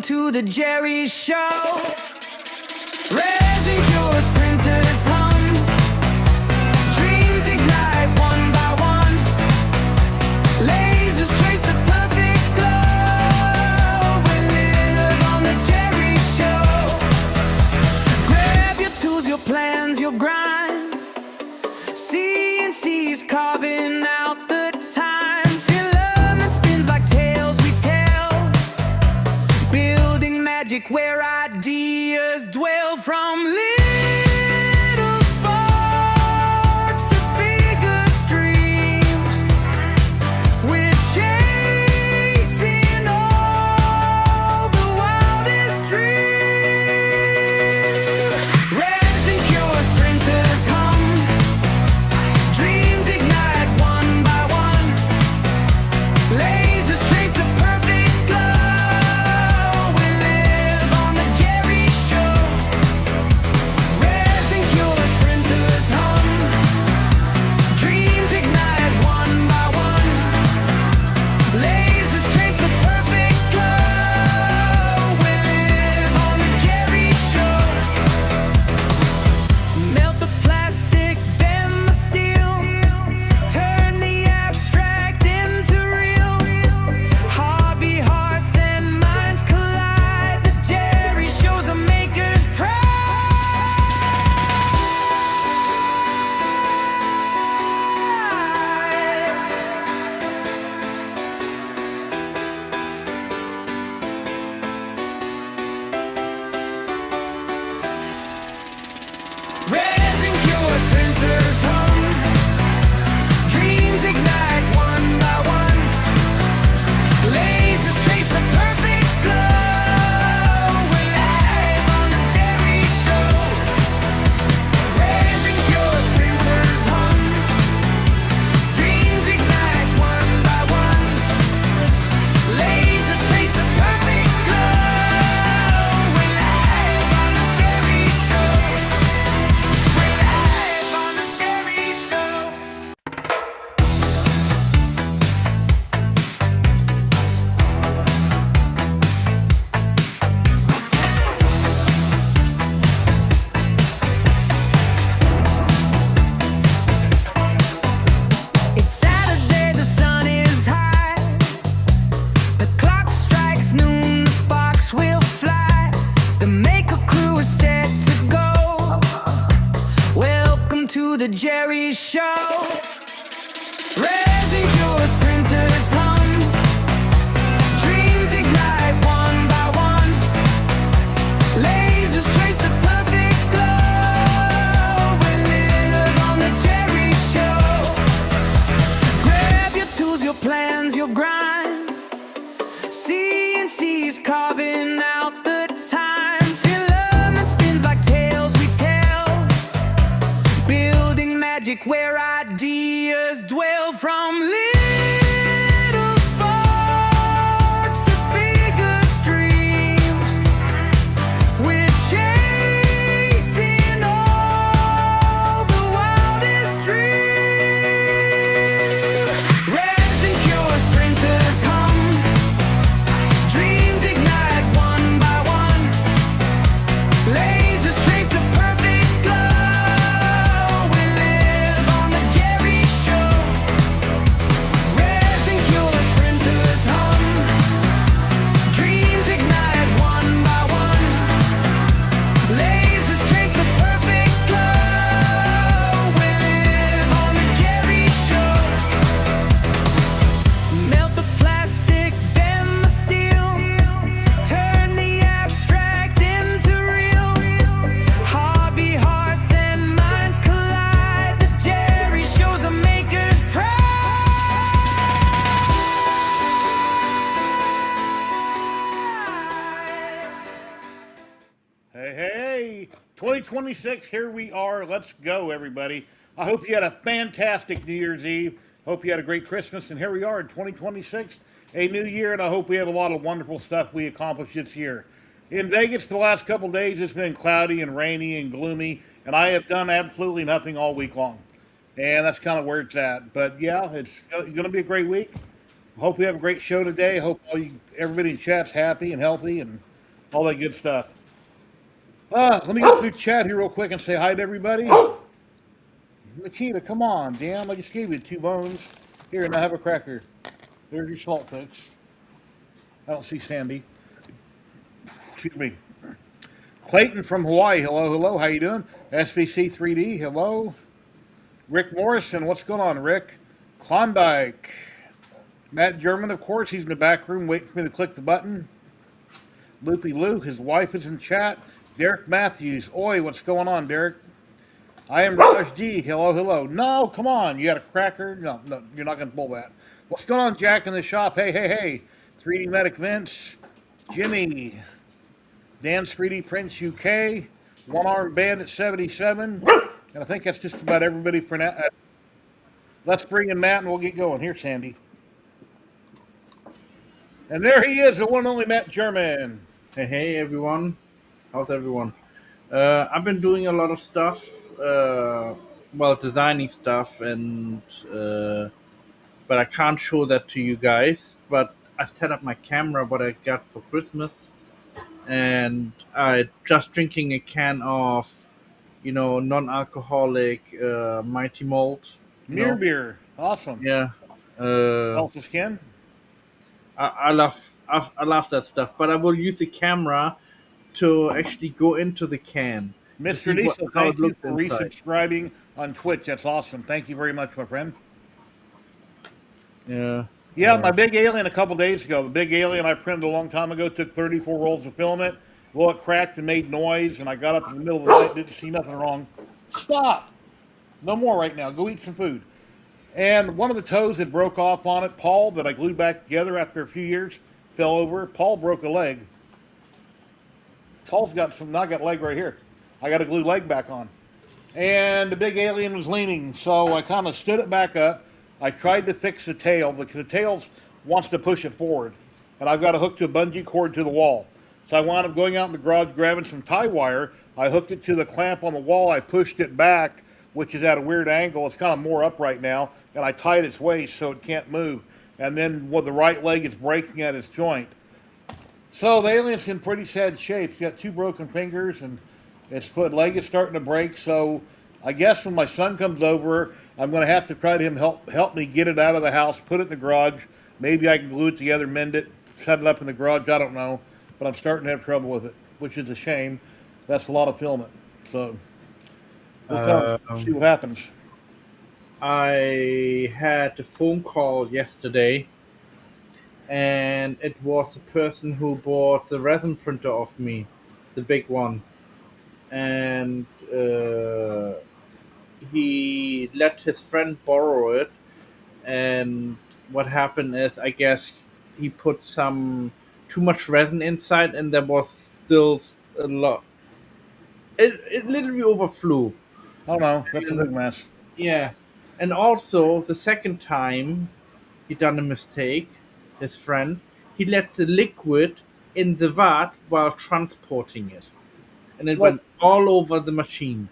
to the Jerry Show. Resin cures, printers hum, dreams ignite one by one. Lasers trace the perfect glow. We live on the Jerry Show. Grab your tools, your plans, your grind. CNC's carving out the time. Filament spins like tales we tell. Building magic where ideas dwell. From little sparks to bigger streams, we're chasing all the wildest dreams. Resin cures, printers hum, dreams ignite one by one. Lasers trace the perfect glow. We live on the Jerry Show. Resin cures, printers hum, dreams ignite one by one. Lasers trace the perfect glow. We live on the Jerry Show. Melt the plastic, bend the steel, turn the abstract into real. Hobby hearts and minds collide. The Jerry Show's a maker's pride. Resin cures, printers hum, dreams ignite one by one. Lasers trace the perfect glow. We're live on the Jerry Show. Resin cures, printers hum, dreams ignite one by one. Lasers trace the perfect glow. We're live on the Jerry Show. We're live on the Jerry Show. It's Saturday, the sun is high. The clock strikes noon, the sparks will fly. The maker crew is set to go. Welcome to the Jerry Show. Resin cures, printers hum, dreams ignite one by one. Lasers trace the perfect glow. We live on the Jerry Show. Grab your tools, your plans, your grind. CNC's carving out the time. Filament spins like tales we tell. Building magic where ideas dwell. From little sparks to bigger streams, we're chasing all the wildest dreams. Resin cures, printers hum, dreams ignite one by one. Lasers trace the perfect glow. We live on the Jerry Show. Resin cures, printers hum, dreams ignite one by one. Lasers trace the perfect glow. We live on the Jerry Show. Melt the plastic, bend the steel, turn the abstract into real. Hobby hearts and minds collide. The Jerry Show's a maker's pride. Hey, hey, 2026, here we are. Let's go, everybody. I hope you had a fantastic New Year's Eve. Hope you had a great Christmas. And here we are in 2026, a new year, and I hope we have a lot of wonderful stuff we accomplished this year. In Vegas, for the last couple of days, it's been cloudy and rainy and gloomy, and I have done absolutely nothing all week long. And that's kind of where it's at. But yeah, it's going to be a great week. Hope we have a great show today. Hope everybody in chat's happy and healthy and all that good stuff. Let me go through chat here real quick and say hi to everybody. Nikita, come on, damn! I just gave you 2 bones. Here, now have a cracker. There's your salt fix. I don't see Sandy. Excuse me. Clayton from Hawaii. Hello, hello. How you doing? SVC 3D. Hello. Rick Morrison. What's going on, Rick? Klondike. Matt German, of course. He's in the back room waiting for me to click the button. Loopy Lou. His wife is in chat. Derek Matthews. Oi, what's going on, Derek? I am Raj G. Hello, hello. No, come on. You got a cracker? No, no, you're not going to pull that. What's going on, Jack in the shop? Hey, hey, hey. 3D Medic Vince. Jimmy. Dan's 3D Prince UK. One Armed Bandit 77. And I think that's just about everybody for now. Let's bring in Matt and we'll get going. Here, Sandy. And there he is, the one and only Matt German. Hey everyone, how's everyone? I've been doing a lot of stuff, designing stuff, and but I can't show that to you guys. But I set up my camera, what I got for Christmas, and I just drinking a can of, non-alcoholic Mighty Malt. Near beer, awesome. Yeah. Health the skin. I love that stuff, but I will use the camera to actually go into the can. Mr. Diesel, thank you for resubscribing on Twitch. That's awesome. Thank you very much, my friend. Yeah. Yeah, my big alien a couple days ago. The big alien I printed a long time ago took 34 rolls of filament. Well, it cracked and made noise, and I got up in the middle of the night, didn't see nothing wrong. Stop! No more right now. Go eat some food. And one of the toes that broke off on it, Paul, that I glued back together after a few years, fell over. Paul broke a leg. Paul's got some, I got a leg right here. I got a glue leg back on. And the big alien was leaning, so I kind of stood it back up. I tried to fix the tail, because the tail wants to push it forward. And I've got to hook to a bungee cord to the wall. So I wound up going out in the garage, grabbing some tie wire. I hooked it to the clamp on the wall. I pushed it back, which is at a weird angle. It's kind of more upright now. And I tied its waist so it can't move. And then with the right leg is breaking at its joint. So the alien's in pretty sad shape. It's got 2 broken fingers and its leg is starting to break. So I guess when my son comes over, I'm going to have to try to help me get it out of the house, put it in the garage. Maybe I can glue it together, mend it, set it up in the garage. I don't know. But I'm starting to have trouble with it, which is a shame. That's a lot of filament. So we'll see what happens. I had a phone call yesterday, and it was the person who bought the resin printer off me, the big one. And he let his friend borrow it. And what happened is, I guess he put too much resin inside, and there was still a lot. It literally overflew. Oh no, that's a big mess. Yeah. And also, the second time he done a mistake, his friend, he let the liquid in the vat while transporting it. And it went all over the machine.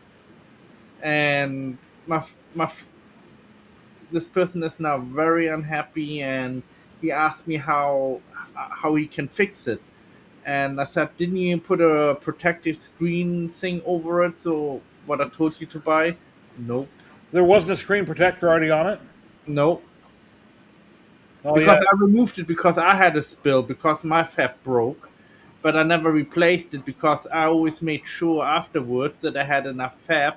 And this person is now very unhappy, and he asked me how he can fix it. And I said, didn't you put a protective screen thing over it? So what I told you to buy? Nope. There wasn't a screen protector already on it? Nope. Oh, because yeah. I removed it because I had a spill, because my fab broke. But I never replaced it because I always made sure afterwards that I had enough fab.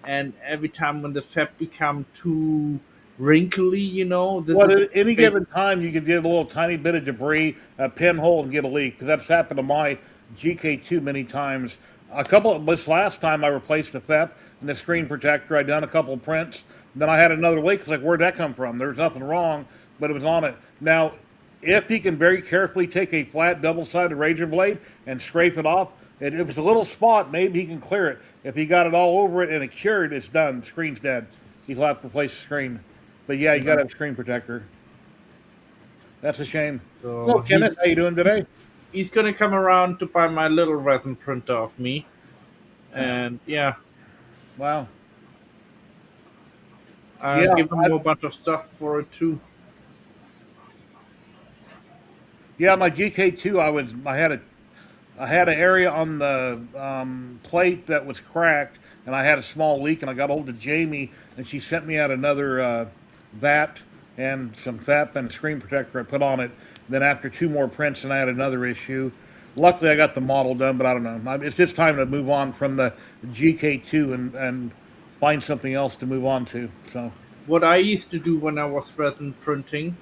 And every time when the fab become too wrinkly, At any given time, you can get a little tiny bit of debris, a pinhole, and get a leak. Because that's happened to my GK2 many times. This last time I replaced the FEP and the screen protector. I'd done a couple of prints. Then I had another leak. It's like, where'd that come from? There's nothing wrong, but it was on it. Now, if he can very carefully take a flat double-sided razor blade and scrape it off, if it's a little spot, maybe he can clear it. If he got it all over it and it cured, it's done. The screen's dead. He'll have to replace the screen. But yeah, you got to have a screen protector. That's a shame. So Hello, Kenneth. How you doing today? He's going to come around to buy my little resin printer off me. And yeah. Wow. I'll give him a bunch of stuff for it too. Yeah, my GK2, I had I had an area on the plate that was cracked, and I had a small leak, and I got hold of Jamie, and she sent me out another vat and some FEP and a screen protector I put on it. Then after 2 more prints, and I had another issue. Luckily, I got the model done, but I don't know. It's just time to move on from the GK2 and find something else to move on to. So What I used to do when I was resin printing,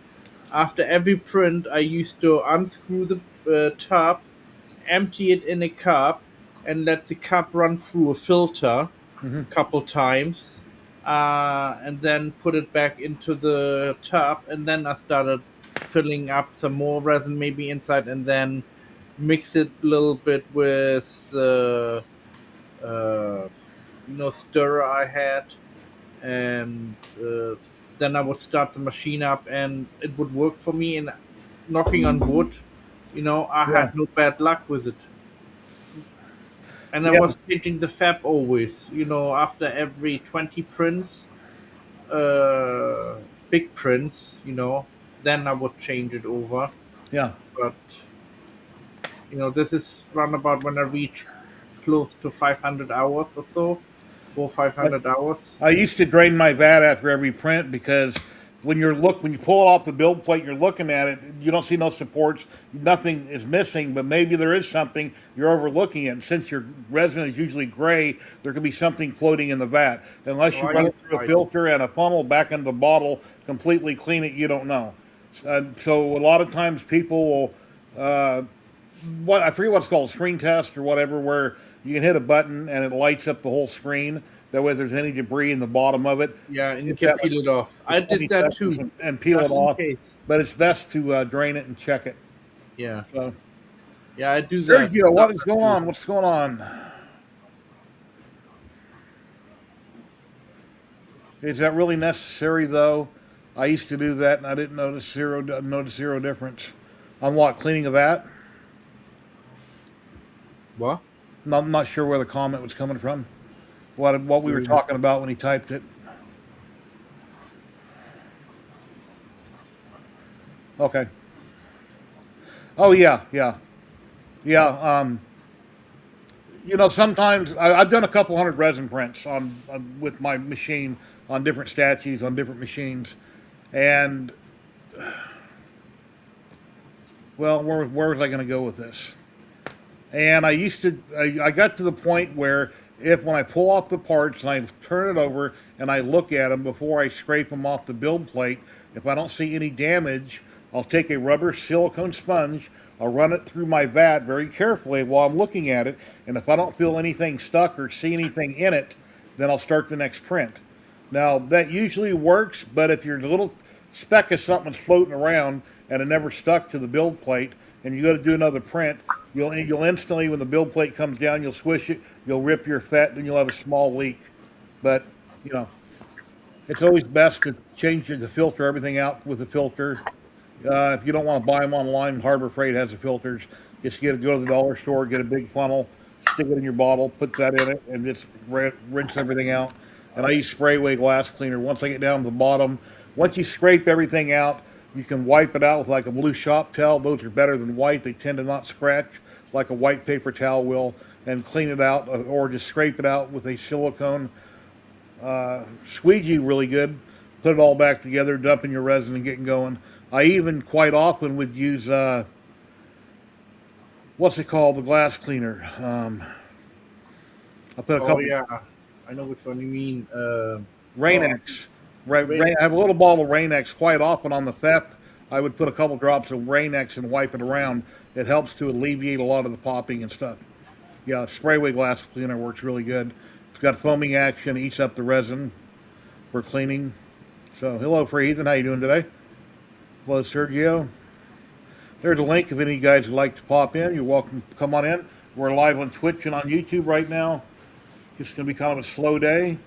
after every print, I used to unscrew the top, empty it in a cup, and let the cup run through a filter a couple times, and then put it back into the tub. And then I started filling up some more resin, maybe inside, and then mix it a little bit with uh, stirrer I had, and then I would start the machine up, and it would work for me. And knocking on wood, I yeah, had no bad luck with it. And I yeah, was changing the fab always, after every 20 prints, uh, big prints, then I would change it over. yeah. But this is run about when I reach close to 500 hours or so, 500 hours. I used to drain my vat after every print because when you pull it off the build plate, you're looking at it. You don't see no supports. Nothing is missing, but maybe there is something you're overlooking it. And since your resin is usually gray, there could be something floating in the vat. Unless So you I run it used through a to filter and a funnel back into the bottle, completely clean it, you don't know. So a lot of times people will what I forget what's called screen test or whatever, where you can hit a button and it lights up the whole screen. That way, if there's any debris in the bottom of it, Yeah, and you hit can that like peel it off. I 20 did that seconds too, and peel it just in off. case. But it's best to drain it and check it. Yeah, So, yeah, I do that. Sergio, Love what is that going too. on? What's going on? Is that really necessary though? I used to do that and I didn't notice zero difference. On what, cleaning a vat? What? I'm not sure where the comment was coming from. What we were Mm. talking about when he typed it. Okay. Oh yeah, yeah, yeah. Sometimes I've done a couple hundred resin prints on with my machine on different statues on different machines, and well, where was I going to go with this? And I got to the point where when I pull off the parts and I turn it over and I look at them before I scrape them off the build plate, if I don't see any damage, I'll take a rubber silicone sponge, I'll run it through my vat very carefully while I'm looking at it, and if I don't feel anything stuck or see anything in it, then I'll start the next print. Now, that usually works, but if your little speck of something's floating around and it never stuck to the build plate, and you go to do another print, you'll instantly, when the build plate comes down, you'll squish it, you'll rip your fet, then you'll have a small leak. But, it's always best to to filter everything out with a filter. If you don't want to buy them online, Harbor Freight has the filters. Just go to the dollar store, get a big funnel, stick it in your bottle, put that in it, and just rinse everything out. And I use spray away glass cleaner. Once I get down to the bottom, once you scrape everything out, you can wipe it out with like a blue shop towel. Those are better than white. They tend to not scratch like a white paper towel will, and clean it out, or just scrape it out with a silicone squeegee really good. Put it all back together, dump in your resin, and get going. I even quite often would use what's it called, the glass cleaner. I put a Oh couple yeah, I know which one you mean. Rain-X. Rain- I have a little bottle of Rain-X quite often on the FEP. I would put a couple drops of Rain-X and wipe it around. It helps to alleviate a lot of the popping and stuff. Yeah, spray away glass cleaner works really good. It's got foaming action, eats up the resin for cleaning. So, hello, Free Ethan. How you doing today? Hello, Sergio. There's a link if any of you guys would like to pop in. You're welcome to come on in. We're live on Twitch and on YouTube right now. Just going to be kind of a slow day.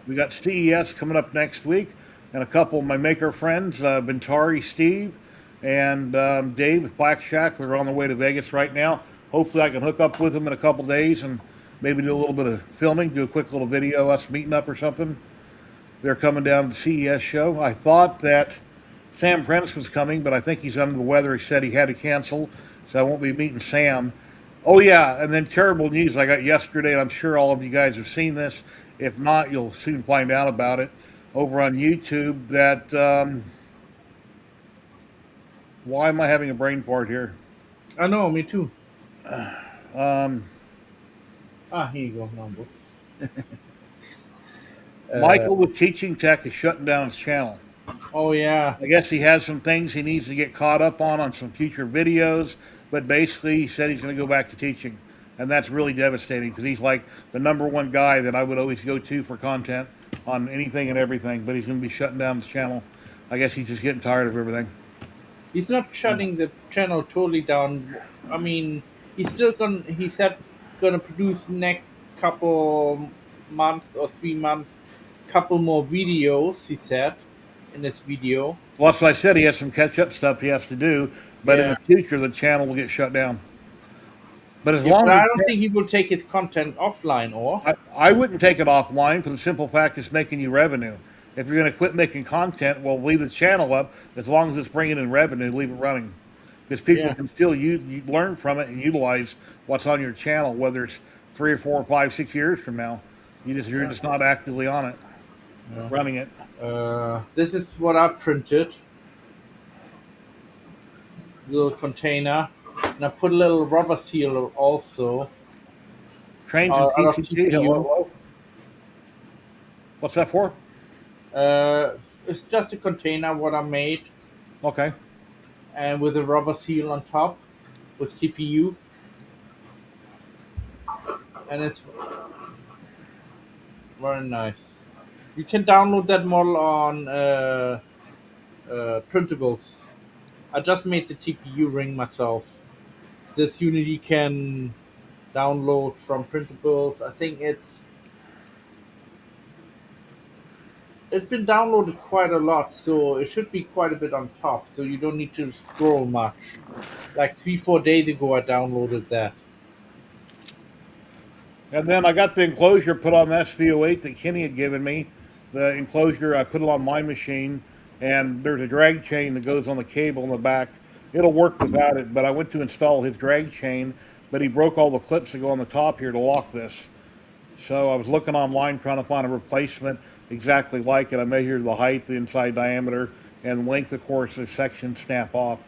We got CES coming up next week, and a couple of my maker friends, Bentari Steve and Dave with Black Shack, they're on their way to Vegas right now. Hopefully I can hook up with them in a couple days and maybe do a little bit of filming, do a quick little video, us meeting up or something. They're coming down to the CES show. I thought that Sam Prentice was coming, but I think he's under the weather. He said he had to cancel, so I won't be meeting Sam. Oh yeah, and then terrible news I got yesterday, and I'm sure all of you guys have seen this. If not, you'll soon find out about it over on YouTube. That why am I having a brain fart here? I know, me too. Um, Here you go, numbers. Michael with Teaching Tech is shutting down his channel. Oh yeah, I guess he has some things he needs to get caught up on some future videos, but basically he said he's going to go back to teaching, and that's really devastating because he's like the number one guy that I would always go to for content on anything and everything. But he's going to be shutting down his channel. I guess he's just getting tired of everything. he's not shutting the channel totally down. I mean, he's still gonna. He said gonna produce next couple months or 3 months, couple more videos. He said in this video. Well, that's what I said. He has some catch up stuff he has to do, but in Yeah, the future the channel will get shut down. But as yeah, but long I as don't think he will take his content offline. Or I wouldn't take it offline for the simple fact it's making you revenue. If you're going to quit making content, well, leave the channel up. As long as it's bringing in revenue, leave it running. Because people yeah, can still you learn from it and utilize what's on your channel, whether it's 3 or 4 or 5, 6 years from now. You're just not actively on it, yeah. running it. This is what I printed. Little container, and I put a little rubber seal also Trains and out of TCG. Hello, TPU. hello. What's that for? It's just a container what I made, Okay. and with a rubber seal on top with TPU, and it's very nice. You can download that model on printables. I just made the TPU ring myself. This Unity can download from printables. I think it's been downloaded quite a lot, so it should be quite a bit on top. So you don't need to scroll much. Like 3 4 days ago, I downloaded that. And then I got the enclosure put on the SVO8 that Kenny had given me. The enclosure, I put it on my machine, and there's a drag chain that goes on the cable in the back. It'll work without it, but I went to install his drag chain, but he broke all the clips that go on the top here to lock this. So I was looking online trying to find a replacement exactly like it. I measured the height, the inside diameter, and length, of course, the sections snap off.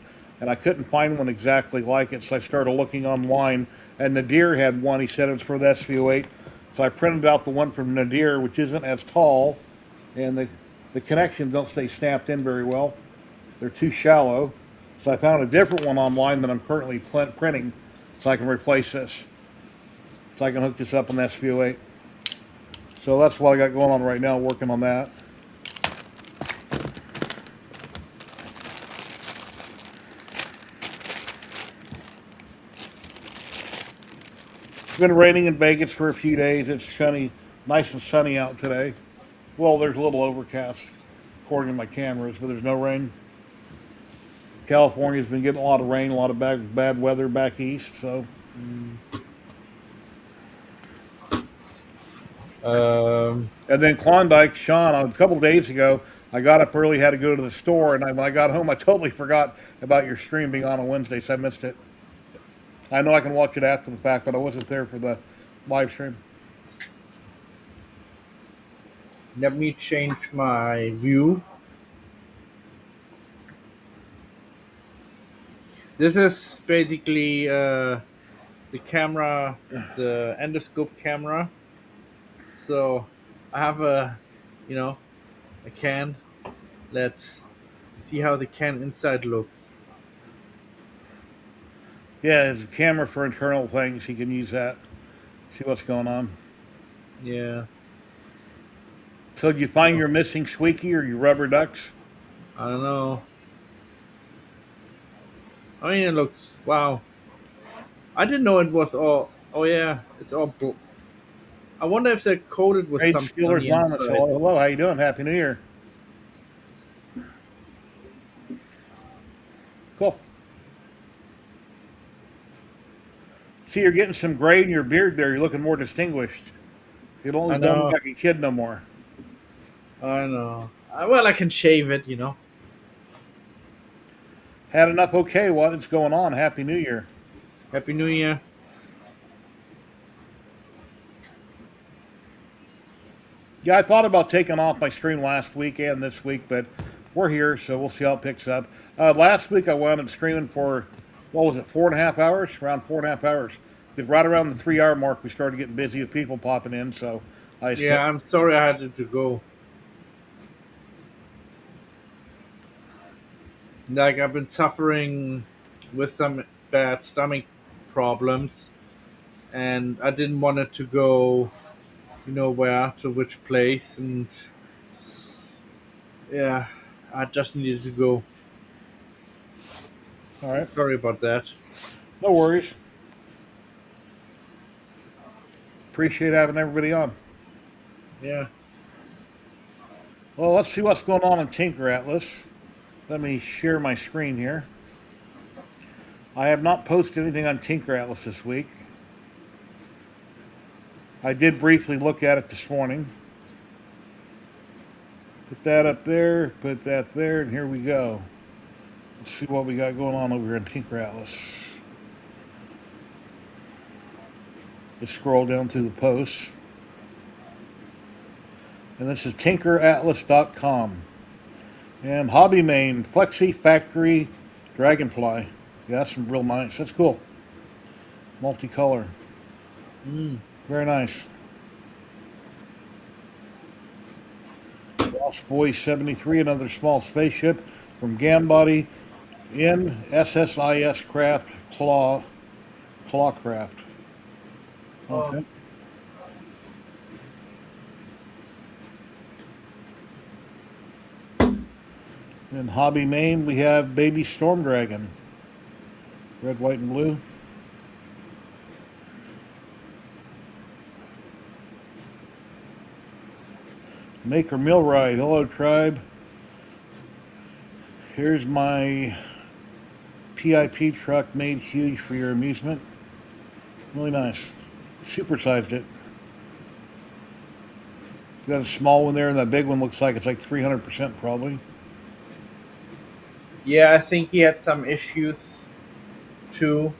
And I couldn't find one exactly like it, so I started looking online. And Nadir had one. He said it was for the SVO8. So I printed out the one from Nadir, which isn't as tall, and the connections don't stay snapped in very well. They're too shallow. So I found a different one online that I'm currently printing so I can replace this. So I can hook this up on the SVO8. So that's what I got going on right now, working on that. It's been raining in Vegas for a few days. It's sunny, nice and sunny out today. Well, there's a little overcast according to my cameras, but there's no rain. California's been getting a lot of rain, a lot of bad weather back east. So and then Klondike, Sean, a couple days ago, I got up early, had to go to the store, and when I got home, I totally forgot about your stream being on Wednesday, so I missed it. I know I can watch it after the fact, but I wasn't there for the live stream. Let me change my view. This is basically the camera, the endoscope camera. So I have a can. Let's see how the can inside looks. Yeah, it's a camera for internal things. You can use that. See what's going on. Yeah, So did you find your missing squeaky or your rubber ducks? I don't know. I mean, it looks wow. I didn't know it was all. Oh yeah, it's all. I wonder if they're coated with Great something on Steelers the Anonymous. inside. Hello, how you doing? Happy New Year. Cool. See, you're getting some gray in your beard there. You're looking more distinguished. You don't I look know. like a kid no more. I know. Well, I can shave it. Had enough. Okay, what's going on? Happy New Year. Happy New Year. Yeah, I thought about taking off my stream last week and this week, but we're here, so we'll see how it picks up. Last week I wound up streaming for, what was it, 4.5 hours? Around 4.5 hours. Because right around the 3 hour mark, we started getting busy with people popping in, so I Yeah, still. I'm sorry I had to go. Like I've been suffering with some bad stomach problems, and I didn't want it to go, where to which place, and yeah, I just needed to go. All right, Sorry about that. no worries. Appreciate having everybody on. Yeah. Well, let's see what's going on in Tinker Atlas. Let me share my screen here. I have not posted anything on Tinker Atlas this week. I did briefly look at it this morning. Put that up there, put that there, and here we go. Let's see what we got going on over here in Tinker Atlas. Just scroll down through the posts. And this is tinkeratlas.com. And Hobby Main, Flexi Factory Dragonfly. Yeah, that's some real nice. That's cool. Multicolor. Very nice. Lost Boy 73, another small spaceship from Gambody in SSIS Craft Clawcraft. Okay. In Hobby Main, we have Baby Storm Dragon. Red, white, and blue. Maker Millride. Hello, tribe. Here's my PIP truck made huge for your amusement. Really nice. Supersized it. Got a small one there, and that big one looks like it's like 300% probably. Yeah, I think he had some issues too.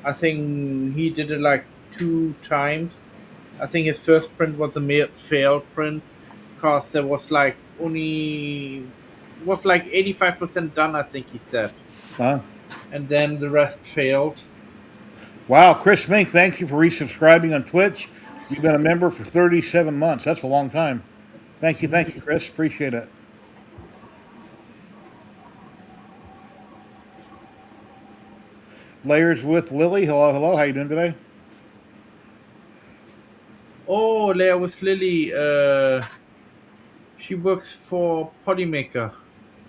I think he did it like 2 times. I think his first print was a failed print because there was like only was like 85% done. I think he said, Huh? and then the rest failed. Wow, Chris Mink, thank you for resubscribing on Twitch. You've been a member for 37 months. That's a long time. Thank you, Chris. Appreciate it. Layers with Lily. Hello, hello. How you doing today? Oh, Leia with Lily. She works for Polymaker,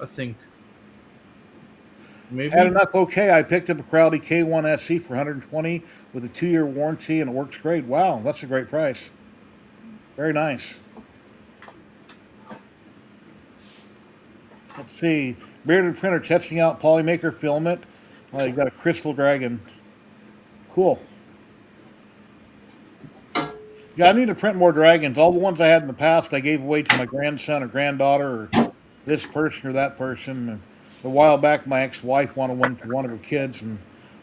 I think. Maybe. Had enough. Okay, I picked up a Crowley K1 SC for 120 with a 2 year warranty, and it works great. Wow, that's a great price. Very nice. Let's see. Bearded Printer testing out Polymaker filament. You got a Crystal Dragon. Cool. Yeah, I need to print more dragons. All the ones I had in the past, I gave away to my grandson or granddaughter or this person or that person. And a while back, my ex-wife wanted one for one of her kids, and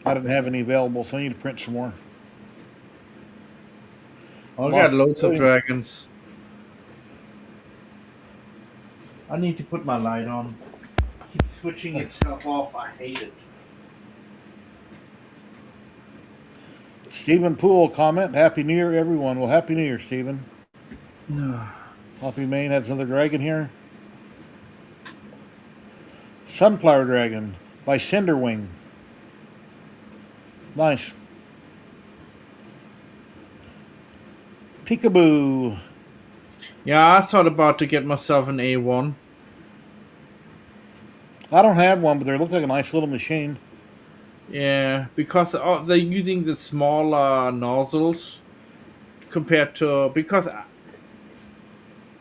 I didn't have any available, so I need to print some more. I got loads of dragons. I need to put my light on. Keep switching itself off. I hate it. Stephen Poole comment, Happy New Year, everyone. Well, Happy New Year, Stephen. Hoppy Main has another dragon here. Sunflower Dragon by Cinderwing. Nice. Peekaboo. Yeah, I thought about to get myself an A1. I don't have one, but they look like a nice little machine. Yeah, because they're using the smaller nozzles compared to because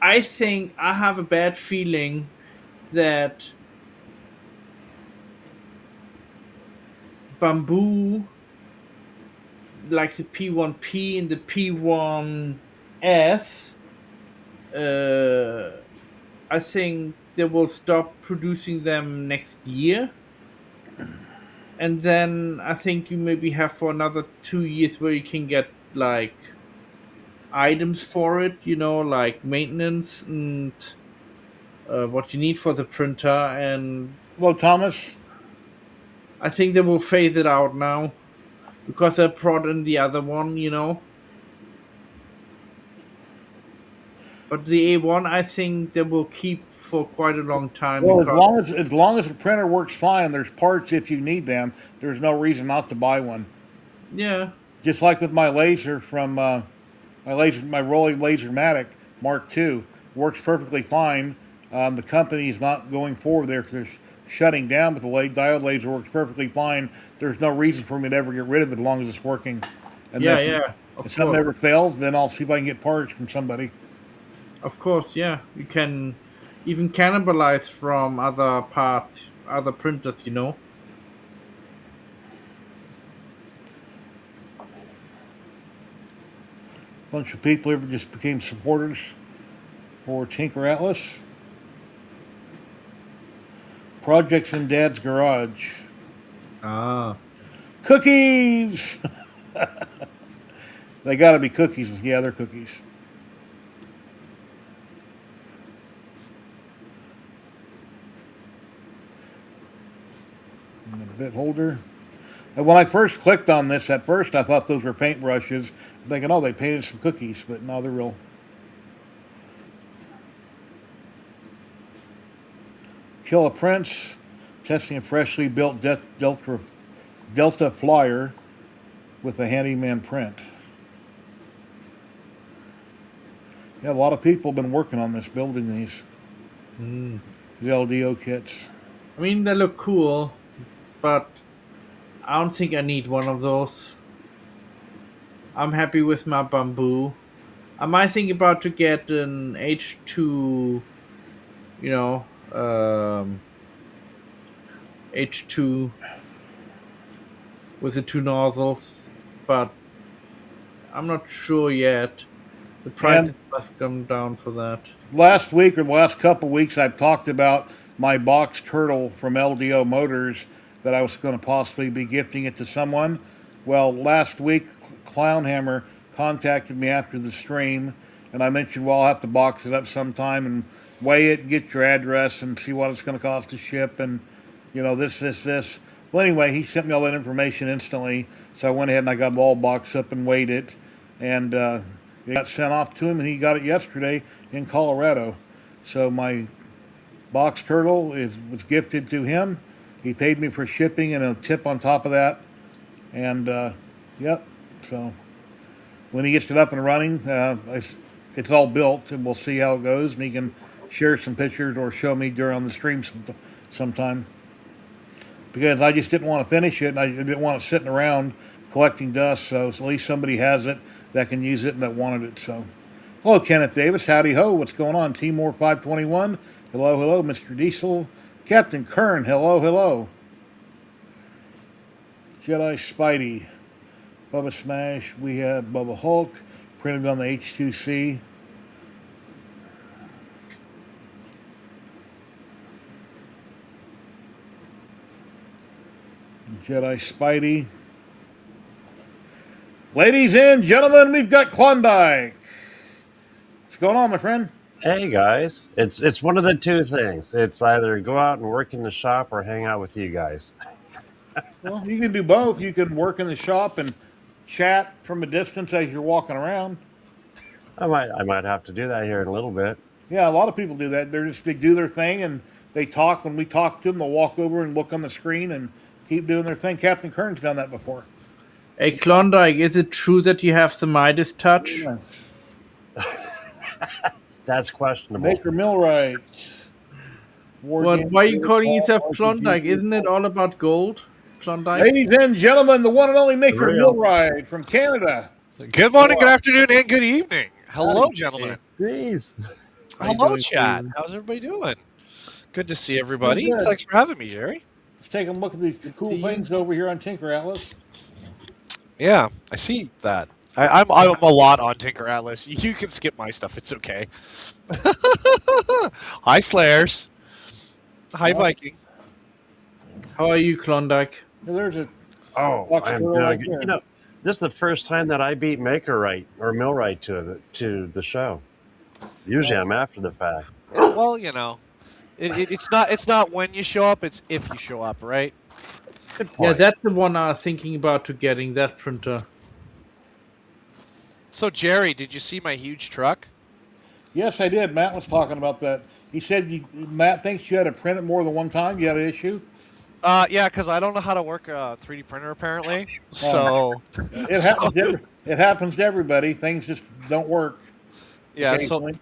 I think I have a bad feeling that bamboo, like the P1P and the P1S, I think they will stop producing them next year. And then I think you maybe have for another 2 years where you can get like items for it, like maintenance and what you need for the printer. And Hello, Thomas. I think they will phase it out now because I brought in the other one. But the A1, I think they will keep for quite a long time Well, because, as long as the printer works fine, there's parts if you need them. There's no reason not to buy one. yeah, Just like with my laser from my Rolling Lasermatic Mark II, works perfectly fine. The company is not going forward there because they're shutting down, but the diode laser works perfectly fine. There's no reason for me to ever get rid of it as long as it's working. And yeah, then yeah, if of something course. ever fails, then I'll see if I can get parts from somebody. Of course, yeah. You can even cannibalize from other parts, other printers. Bunch of people ever just became supporters for Tinker Atlas. Projects in Dad's garage. Ah. Cookies! They gotta be cookies. Yeah, they're cookies. And a bit holder. And when I first clicked on this, at first I thought those were paintbrushes. I'm thinking, oh, they painted some cookies, but no, they're real. Kill a Prince, testing a freshly built Delta Flyer with a handyman print. Yeah, a lot of people have been working on this, building these LDO kits. I mean, they look cool, but I don't think I need one of those. I'm happy with my bamboo. I might think about to get an H2, you know, H2 with the two nozzles, but I'm not sure yet. The prices must come down for that. Last week or the last couple weeks, I've talked about my box turtle from LDO Motors that I was going to possibly be gifting it to someone. Well, last week, Clownhammer contacted me after the stream, and I mentioned, well, I'll have to box it up sometime and weigh it and get your address and see what it's going to cost to ship and, this. Well, anyway, he sent me all that information instantly, so I went ahead and I got it all boxed up and weighed it, and it got sent off to him, and he got it yesterday in Colorado. So my box turtle was gifted to him. He paid me for shipping and a tip on top of that. And yep. So when he gets it up and running, it's all built, and we'll see how it goes. And he can share some pictures or show me during the stream sometime. Because I just didn't want to finish it, and I didn't want it sitting around collecting dust. So at least somebody has it that can use it and that wanted it. So, hello, Kenneth Davis. Howdy ho. What's going on? Timor 521. Hello, Mr. Diesel. Captain Kern. Hello. Jedi Spidey. Bubba Smash. We have Bubba Hulk. Printed on the H2C. Jedi Spidey. Ladies and gentlemen, we've got Klondike. What's going on, my friend? Hey guys, it's one of the two things. It's either go out and work in the shop or hang out with you guys. Well, you can do both. You can work in the shop and chat from a distance as you're walking around. I might have to do that here in a little bit. Yeah, a lot of people do that. They do their thing and they talk. When we talk to them, they'll walk over and look on the screen and keep doing their thing. Captain Kern's done that before. Hey, Klondike, is it true that you have the Midas touch? Yeah. That's questionable. Baker Millwright. What? Why are you calling yourself Klondike? Isn't it all about gold, Klondike? Ladies and gentlemen, the one and only Maker Real. Millwright from Canada. Good morning, good afternoon, and good evening. Hello, gentlemen. Jeez. Hello, chat. How's everybody doing? Good to see everybody. Good. Thanks for having me, Jerry. Let's take a look at the cool things over here on Tinker Atlas. Yeah, I see that. I'm a lot on Tinker Atlas. You can skip my stuff. It's okay. Hi, Slayers. Hi, Viking. How are you, Klondike? There's a Oh, box I'm turtle doing right good. there. This is the first time that I beat Maker right or Millwright to the show. Usually I'm after the fact. Well, it's not when you show up; it's if you show up, right? Good Yeah, point. that's the one I was thinking about to getting that printer. So, Jerry, did you see my huge truck? Yes, I did. Matt was talking about that. He said Matt thinks you had to print it more than one time. You have an issue. Yeah, because I don't know how to work a 3D printer apparently. Um, So, it so happens. It happens to everybody. Things just don't work yeah, occasionally.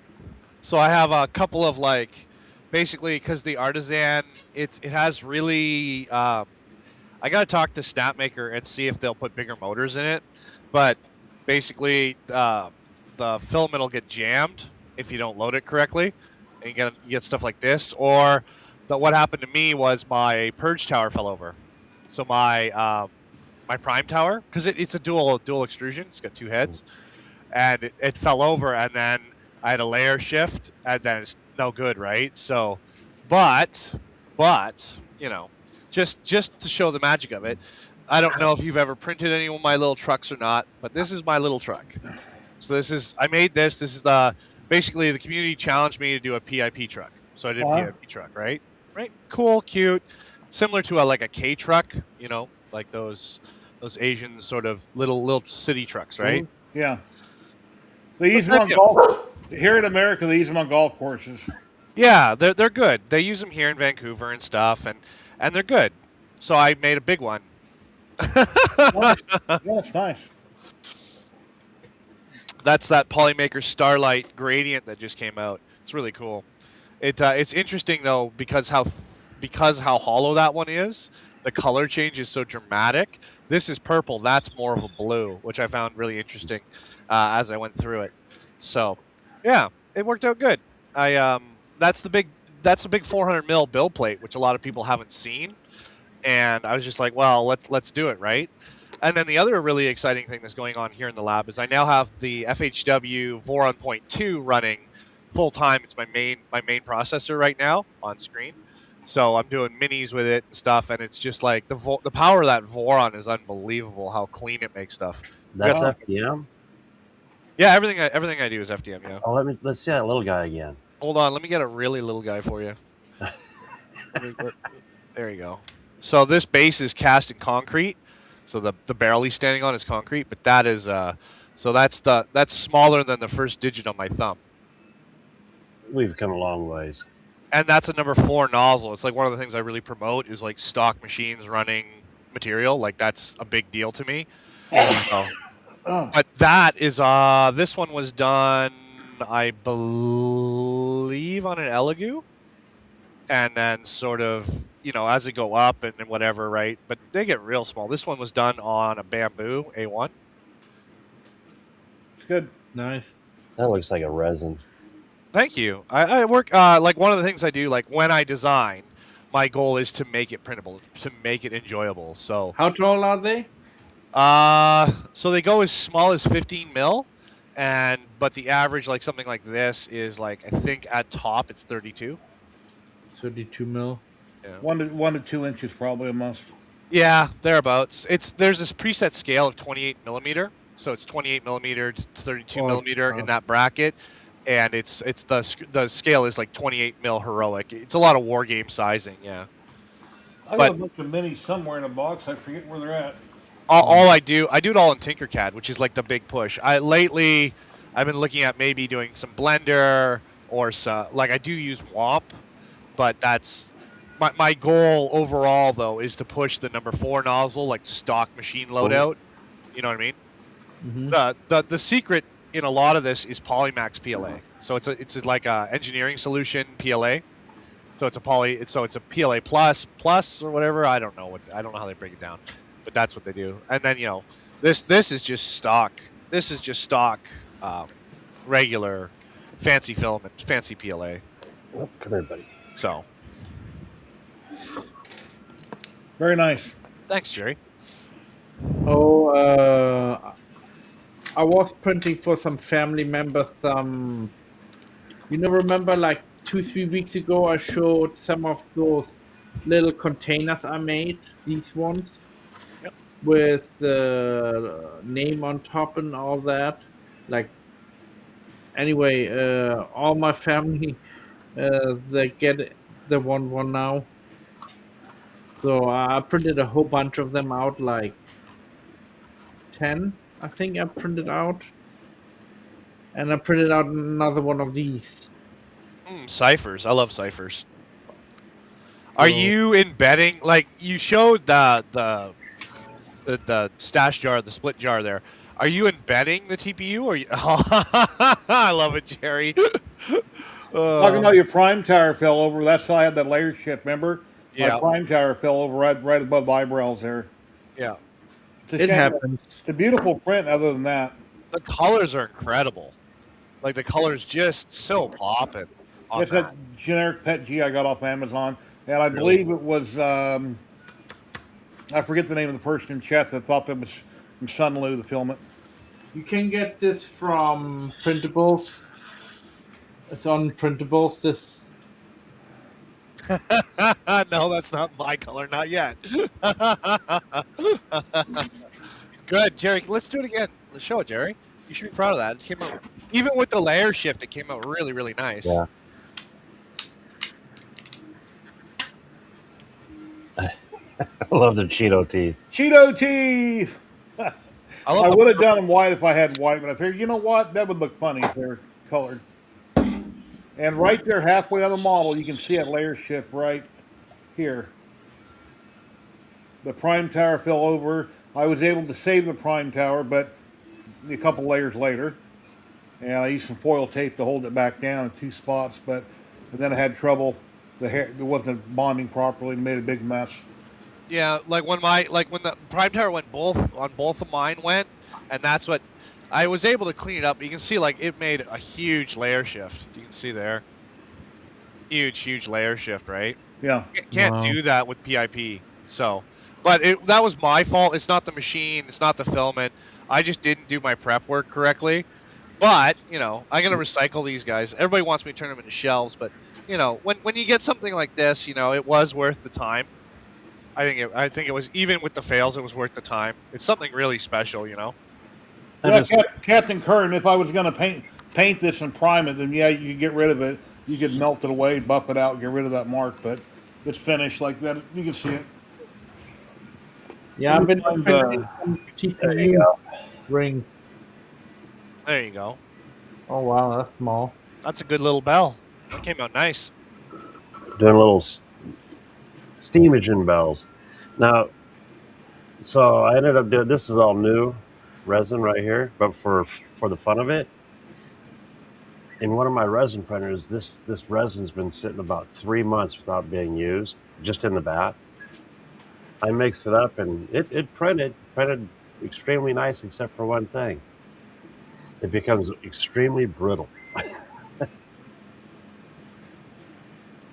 so I have a couple of basically because the Artisan it has really I gotta talk to Snapmaker and see if they'll put bigger motors in it, but basically the filament will get jammed if you don't load it correctly, and you get stuff like this. Or what happened to me was my purge tower fell over, so my prime tower, because it's a dual extrusion, it's got two heads, and it fell over, and then I had a layer shift, and then it's no good, right? So, but just to show the magic of it, I don't know if you've ever printed any of my little trucks or not, but this is my little truck. So I made this. This is basically the community challenged me to do a PIP truck, so I did a PIP truck, right? Right, cool, cute, similar to like a K truck, like those Asian sort of little city trucks, right? Yeah, they use them But on then, golf. Here in America, they use them on golf courses. yeah, they're good. They use them here in Vancouver and stuff, and they're good. So I made a big one. Nice. Yeah, it's nice. That's that Polymaker Starlight Gradient that just came out. It's really cool. It's interesting though because how hollow that one is. The color change is so dramatic. This is purple. That's more of a blue, which I found really interesting as I went through it. So, yeah, it worked out good. That's the big 400 mil build plate, which a lot of people haven't seen, and I was just like, well, let's do it, right? And then the other really exciting thing that's going on here in the lab is I now have the FHW Voron Point 2 running full time. It's my main processor right now on screen. So I'm doing minis with it and stuff, and it's just like the power of that Voron is unbelievable. How clean it makes stuff. That's Yeah. FDM. Yeah, everything I do is FDM. Yeah. Oh, let's see that little guy again. Hold on, let me get a really little guy for you. There you go. So this base is cast in concrete. So the barrel he's standing on is concrete, but that is so that's smaller than the first digit on my thumb. We've come a long ways. And that's a number 4 nozzle. It's like one of the things I really promote is like stock machines running material. Like that's a big deal to me. So, but that is this one was done, I believe, on an Elegoo, and then sort of as they go up and whatever, right? But they get real small. This one was done on a Bamboo A1. It's good. Nice. That looks like a resin. Thank you. I work like one of the things I do, like when I design, my goal is to make it printable, to make it enjoyable. So How tall are they? so they go as small as 15 mil, but the average, like something like this, is like I think at top it's 32. 32 mil. Yeah. 1 to 2 inches probably a must. Yeah, thereabouts. There's this preset scale of 28 millimeter, so it's 28 millimeter to 32 millimeter in that bracket, and it's the scale is like 28 mil heroic. It's a lot of war game sizing, yeah. I got a bunch of minis somewhere in a box. I forget where they're at. All I do it all in Tinkercad, which is like the big push. Lately I've been looking at maybe doing some Blender or some, like I do use WOMP, but that's my goal overall though is to push the number 4 nozzle, like stock machine loadout. You know what I mean? Mm-hmm. The secret in a lot of this is Polymax PLA. So it's like a engineering solution PLA. So it's a PLA plus or whatever. I don't know how they break it down, but that's what they do. And then this is just stock. This is just stock, regular, fancy filament, fancy PLA. Oh, come here, buddy. So Very nice. thanks, Jerry. Oh, I was printing for some family members some. Remember like 2-3 weeks ago I showed some of those little containers I made. These ones. Yep. with the name on top and all that. Like anyway, all my family they get the one now. So I printed a whole bunch of them out, like 10, I think I printed out, and I printed out another one of these. Ciphers. I love ciphers. Are So you embedding, like you showed the stash jar, the split jar there? Are you embedding the TPU or I love it, Jerry. Talking about your prime tower fell over. That's how I had that layer shift. Remember, my Yeah, prime tower fell over right above the eyebrows there. yeah. It's a it shame. happens. It's a beautiful print. Other than that, The colors are incredible. Like the colors just so popping on it's that that. generic PET G I got off Amazon, and I believe it was I forget the name of the person in chat that thought that was from Sunlu, the filament. You can get this from printables. It's on printables. This No, that's not my color, not yet. It's good, Jerry. Let's do it again. Let's show it, Jerry. You should be proud of that. It came out, even with the layer shift, it came out really, really nice. Yeah. I love the Cheeto teeth. Cheeto teeth. I love I the would have done them white if I had white, but I figured, you know what, that would look funny if they're colored. And right there, halfway on the model, you can see that layer shift right here. The prime tower fell over. I was able to save the prime tower, but a couple layers later, and I used some foil tape to hold it back down in 2 spots. But then I had trouble. The hair it wasn't bonding properly and made a big mess. Yeah, like when the prime tower went both of mine went, and that's what I was able to clean it up. You can see like it made a huge layer shift. You can see there, huge layer shift, right? Yeah. Can't Wow. do that with PIP. So, but that was my fault. It's not the machine. It's not the filament. I just didn't do my prep work correctly. But I'm gonna recycle these guys. Everybody wants me to turn them into shelves, but when you get something like this, it was worth the time. I think it was, even with the fails, it was worth the time. It's something really special. Yeah, just- Captain Kern, if I was going to paint this and prime it, then yeah, you could get rid of it. You could melt it away, buff it out, get rid of that mark. But it's finished like that. You can see it. Yeah, I've been And, printing some TPU rings. There you go. Oh wow, that's small. That's a good little bell. That came out nice. Doing little steam engine bells. Now, so I ended up doing, this is all new resin right here, but for the fun of it, in one of my resin printers, this resin's been sitting about 3 months without being used, just in the vat. I mixed it up and it printed extremely nice, except for one thing. It becomes extremely brittle.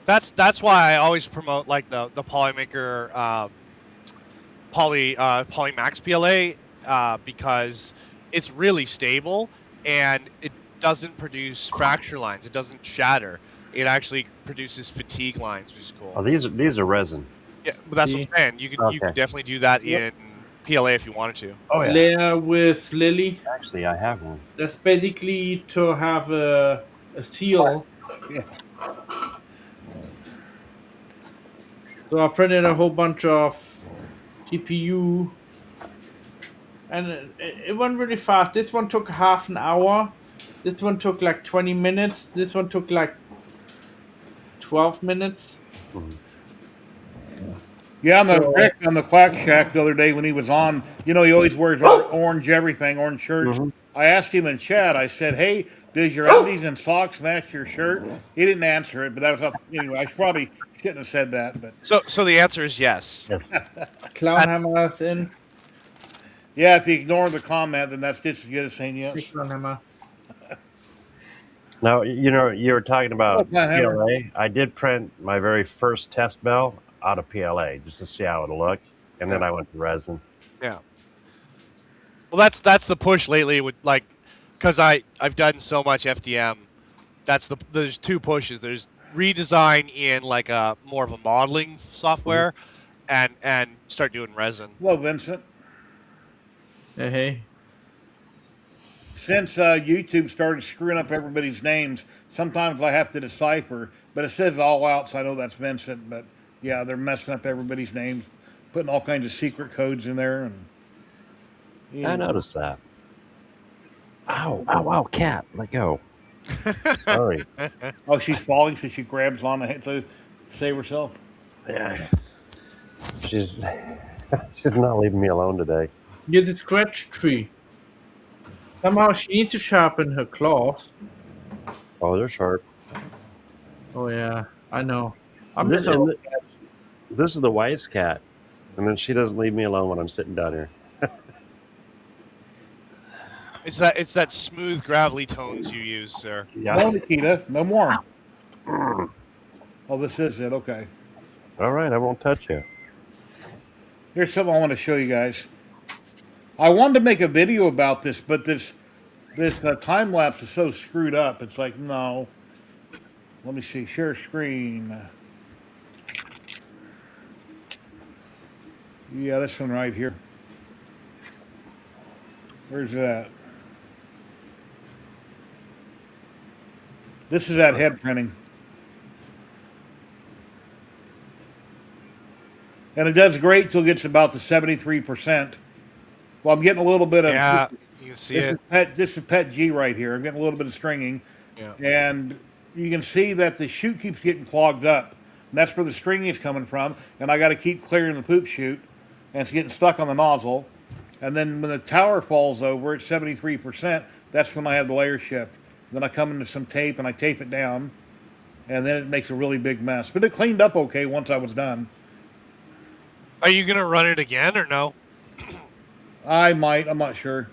That's why I always promote like the Polymaker Polymax PLA because it's really stable and it doesn't produce fracture lines. It doesn't shatter. It actually produces fatigue lines, which is cool. Oh, these are resin. Yeah, but that's what I'm saying. You Okay. could definitely do that in PLA if you wanted to. Oh yeah, Layer with Lily. actually I have one. That's basically to have a seal. Yeah. So I printed a whole bunch of TPU, and it went really fast. This one took half an hour. This one took like 20 minutes. This one took like 12 minutes. Yeah, on the So- Rick on the Clack Shack the other day when he was on, he always wears orange everything, orange shirts. I asked him in chat. I said, "Hey, does your undies and socks match your shirt?" He didn't answer it, but that was up anyway. I probably shouldn't have said that, but So the answer is yes. Yes. Clownhammer's in. yeah, if you ignore the comment, then that's just as good as saying yes. Clownhammer. Now, you were talking about Oh, yeah, hammer. PLA. I did print my very first test bell out of PLA just to see how it looked, and then I went to resin. Yeah. Well, that's the push lately with because I've done so much FDM. There's 2 pushes. There's redesign in like a more of a modeling software, and start doing resin. Hello, Vincent. Hey. Since YouTube started screwing up everybody's names, sometimes I have to decipher, but it says all out, so I know that's Vincent. But yeah, they're messing up everybody's names, putting all kinds of secret codes in there, and I noticed that. Ow, ow, ow, cat, let go. Sorry. oh, she's falling, so she grabs on the head to save herself. Yeah. She's she's not leaving me alone today. Get the scratch tree. Somehow she needs to sharpen her claws. Oh, they're sharp. Oh yeah, I know. I'm This just a this is the wife's cat, and then she doesn't leave me alone when I'm sitting down here. It's that smooth gravelly tones you use, sir. No, Nikita, no more. Oh, this is it. Okay. All right, I won't touch you. Here's something I want to show you guys. I wanted to make a video about this, but this time lapse is so screwed up. It's like, no. Let me see. Share screen. Yeah, this one right here. Where's that? This is that head printing. And it does great till it gets about the 73%. Well, I'm getting a little bit of... Yeah, you can see it. This is Pet G right here. I'm getting a little bit of stringing. Yeah. And you can see that the chute keeps getting clogged up. And that's where the stringing is coming from. And I got to keep clearing the poop chute. And it's getting stuck on the nozzle. And then when the tower falls over at 73%, that's when I have the layer shift. Then I come into some tape and I tape it down. And then it makes a really big mess. But it cleaned up okay once I was done. Are you gonna run it again or no? I might. I'm not sure.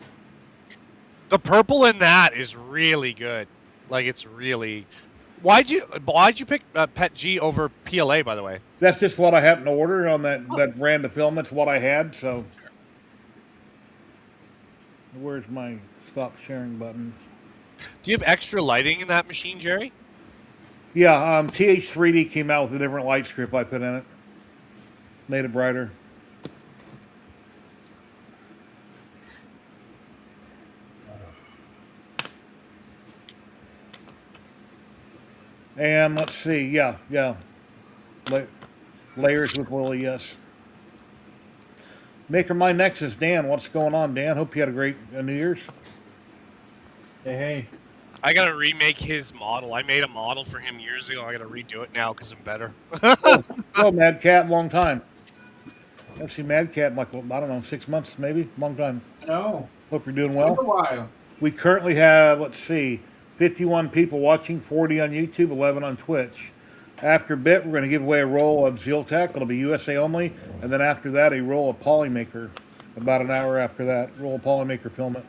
The purple in that is really good. Like it's really. Why'd you pick Pet G over PLA, by the way? That's just what I happened to order on that brand of film. That's what I had. So where's my stop sharing button? Do you have extra lighting in that machine, Jerry? Yeah, TH3D came out with a different light strip I put in it. Made it brighter. And let's see, yeah. Layers with Willie, yes. Maker My Next is Dan. What's going on, Dan? Hope you had a great New Year's. hey. I gotta remake his model. I made a model for him years ago. I gotta redo it now because I'm better. Oh, Mad Cat, long time. I've seen Mad Cat in like, I don't know, 6 months maybe? Long time. No. Hope you're doing Been a well. while. We currently have, let's see, 51 people watching, 40 on YouTube, 11 on Twitch. After a bit, we're going to give away a roll of Zealtech. It'll be USA only. And then after that, a roll of Polymaker. About an hour after that, roll of Polymaker filament.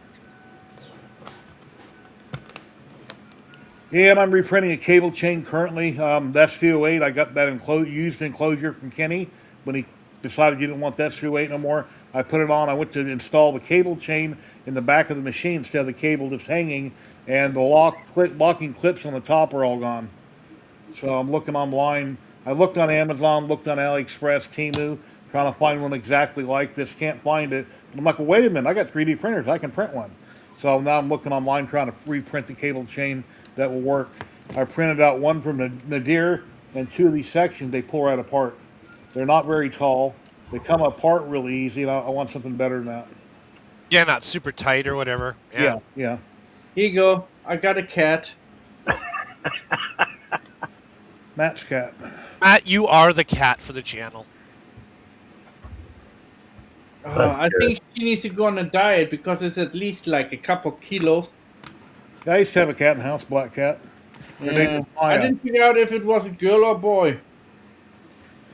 And I'm reprinting a cable chain currently. The SV08, I got that used enclosure from Kenny when he decided he didn't want that SV08 no more. I put it on. I went to install the cable chain in the back of the machine instead of the cable just hanging, and the locking clips on the top are all gone. So I'm looking online. I looked on Amazon, looked on AliExpress, Temu, trying to find one exactly like this. Can't find it. And I'm like, well, wait a minute. I got 3D printers. I can print one. So now I'm looking online trying to reprint the cable chain that will work. I printed out one from Nadir, and two of these sections they pull right apart. They're not very tall. They come apart really easy, and I want something better than that. Yeah, not super tight or whatever. Yeah. Here you go. I got a cat. Matt's cat. Matt, you are the cat for the channel. I think she needs to go on a diet because it's at least like a couple kilos. I used to have a cat in the house, black cat. Her name Yeah. was Maya. I didn't figure out if it was a girl or boy.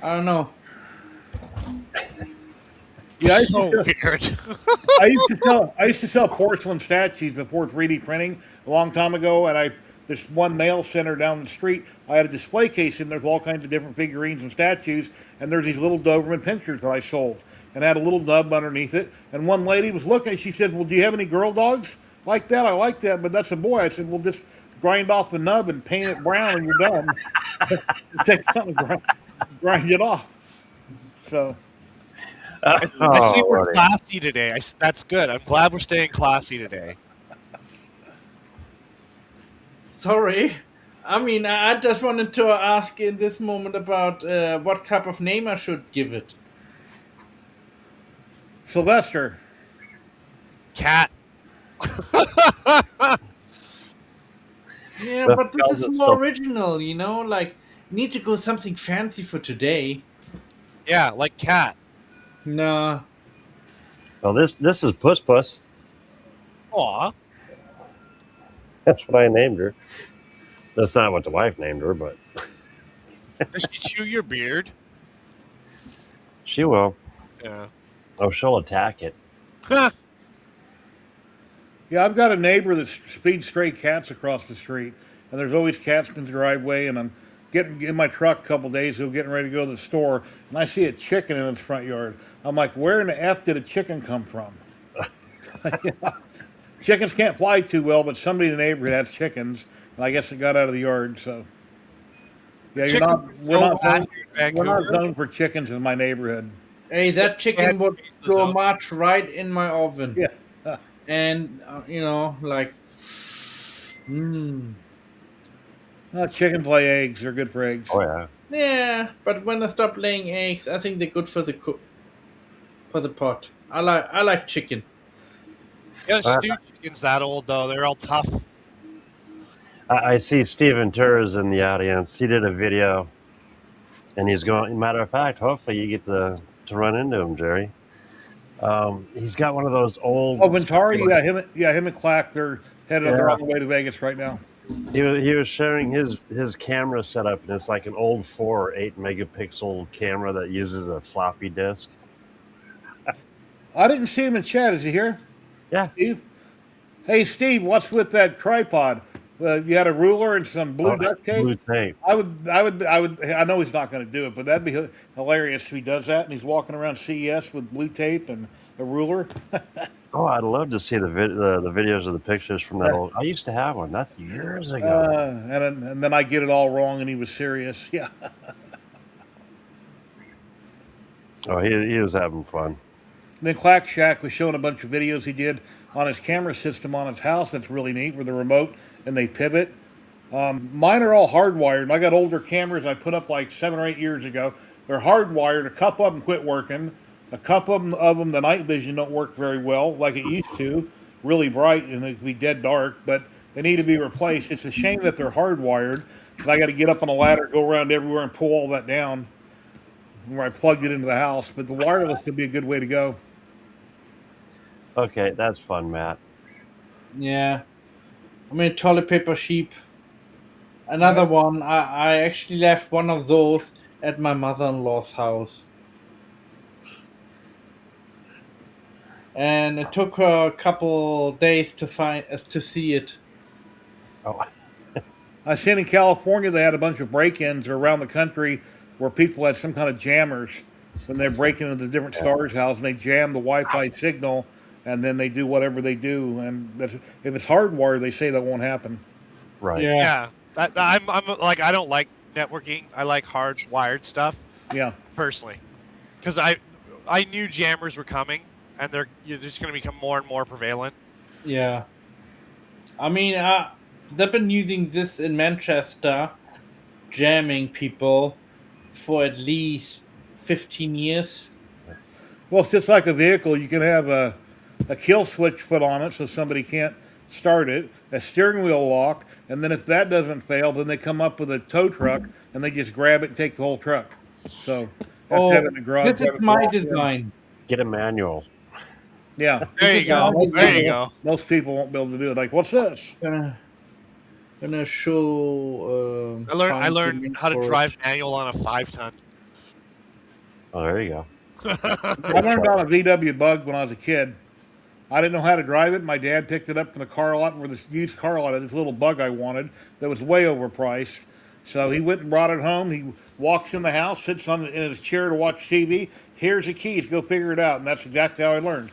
I don't know. Yeah, So weird. I used to sell porcelain statues before 3D printing a long time ago, and this one nail center down the street. I had a display case in there with all kinds of different figurines and statues, and there's these little Doberman pinschers that I sold, and had a little nub underneath it. And one lady was looking, she said, "Well, do you have any girl dogs like that? I like that, but that's a boy." I said, "Well, just grind off the nub and paint it brown, and you're done. Take something, grind it off." So. I see we're Lordy. classy today. That's good. I'm glad we're staying classy today. Sorry. I mean, I just wanted to ask in this moment about what type of name I should give it. Sylvester. Cat. Yeah, Beth but calls this it is more original, you know? Like, need to go something fancy for today. Yeah, like cat. Nah. Well, this is Puss Puss. Aw. That's what I named her. That's not what the wife named her, but Does she chew your beard? she will. Yeah. Oh, she'll attack it. Yeah, I've got a neighbor that speeds stray cats across the street, and there's always cats in the driveway. And I'm getting in my truck a couple days ago, getting ready to go to the store, and I see a chicken in his front yard. I'm like, where in the f did a chicken come from? Yeah. Chickens can't fly too well, but somebody in the neighborhood has chickens, and I guess it got out of the yard. So yeah, you're Chickens not are we're so not bad zoned, here in we're not Vancouver. zoned for chickens in my neighborhood. Hey, that chicken would change the go zone. march right in my oven. Yeah. And, like, Chickens lay eggs. They're good for eggs. Oh yeah. yeah. But when I stop laying eggs, I think they're good for the for the pot. I like chicken. Yeah, stewed chickens that old though. They're all tough. I see Steven Turs in the audience. He did a video, and he's going. Matter of fact, hopefully you get to run into him, Jerry. He's got one of those old. Oh, Ventari, him and Clack, they're headed up. They're Yeah. on the way to Vegas right now. He was sharing his camera setup, and it's like an old 4 or 8 megapixel camera that uses a floppy disk. I didn't see him in chat. Is he here, Yeah. Steve? Hey, Steve, what's with that tripod? You had a ruler and some blue duct tape. Blue tape. I know he's not going to do it, but that'd be hilarious if he does that and he's walking around CES with blue tape and a ruler. Oh, I'd love to see the videos of the pictures from that old. I used to have one. That's years ago. And then I get it all wrong, and he was serious. Yeah. Oh, he was having fun. And then Clack Shack was showing a bunch of videos he did on his camera system on his house. That's really neat, with the remote and they pivot. Mine are all hardwired. I got older cameras I put up like 7 or 8 years ago. They're hardwired. A couple of them quit working. A couple of them, the night vision don't work very well like it used to. Really bright and they can be dead dark, but they need to be replaced. It's a shame that they're hardwired. Because I got to get up on a ladder, go around everywhere, and pull all that down where I plugged it into the house. But the wireless could be a good way to go. Okay, that's fun, Matt. Yeah. I mean, toilet paper sheep. Another one. I actually left one of those at my mother-in-law's house. And it took her a couple days to see it. Oh, I seen in California they had a bunch of break-ins around the country where people had some kind of jammers when they're breaking into the different stars' house and they jam the Wi-Fi signal and then they do whatever they do. And if it's hardwired, they say that won't happen. right. Yeah. Yeah. I'm like, I don't like networking. I like hardwired stuff Yeah. personally, because I knew jammers were coming, and they're just going to become more and more prevalent. Yeah. I mean, they've been using this in Manchester, jamming people for at least 15 years. Well, it's just like a vehicle. You can have a kill switch put on it so somebody can't start it, a steering wheel lock, and then if that doesn't fail, then they come up with a tow truck and they just grab it and take the whole truck. So have to have it in the garage. This is have it my locked in. design. Get a manual. Yeah. There you go. Most There you people- go. Most people won't be able to do it. Like, what's this? Gonna show. I find learned link how to for drive it. manual on a 5-ton. Oh, there you go. I learned on a VW Bug when I was a kid. I didn't know how to drive it. My dad picked it up from the car lot where this used car lot had this little Bug I wanted that was way overpriced. So he went and brought it home. He walks in the house, sits in his chair to watch TV. Here's the keys. Go figure it out. And that's exactly how I learned.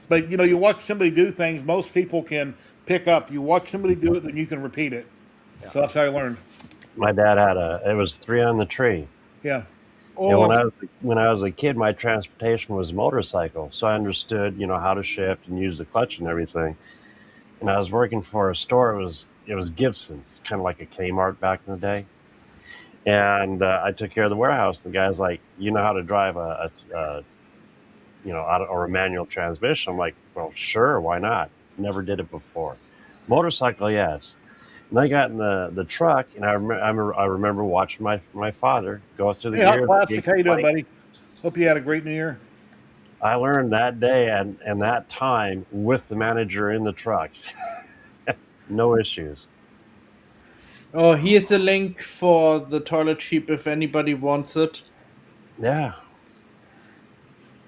But, you watch somebody do things most people can pick up. You watch somebody do it, then you can repeat it. So that's how I learned. My dad had it was 3 on the tree. Yeah. And Oh, when I was a kid, my transportation was motorcycle, so I understood, how to shift and use the clutch and everything. And I was working for a store. It was Gibson's, kind of like a Kmart back in the day. And I took care of the warehouse. The guy's like, "You know how to drive or a manual transmission?" I'm like, "Well, sure, why not? Never did it before. Motorcycle, yes." And I got in the truck, and I remember watching my father go through the Hey, Hot gears. Plastic, how you doing, buddy? Hope you had a great New Year. I learned that day and that time with the manager in the truck. No issues. Oh, here's the link for the toilet sheep if anybody wants it. Yeah.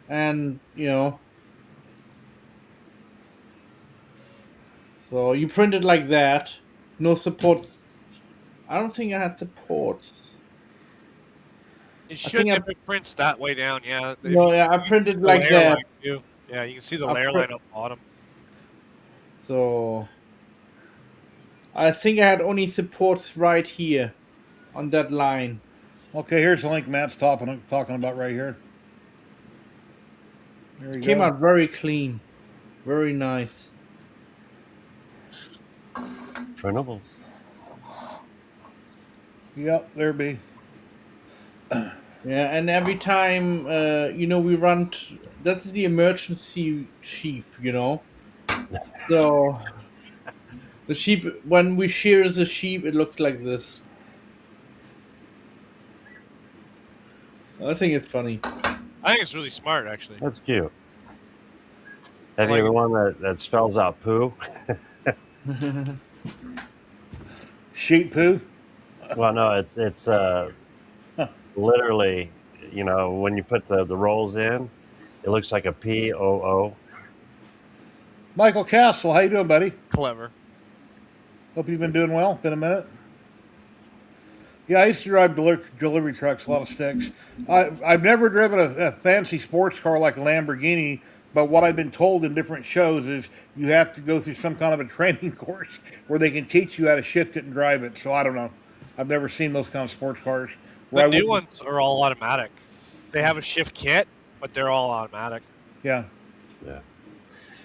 And so you print it like that. No support. I don't think I had supports. it I should think if it prints that way down. Yeah, if no, you yeah, I can see printed the like layer that. line too. Yeah, you can see the I layer print, line up bottom. so I think I had only supports right here on that line. Okay, here's the link Matt's talking about right here. There you Came go. out very clean, very nice. Printables. Yep, there be. Yeah, and every time we run. That's the emergency sheep. So the sheep when we shear the sheep, it looks like this. I think it's funny. I think it's really smart, actually. That's cute. I Have you like the it. one that spells out poo? Sheep poo. Well, no, it's literally, when you put the rolls in, it looks like a POO. Michael Castle, how you doing, buddy? Clever. Hope you've been doing well. Been a minute. Yeah, I used to drive delivery trucks, a lot of sticks. I've never driven a fancy sports car like a Lamborghini, but what I've been told in different shows is you have to go through some kind of a training course where they can teach you how to shift it and drive it. So I don't know. I've never seen those kind of sports cars The where I new wouldn't. ones are all automatic. They have a shift kit, but they're all automatic. Yeah. Yeah.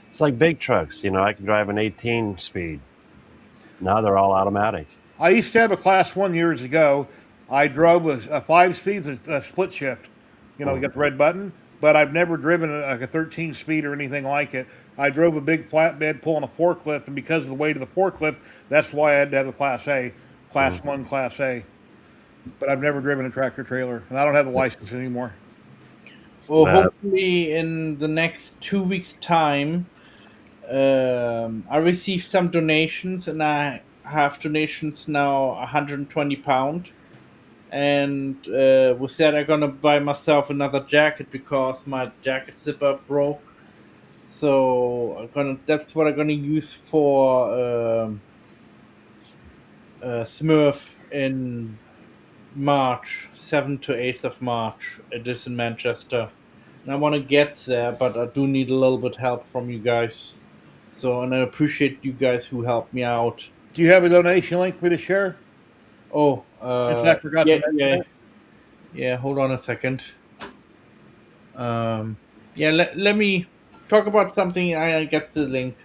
It's like big trucks. I can drive an 18 speed. Now they're all automatic. I used to have a class one years ago. I drove a 5 speed, a split shift. You got the red button, but I've never driven like a 13 speed or anything like it. I drove a big flatbed pulling a forklift, and because of the weight of the forklift, that's why I had to have a class A, class one, class A. But I've never driven a tractor trailer, and I don't have a license anymore. Well, Uh, hopefully in the next 2 weeks' time, I received some donations, and I have donations now, £120. And with that, I'm gonna buy myself another jacket because my jacket zipper broke. So that's what I'm gonna use for Smurf in March, 7th to 8th of March. It is in Manchester. And I want to get there, but I do need a little bit help from you guys. So, and I appreciate you guys who helped me out. Do you have a donation link for me to share? Oh, Since I forgot to yeah, mention yeah, it. yeah. Hold on a second. Yeah, let me talk about something. I get the link.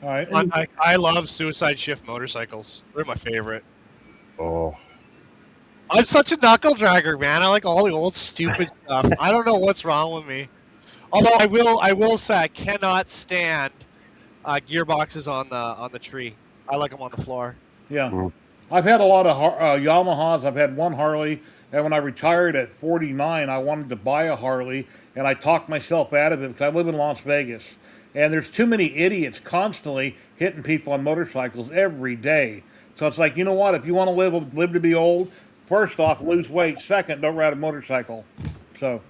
All right. I love suicide shift motorcycles. They're my favorite. oh, I'm such a knuckle dragger, man. I like all the old stupid stuff. I don't know what's wrong with me. Although I will say I cannot stand gearboxes on the tree. I like them on the floor. Yeah. mm, I've had a lot of Yamahas. I've had one Harley, and when I retired at 49, I wanted to buy a Harley, and I talked myself out of it because I live in Las Vegas, and there's too many idiots constantly hitting people on motorcycles every day. So it's like, you know what? If you want to live to be old, first off, lose weight. Second, don't ride a motorcycle. So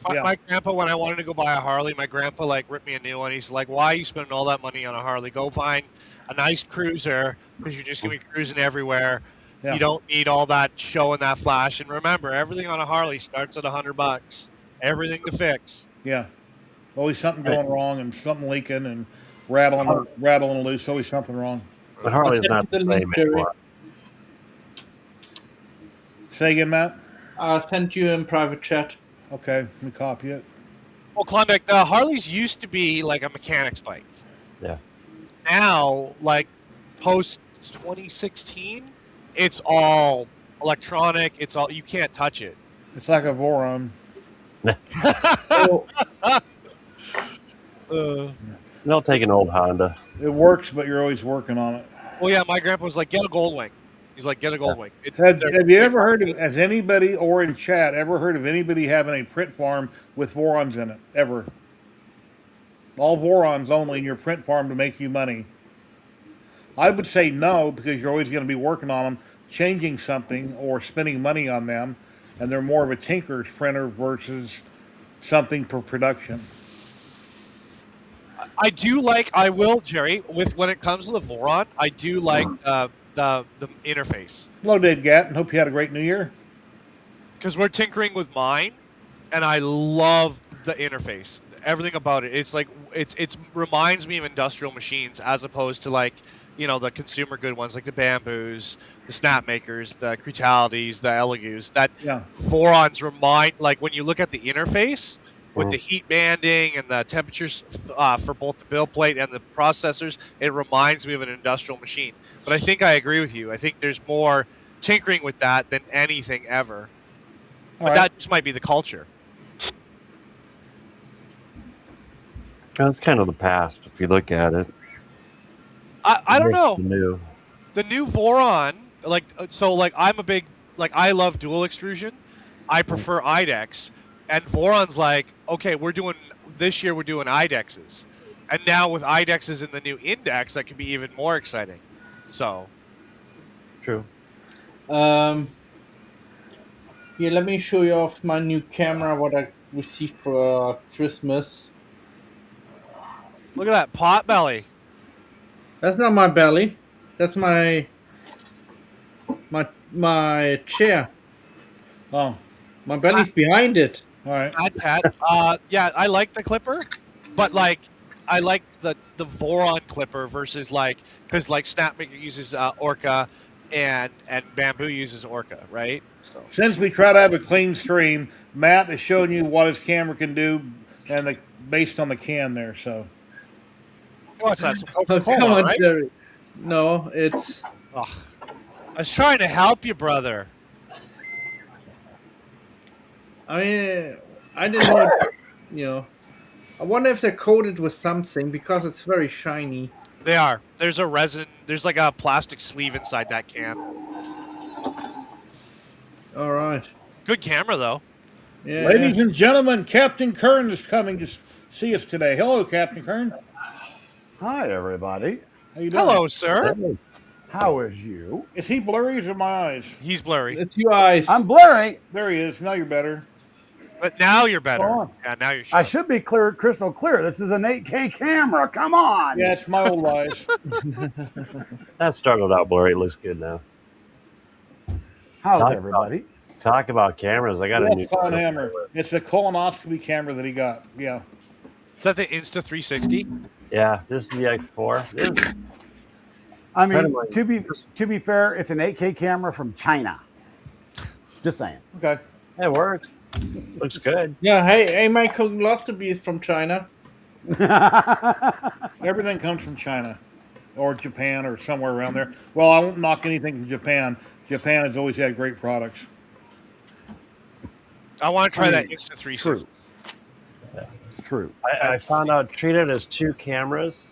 My, yeah, my grandpa, when I wanted to go buy a Harley, my grandpa like ripped me a new one. He's like, "Why are you spending all that money on a Harley? Go find a nice cruiser because you're just gonna be cruising everywhere. yeah, You don't need all that show and that flash. And remember, everything on a Harley starts at $100. Everything to fix." yeah. Always something right. going wrong and something leaking and rattling loose. Always something wrong. The I Harley's sent you not the the link, same Jerry. anymore. Say again, Matt. I sent you in private chat. Okay, let me copy it. Well, Klondike, the Harleys used to be like a mechanic's bike. Yeah. Now, like post 2016, it's all electronic. It's all, you can't touch it. It's like a Voron. Oh, They'll take an old Honda. It works, but you're always working on it. Well, yeah, my grandpa was like, get a Goldwing. He's like, get a Goldwing. Have you ever heard of, has anybody or in chat ever heard of anybody having a print farm with Vorons in it? Ever? All Vorons only in your print farm to make you money. I would say no, because you're always going to be working on them, changing something or spending money on them, and they're more of a tinker's printer versus something for production. I do like, I will, Jerry, with when it comes to the Voron, I do like the interface. Hello, Dave Gatt, and hope you had a great New Year. Because we're tinkering with mine, and I love the interface. Everything about it. It's like it's reminds me of industrial machines as opposed to like, you know, the consumer good ones like the Bamboos, the Snapmakers, the Crutalities, the Elegoo's. That Yeah. Vorons remind, like when you look at the interface with the heat banding and the temperatures for both the build plate and the processors, it reminds me of an industrial machine. But I think I agree with you. I think there's more tinkering with that than anything ever. But that just might be the culture. That's kind of the past if you look at it. I don't know. New. The new Voron, like, so like I'm a big, like I love dual extrusion. I prefer IDEX. And Voron's like, okay, this year we're doing IDEXs. And now with IDEXs in the new Index, that could be even more exciting. So. True. Here, let me show you off my new camera, what I received for Christmas. Look at that pot belly. That's not my belly. That's my chair. Oh, My belly's behind it. all right. Pat. Yeah, I like the clipper, but like I like the Voron clipper versus like, because like Snapmaker uses Orca and Bamboo uses Orca, right? So Since we try to have a clean stream, Matt is showing you what his camera can do, and based on the can there. So what's that? Some Oh, Coca-Cola, come on, right? Jerry. No, it's Ugh. I was trying to help you, brother. I mean, I didn't know. You know, I wonder if they're coated with something because it's very shiny. They are. There's a resin. There's like a plastic sleeve inside that can. All right. Good camera though. Yeah. ladies and gentlemen, Captain Kern is coming to see us today. Hello, Captain Kern. Hi, everybody. How you doing? Hello, sir. How is you? Is he blurry or is it my eyes? He's blurry, It's you eyes. I'm blurry. There he is. Now you're better. but now you're better. Go on. Yeah, now you're. I Sure. should be clear, crystal clear. This is an 8K camera. Come on. Yeah, it's my old eyes. That started out blurry. It looks good now. How's Talk everybody? Talk about cameras. I got a new That's Con Hammer. It's a colonoscopy camera that he got. Yeah. Is that the Insta 360? Yeah, this is the X4. This- I mean, Friend of mine. to be fair, it's an 8K camera from China. Just saying. Okay. It works. Looks good. Yeah. Hey, my colonoscopy is from China. Everything comes from China or Japan or somewhere around there. Well, I won't knock anything from Japan. Japan has always had great products. I want to try I that mean, Insta True. 360. It's true. I found out treat it as two cameras,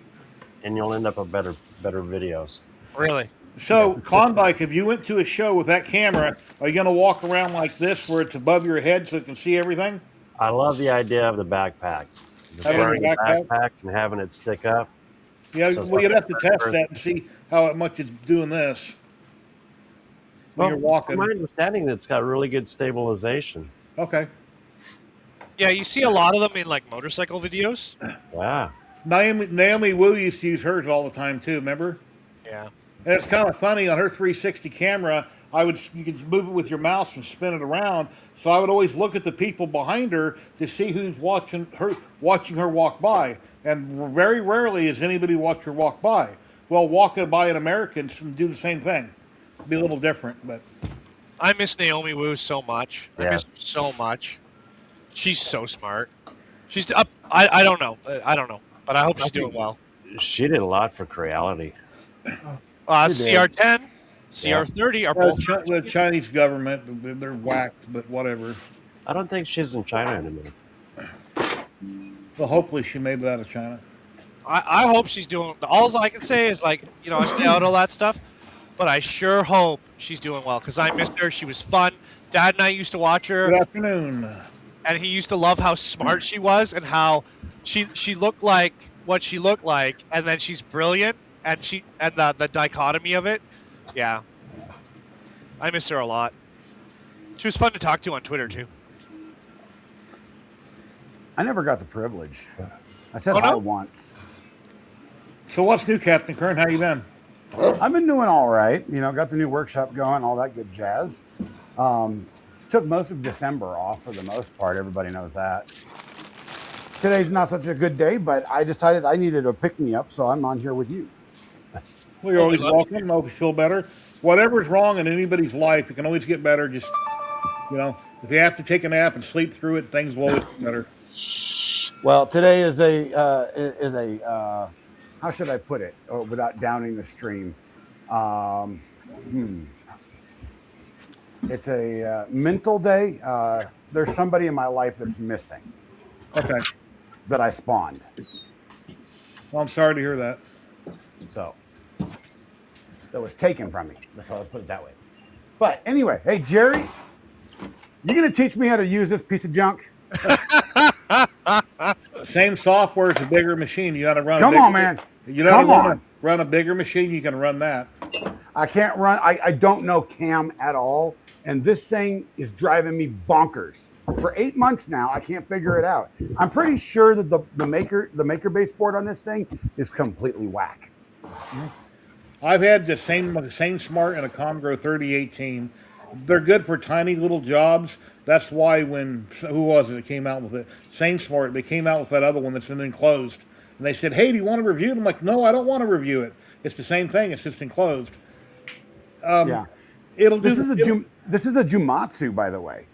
and you'll end up with better videos. Really? So, Klondike, if you went to a show with that camera, are you going to walk around like this where it's above your head so you can see everything? I love the idea of the backpack. Just Having a wearing a backpack? backpack and having it stick up. Yeah, So it's well, you'd like have to a test first- that and see how much it's doing this when you're walking. From my understanding, it's got really good stabilization. Okay. Yeah, you see a lot of them in like motorcycle videos. Wow. Naomi Wu used to use hers all the time too, remember? Yeah. And it's kind of funny on her 360 camera. You could move it with your mouse and spin it around. So I would always look at the people behind her to see who's watching her walk by. And very rarely is anybody watch her walk by. Well, walking by an American do the same thing. Be a little different, but I miss Naomi Wu so much. I miss Yes. her so much. She's so smart. She's up. I don't know. I don't know, but I hope she's doing well. She did a lot for Creality. She did. CR10, Yeah. CR30 are both. The Chinese government, they're whacked, but whatever. I don't think she's in China anymore. Well, hopefully she made it out of China. I hope she's doing. All I can say is like I stay out all that stuff, but I sure hope she's doing well because I missed her. She was fun. Dad and I used to watch her, Good afternoon. and he used to love how smart she was and how she looked like what she looked like, and then she's brilliant, and the dichotomy of it. Yeah, I miss her a lot. She was fun to talk to on Twitter too. I never got the privilege. I said Oh, hi no? once. So what's new, Captain Kern? How you been? I've been doing all right. Got the new workshop going, all that good jazz. Took most of December off for the most part. Everybody knows that. Today's not such a good day, but I decided I needed a pick-me-up, so I'm on here with you. Well, you're always love welcome. I hope you feel better. Whatever's wrong in anybody's life, you can always get better. Just, if you have to take a nap and sleep through it, things will always get better. Well, today is how should I put it without downing the stream? It's a mental day. There's somebody in my life that's missing Okay. that I spawned. Well, I'm sorry to hear that. So that was taken from me. So I'll put it that way. But anyway, hey Jerry, you gonna teach me how to use this piece of junk? Same software as a bigger machine. You got to run. Come on, man. You got to run a bigger machine. You can run that. I can't run. I don't know CAM at all, and this thing is driving me bonkers. For 8 months now, I can't figure it out. I'm pretty sure that the maker base board on this thing is completely whack. I've had the same Smart and a Comgrow 3018. They're good for tiny little jobs. That's why who was it that came out with it? Same Smart. They came out with that other one that's an enclosed. And they said, hey, do you want to review it? I'm like, no, I don't want to review it. It's the same thing. It's just enclosed. Yeah. It'll do. This is a Jumatsu, by the way.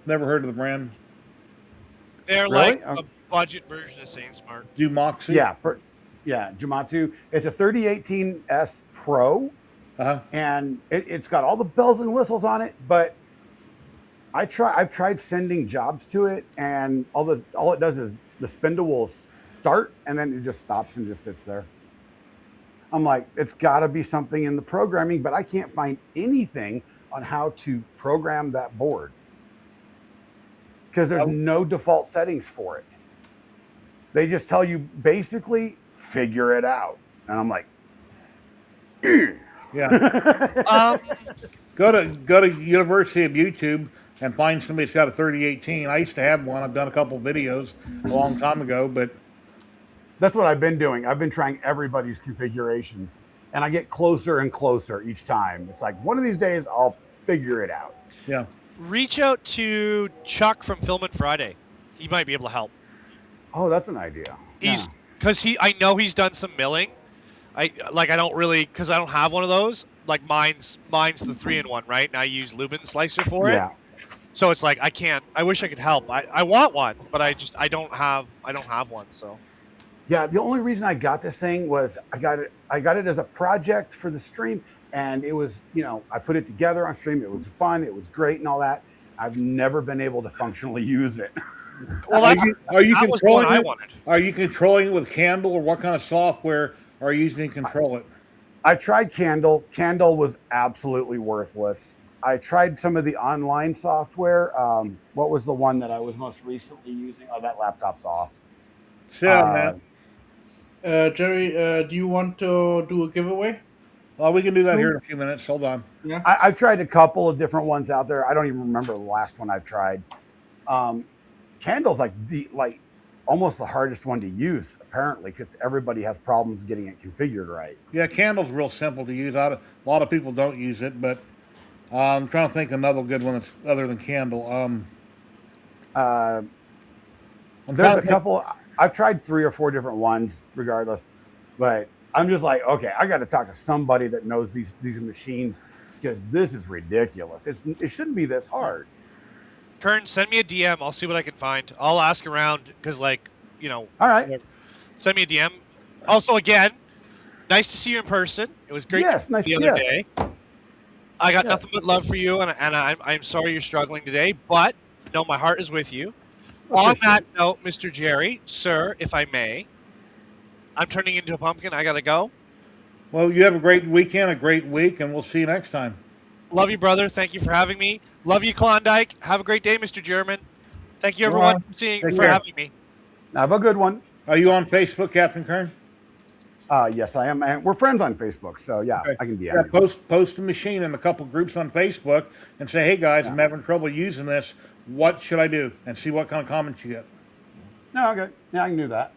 Never heard of the brand. They're Really? like a budget version of Saint Smart. Dumoxi? Yeah, Jumatsu. It's a 3018S Pro, and it's got all the bells and whistles on it. But I've tried sending jobs to it, and all it does is the spindle will start, and then it just stops and just sits there. I'm like, it's got to be something in the programming, but I can't find anything on how to program that board because there's no default settings for it. They just tell you basically figure it out, and I'm like, yeah. Go to University of YouTube and find somebody that's got a 3018. I used to have one. I've done a couple videos a long time ago, but that's what I've been doing. I've been trying everybody's configurations, and I get closer and closer each time. It's like one of these days I'll figure it out. Yeah. Reach out to Chuck from Filament Friday. He might be able to help. Oh, that's an idea. I know he's done some milling. I don't have one of those. Like mine's the 3-in-1, right? And I use Lubin Slicer for it. Yeah. So it's like I wish I could help. I want one, but I don't have one. So. Yeah, the only reason I got this thing was I got it as a project for the stream, and it was, I put it together on stream. It was fun, it was great and all that. I've never been able to functionally use it. Well, are you controlling it? Are you controlling it with Candle, or what kind of software are you using to control it? I tried Candle. Candle was absolutely worthless. I tried some of the online software. What was the one that I was most recently using? Oh, that laptop's off. So, Jerry, do you want to do a giveaway? Well, we can do that here in a few minutes. Hold on. Yeah. I've tried a couple of different ones out there. I don't even remember the last one I've tried. Candle's like almost the hardest one to use, apparently, because everybody has problems getting it configured right. Yeah, Candle's real simple to use. A lot of people don't use it, but I'm trying to think of another good one that's other than Candle. There's a couple. I've tried 3 or 4 different ones, regardless. But I'm just like, okay, I got to talk to somebody that knows these machines because this is ridiculous. It shouldn't be this hard. Kern, send me a DM. I'll see what I can find. I'll ask around because, like, All right. whatever. Send me a DM. Also, again, nice to see you in person. It was great Yes, nice. the other Yes. day. I got Yes. nothing but love for you, and I'm sorry you're struggling today, but no, my heart is with you. On that note, Mr. Jerry, sir, if I may, I'm turning into a pumpkin. I gotta go. Well, you have a great weekend, a great week, and we'll see you next time. Love you, brother. Thank you for having me. Love you, Klondike. Have a great day, Mr. German. Thank you, everyone, Take for care. having me. Have a good one. Are you on Facebook, Captain Kern? Yes, I am. And we're friends on Facebook, so yeah, Okay. I can DM Yeah, you. post the machine in a couple groups on Facebook and say, hey guys, I'm having trouble using this. What should I do? And see what kind of comments you get. No, okay. Yeah, I can do that.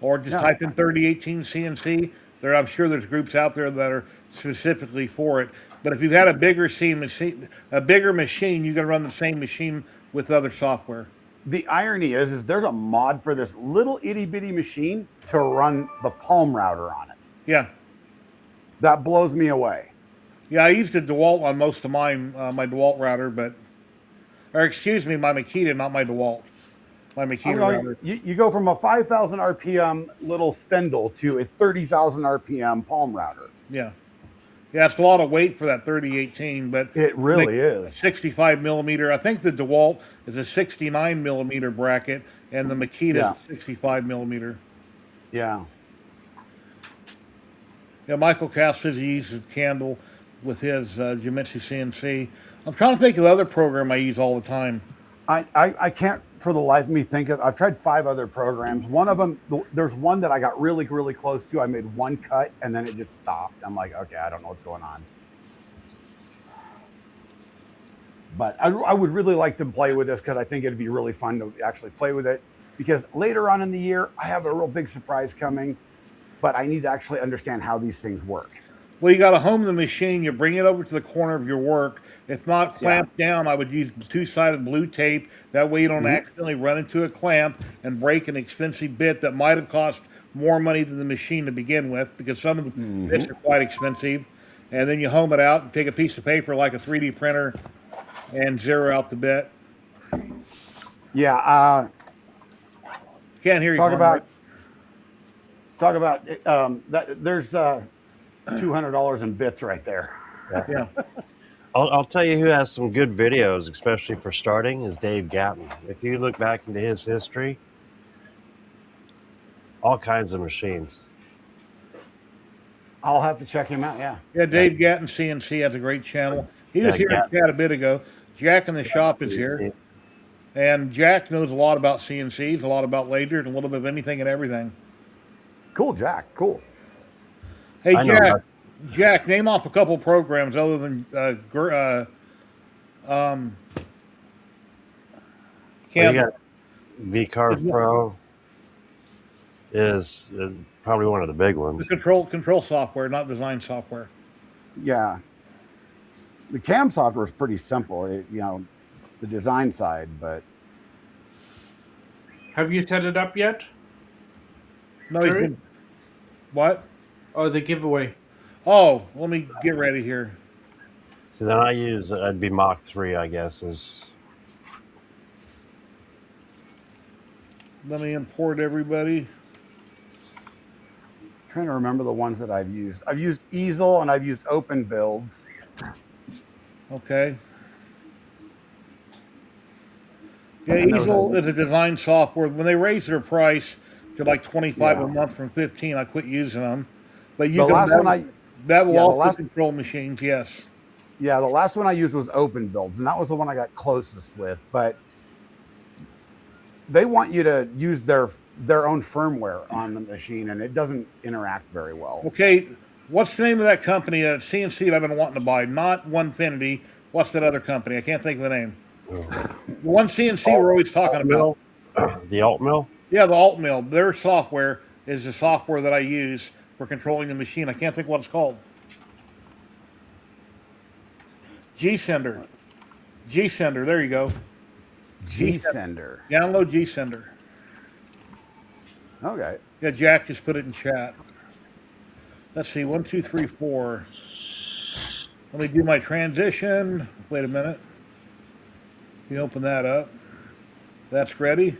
Or just type in 3018 CNC. I'm sure there's groups out there that are specifically for it. But if you've had a bigger machine, you can run the same machine with other software. The irony is there's a mod for this little itty bitty machine to run the Palm router on it. Yeah. That blows me away. Yeah, I used a DeWalt on most of mine, my DeWalt router, my Makita, not my DeWalt. My Makita router. You go from a 5,000 RPM little spindle to a 30,000 RPM Palm router. Yeah. Yeah, it's a lot of weight for that 3018, but It really is. 65 millimeter. I think the DeWalt is a 69 millimeter bracket, and the Makita is 65 millimeter. Yeah. Yeah, Michael Cass says he uses Candle with his Jimitsu CNC. I'm trying to think of the other program I use all the time. I can't for the life of me think of. I've tried 5 other programs. One of them, there's one that I got really, really close to. I made one cut and then it just stopped. I'm like, okay, I don't know what's going on. But I would really like to play with this because I think it'd be really fun to actually play with it. Because later on in the year, I have a real big surprise coming, but I need to actually understand how these things work. Well, you got to home the machine. You bring it over to the corner of your work. If not clamped down, I would use 2-sided blue tape. That way you don't accidentally run into a clamp and break an expensive bit that might have cost more money than the machine to begin with, because some of the bits are quite expensive. And then you home it out and take a piece of paper like a 3D printer and zero out the bit. Yeah. Can't hear you. Talk about that. There's $200 in bits right there. Yeah. I'll tell you who has some good videos, especially for starting, is Dave Gatton. If you look back into his history, all kinds of machines. I'll have to check him out. Yeah. Yeah, Dave Gatton CNC has a great channel. He was here in chat a bit ago. Jack in the shop is here. And Jack knows a lot about CNCs, a lot about lasers, and a little bit of anything and everything. Cool, Jack. Cool. Hey, Jack, name off a couple programs other than You got VCarve Pro is probably one of the big ones. The control software, not design software. Yeah. The CAM software is pretty simple, the design side, but. Have you set it up yet? No, you didn't. What? Oh, the giveaway. Oh, let me get ready here. So then I'd be Mach 3, I guess, is. Let me import everybody. Trying to remember the ones that I've used. I've used Easel and I've used Open Builds. Okay. Yeah, Easel is a design software. When they raised their price to like $25 a month from $15, I quit using them. But you that will also control machines, yes. Yeah, the last one I used was Open Builds, and that was the one I got closest with. But they want you to use their own firmware on the machine, and it doesn't interact very well. Okay, what's the name of that company, CNC that I've been wanting to buy? Not Onefinity. What's that other company? I can't think of the name. The one CNC we're always talking about. The Alt Mill? Yeah, the Alt Mill. Their software is the software that I use for controlling the machine. I can't think what it's called. G-Sender. G-Sender, there you go. G-Sender. Download G-Sender. Okay. Yeah, Jack just put it in chat. Let's see, 1, 2, 3, 4. Let me do my transition. Wait a minute. You open that up. That's ready.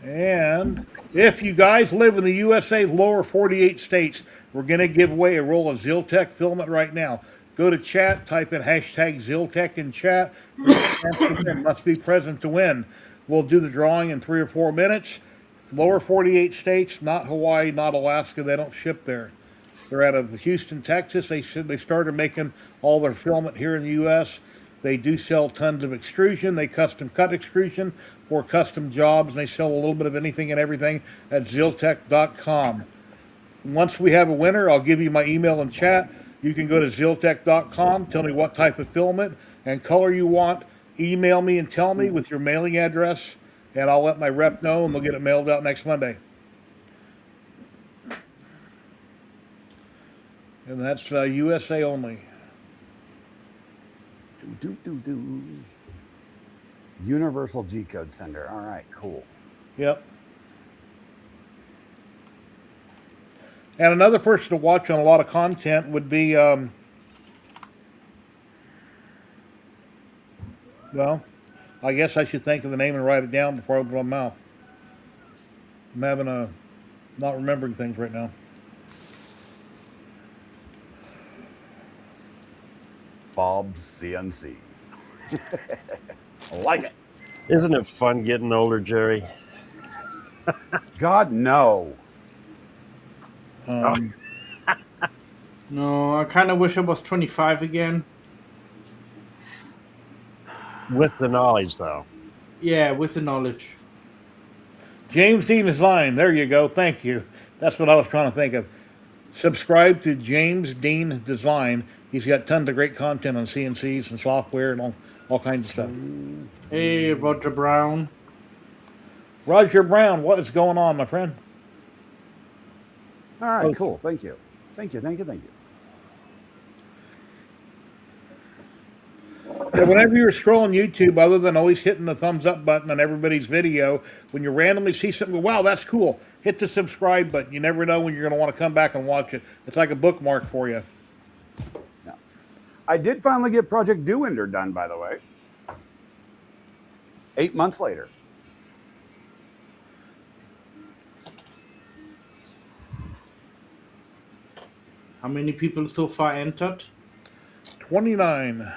And if you guys live in the USA lower 48 states, we're going to give away a roll of Ziltech filament right now. Go to chat, type in hashtag Ziltech in chat. Must be present to win. We'll do the drawing in 3 or 4 minutes. Lower 48 states, not Hawaii, not Alaska. They don't ship there. They're out of Houston, Texas. They started making all their filament here in the U.S. They do sell tons of extrusion. They custom cut extrusion for custom jobs. And they sell a little bit of anything and everything at Ziltech.com. Once we have a winner, I'll give you my email and chat. You can go to Ziltech.com, tell me what type of filament and color you want. Email me and tell me with your mailing address, and I'll let my rep know, and they'll get it mailed out next Monday. And that's USA only. Universal G-code sender. All right, cool. Yep. And another person to watch on a lot of content would be, well, I guess I should think of the name and write it down before I open my mouth. I'm having not remembering things right now. Bob's CNC. I like it. Isn't it fun getting older, Jerry? God, no. No, I kind of wish I was 25 again. With the knowledge, though. Yeah, with the knowledge. James Dean Design. There you go. Thank you. That's what I was trying to think of. Subscribe to James Dean Design. He's got tons of great content on CNCs and software and all kinds of stuff. Hey, Roger Brown. Roger Brown, what is going on, my friend? All right, cool. Thank you. Thank you. So whenever you're scrolling YouTube, other than always hitting the thumbs up button on everybody's video, when you randomly see something, wow, that's cool, hit the subscribe button. You never know when you're going to want to come back and watch it. It's like a bookmark for you. Yeah. I did finally get Project Dewender done, by the way. 8 months later. How many people so far entered? 29.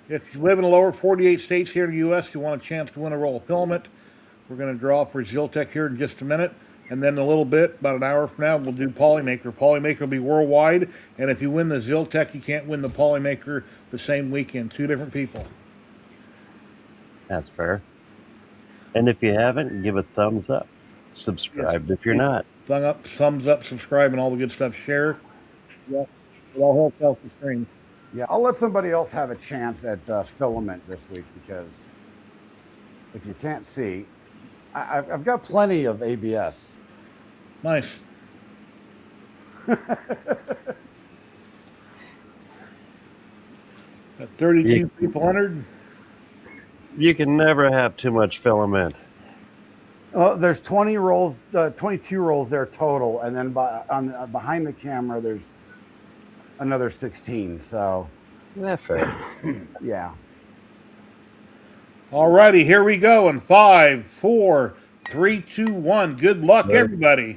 If you live in the lower 48 states here in the U.S., you want a chance to win a roll of filament, we're going to draw for Ziltech here in just a minute. And then in a little bit, about an hour from now, we'll do Polymaker. Polymaker will be worldwide. And if you win the Ziltech, you can't win the Polymaker the same weekend. 2 different people. That's fair. And if you haven't, give a thumbs up. Subscribe if you're not. Thumbs up, subscribe, and all the good stuff. Share. Yeah, it all helps the stream. Yeah, I'll let somebody else have a chance at filament this week because if you can't see, I've got plenty of ABS. Nice. At 32 people entered. You can never have too much filament. There's 20 rolls, 22 rolls there total, and then behind the camera there's another 16. So, That's fair. yeah. Alrighty, here we go. In 5, 4, 3, 2, 1. Good luck, everybody.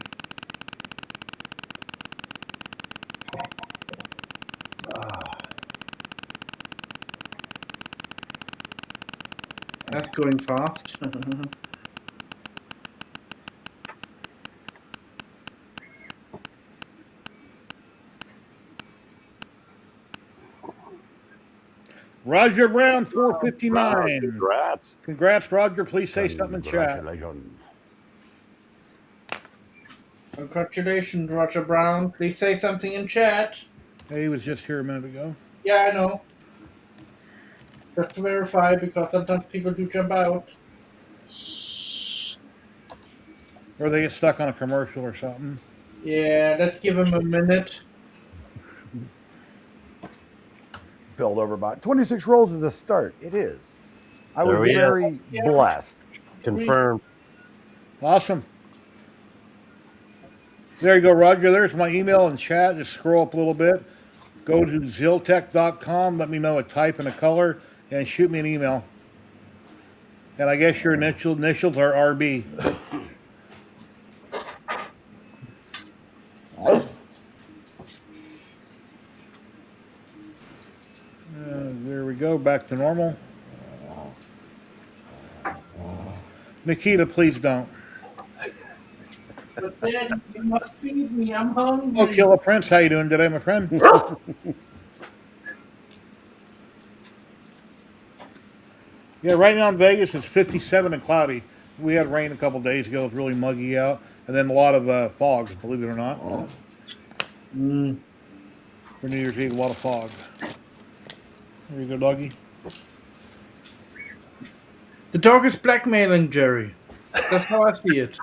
That's going fast. Roger Brown, 459. Congrats. Congrats, Roger. Please say something in chat. Congratulations. Congratulations, Roger Brown. Please say something in chat. Hey, he was just here a minute ago. Yeah, I know. Just to verify, because sometimes people do jump out. Or they get stuck on a commercial or something. Yeah, let's give him a minute. Build over by 26 rolls is a start. It is. I was There we go. very blessed. Confirmed. Awesome. There you go, Roger. There's my email and chat. Just scroll up a little bit. Go to ziltech.com. Let me know a type and a color, and shoot me an email. And I guess your initials are RB. There we go. Back to normal. Nikita, please don't. But then you must feed me. I'm hungry. Oh, Killa Prince, how you doing today, my friend? Yeah, right now in Vegas it's 57 and cloudy. We had rain a couple days ago. It's really muggy out, and then a lot of fog. Believe it or not, for New Year's Eve, a lot of fog. There you go, doggy. The dog is blackmailing Jerry. That's how I see it.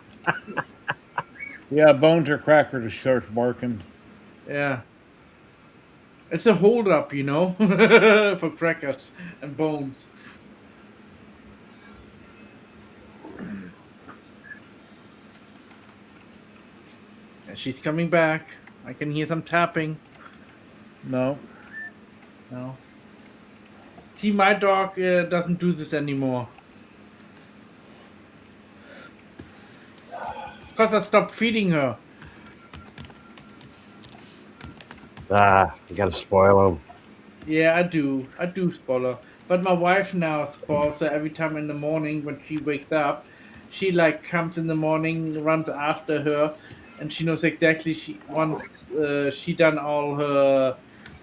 Yeah, Bones or Cracker just starts barking. Yeah. It's a hold up, you know, for crackers and bones. And she's coming back. I can hear some tapping. No. No. See, my dog doesn't do this anymore. Because I stopped feeding her. You gotta spoil them. Yeah, I do. I do spoil her. But my wife now spoils her every time in the morning when she wakes up. She like comes in the morning, runs after her, and she knows exactly once she done all her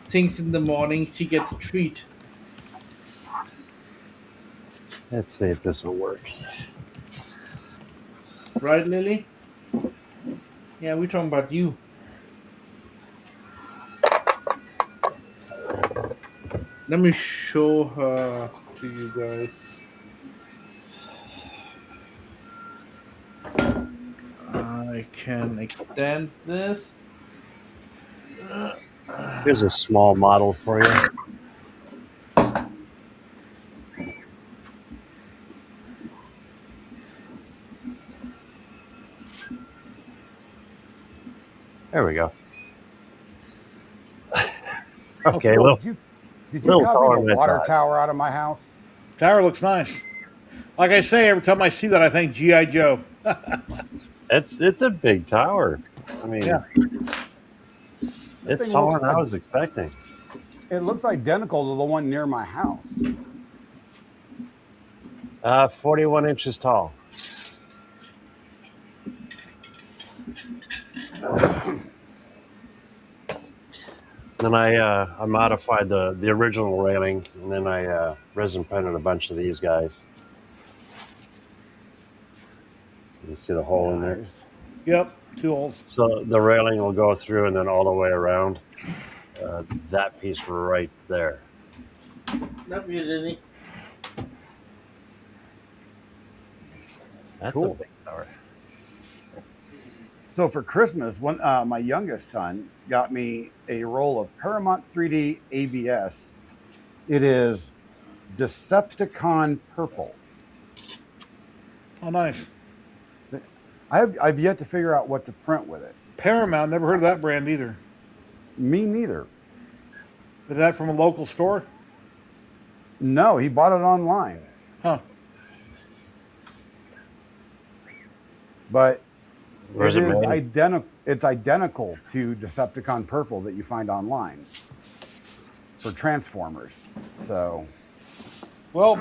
things in the morning, she gets a treat. Let's see if this will work. Right, Lily? Yeah, we're talking about you. Let me show her to you guys. I can extend this. Here's a small model for you. There we go. Okay, Cool. well, Did you little taller copy than the I water thought. tower out of my house? Tower looks nice. Like I say, every time I see that, I think G.I. Joe. it's a big tower. I mean, Yeah. it's thing taller looks than I like- was expecting. It looks identical to the one near my house. 41 inches tall. Then I modified the original railing, and then I resin printed a bunch of these guys. You see the hole in there. Nice. Yep. 2 holes. So the railing will go through and then all the way around that piece right there. Love you, Lily. That's Cool. a big tower. So for Christmas, my youngest son got me a roll of Paramount 3D ABS. It is Decepticon Purple. Oh, nice. I've yet to figure out what to print with it. Paramount. Never heard of that brand either. Me neither. Is that from a local store? No, he bought it online. Huh. But Where's it it is made? identical. It's identical to Decepticon Purple that you find online for Transformers. So Well,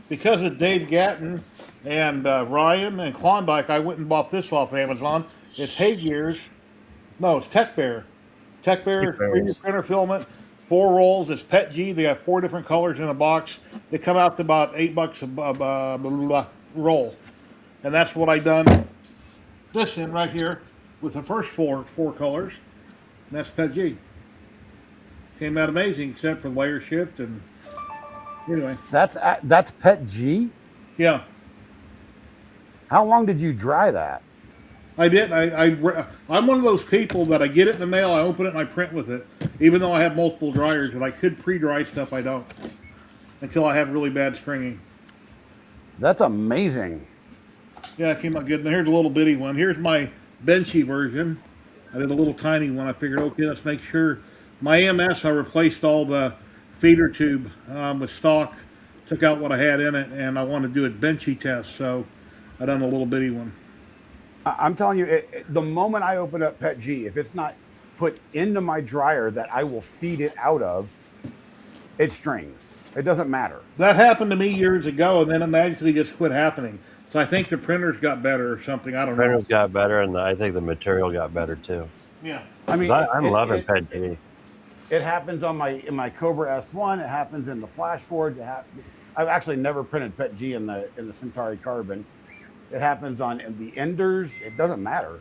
because of Dave Gatton and Ryan and Klondike, I went and bought this off Amazon. It's Haygear's. No, it's Tech Bear. Tech Bear Tech Bears. 3D printer filament, 4 rolls. It's Pet G. They have 4 different colors in a box. They come out to about $8 a roll, and that's what I done this in right here with the first four colors. And that's Pet G. Came out amazing, except for layer shift and anyway. that's Pet G. Yeah. How long did you dry that? I did. I'm one of those people that I get it in the mail, I open it, and I print with it. Even though I have multiple dryers, and I could pre-dry stuff, I don't. Until I have really bad stringing. That's amazing. Yeah, it came out good. And here's a little bitty one. Here's my benchy version. I did a little tiny one. I figured, okay, let's make sure. My EMS, I replaced all the feeder tube with stock, took out what I had in it, and I wanted to do a benchy test, so I done a little bitty one. I'm telling you, the moment I open up Pet G, if it's not put into my dryer that I will feed it out of, it strings. It doesn't matter. That happened to me years ago, and then it magically just quit happening. So I think the printers got better or something. I don't know. Printers got better, and I think the material got better too. Yeah. I mean, I'm loving Pet G. It happens on my Cobra S1. It happens in the Flash Forge. I've actually never printed Pet G in the Centauri Carbon. It happens on the Enders. It doesn't matter.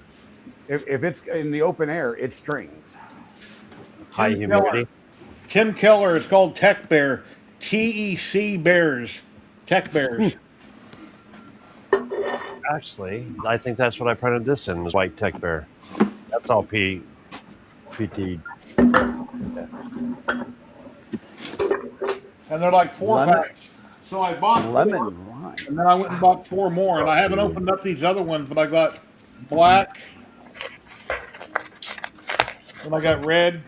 If it's in the open air, it strings. High humidity. Tim Keller is called Tech Bear. TEC Bears. Tech Bears. Actually, I think that's what I printed this in, was white Tech Bear. That's all PT. And they're like 4 packs. So I bought lemon four, lime. and then I went and bought 4 more. And I haven't opened up these other ones, but I got black. And I got red.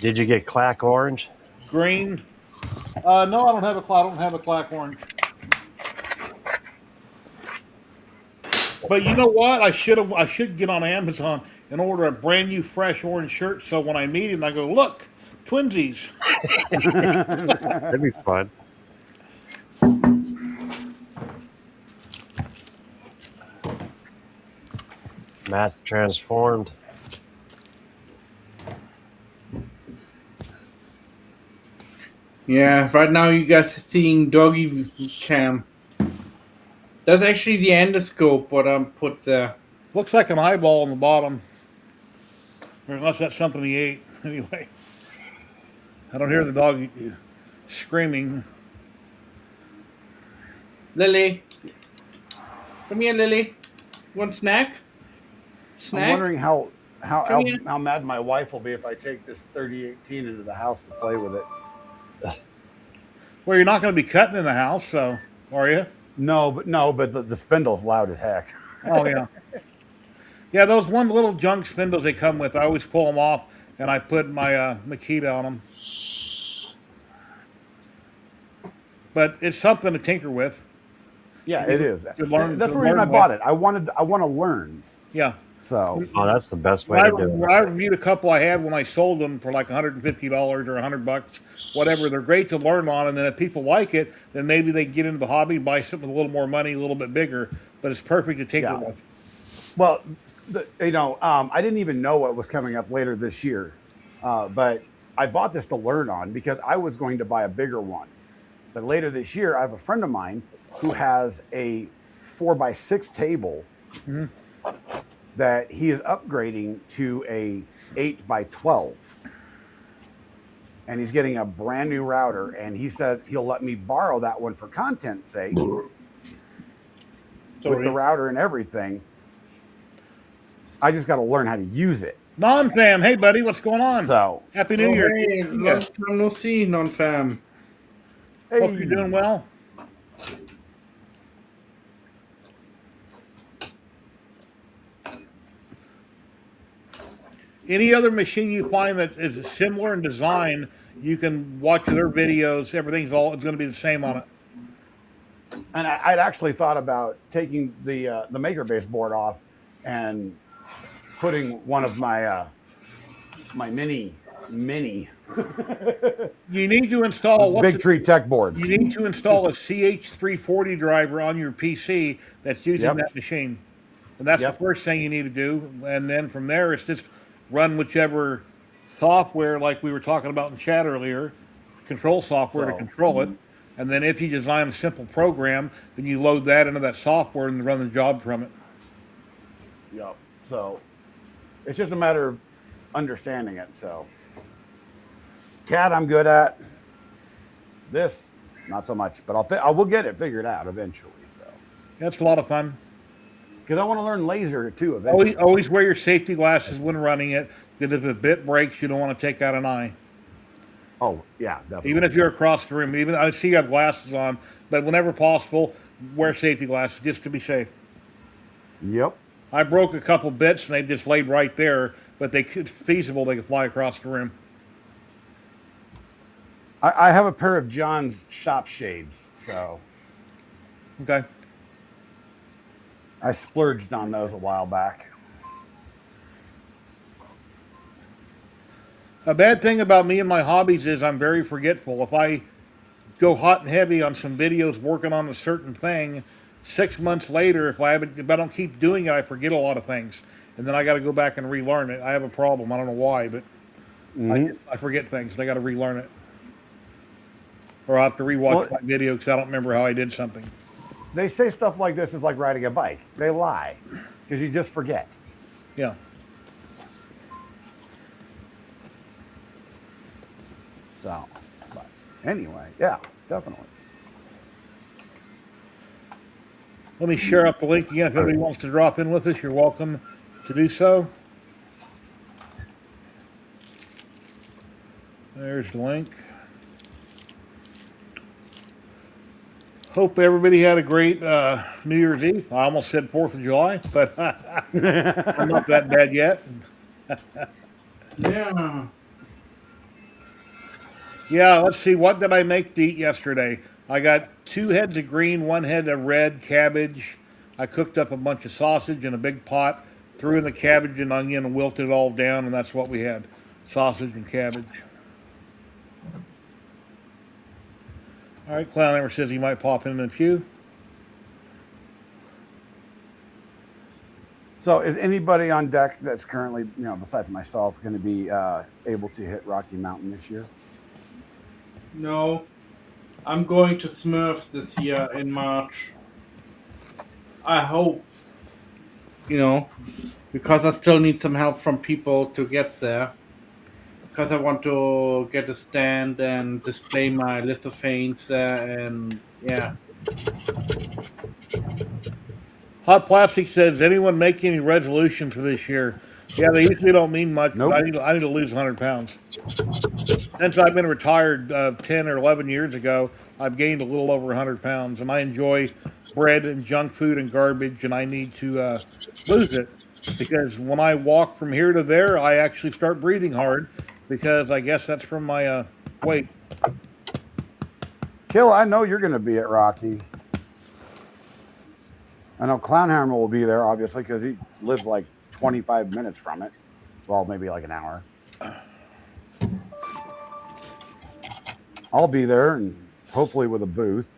Did you get clack orange? Green. No, I don't have a clack orange. But you know what? I should get on Amazon and order a brand new fresh orange shirt, so when I meet him I go, look, twinsies. That'd be fun. Mass transformed. Yeah, right now you guys are seeing doggy cam. That's actually the endoscope what I'm put there. Looks like an eyeball on the bottom. Or unless that's something he ate. Anyway. I don't hear the dog screaming. Lily. Come here, Lily. Want snack? Snack? I'm wondering how Come here. mad my wife will be if I take this 3018 into the house to play with it. Well, you're not going to be cutting in the house, so are you? No, but the spindle's loud as heck. Oh yeah. Yeah, those one little junk spindles they come with, I always pull them off and I put my Makita on them. But it's something to tinker with. Yeah, it is. To learn- That's to the reason I learn bought with. it. I want to learn. Yeah. So Oh, that's the best way I, to do it. I reviewed a couple I had when I sold them for like $150 or $100, whatever. They're great to learn on, and then if people like it, then maybe they can get into the hobby, buy something with a little more money, a little bit bigger. But it's perfect to tinker Yeah. with. well, I didn't even know what was coming up later this year, but I bought this to learn on because I was going to buy a bigger one. But later this year, I have a friend of mine who has a 4x6 table that he is upgrading to a 8x12. And he's getting a brand new router, and he says he'll let me borrow that one for content's sake with the router and everything. I just got to learn how to use it. Non-fam, hey buddy, what's going on? So, Happy New Year. Hey, long time no see, non-fam. hey, Hope you're doing well. Any other machine you find that is similar in design, you can watch their videos. It's going to be the same on it. and I'd actually thought about taking the maker base board off and putting one of my my mini You need to install Big Tree Tech boards. You need to install a CH340 driver on your PC that's using Yep. that machine, and that's Yep. the first thing you need to do. And then from there, it's just run whichever software, like we were talking about in chat earlier, control software to So- control it. And then if you design a simple program, then you load that into that software and run the job from it. Yep. So it's just a matter of understanding it. So CAD I'm good at. This not so much, but I will get it figured out eventually. So That's a lot of fun. because I want to learn laser too eventually. Always wear your safety glasses when running it, because if a bit breaks, you don't want to take out an eye. Oh yeah, definitely. Even if you're across the room, even I see you have glasses on, but whenever possible, wear safety glasses just to be safe. Yep. I broke a couple bits and they just laid right there, but they could feasible they could fly across the room. I have a pair of John's shop shades, so Okay. I splurged on those a while back. A bad thing about me and my hobbies is I'm very forgetful. If I go hot and heavy on some videos working on a certain thing, 6 months later, if I don't keep doing it, I forget a lot of things, and then I got to go back and relearn it. I have a problem. I don't know why, but I forget things. And I got to relearn it, or I have to rewatch my video because I don't remember how I did something. They say stuff like this is like riding a bike. They lie because you just forget. Yeah. So, but anyway, yeah, definitely. Let me share up the link again. If anybody wants to drop in with us, you're welcome to do so. There's the link. Hope everybody had a great New Year's Eve. I almost said 4th of July, but I'm not that bad yet. Yeah. Yeah, let's see. What did I make to eat yesterday? I got 2 heads of green, 1 head of red cabbage. I cooked up a bunch of sausage in a big pot, threw in the cabbage and onion and wilted it all down, and that's what we had. Sausage and cabbage. All right, Clown Hammer says he might pop in a few. So, is anybody on deck that's currently, besides myself, going to be able to hit Rocky Mountain this year? No. I'm going to Smurf this year in March. I hope. Because I still need some help from people to get there. Because I want to get a stand and display my lithophanes there, and yeah. Hot Plastic says, anyone make any resolutions for this year? Yeah, they usually don't mean much. Nope. But I need to lose 100 pounds. Since I've been retired 10 or 11 years ago, I've gained a little over 100 pounds. And I enjoy bread and junk food and garbage, and I need to lose it. Because when I walk from here to there, I actually start breathing hard, because I guess that's from my weight. Kill, I know you're going to be at Rocky. I know Clown Hammer will be there, obviously, because he lives like 25 minutes from it. Well, maybe like an hour. I'll be there, and hopefully with a booth.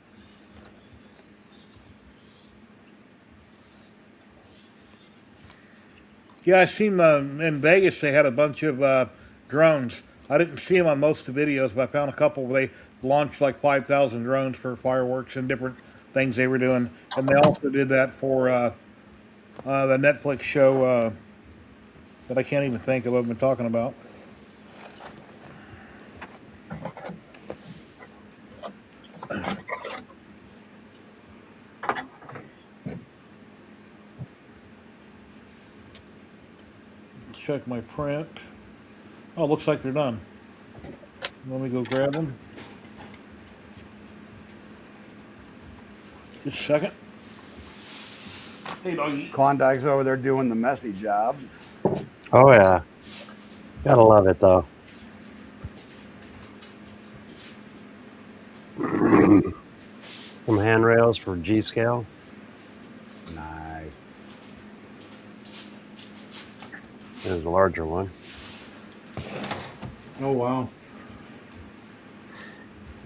Yeah, I seen in Vegas they had a bunch of drones. I didn't see them on most of the videos, but I found a couple where they launched like 5,000 drones for fireworks and different things they were doing. And they also did that for the Netflix show that I can't even think of what I've been talking about. Check my print. Oh, looks like they're done. Let me go grab them. Just a second. Hey, doggy. Klondike's over there doing the messy job. Oh yeah, gotta love it though. Some handrails for G scale. Nice. There's a larger one. Oh, wow.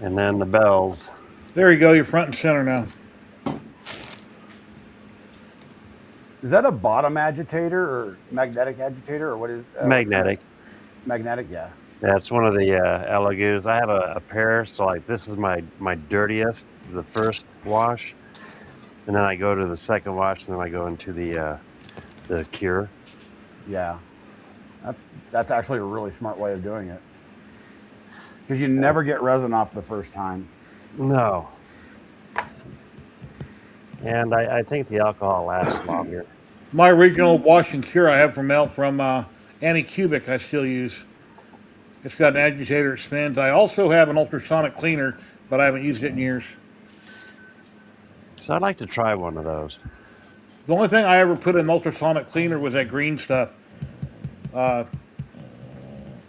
And then the bells. There you go. You're front and center now. Is that a bottom agitator or magnetic agitator, or what is Magnetic. Magnetic, yeah. That's one of the Elegoo's. I have a pair, so like this is my dirtiest, the first wash, and then I go to the second wash, and then I go into the cure. Yeah. That's actually a really smart way of doing it. Because you never get resin off the first time. No. And I think the alcohol lasts longer. My original wash and cure I have from Anycubic I still use. It's got an agitator that spins. I also have an ultrasonic cleaner, but I haven't used it in years. So I'd like to try one of those. The only thing I ever put in ultrasonic cleaner was that green stuff.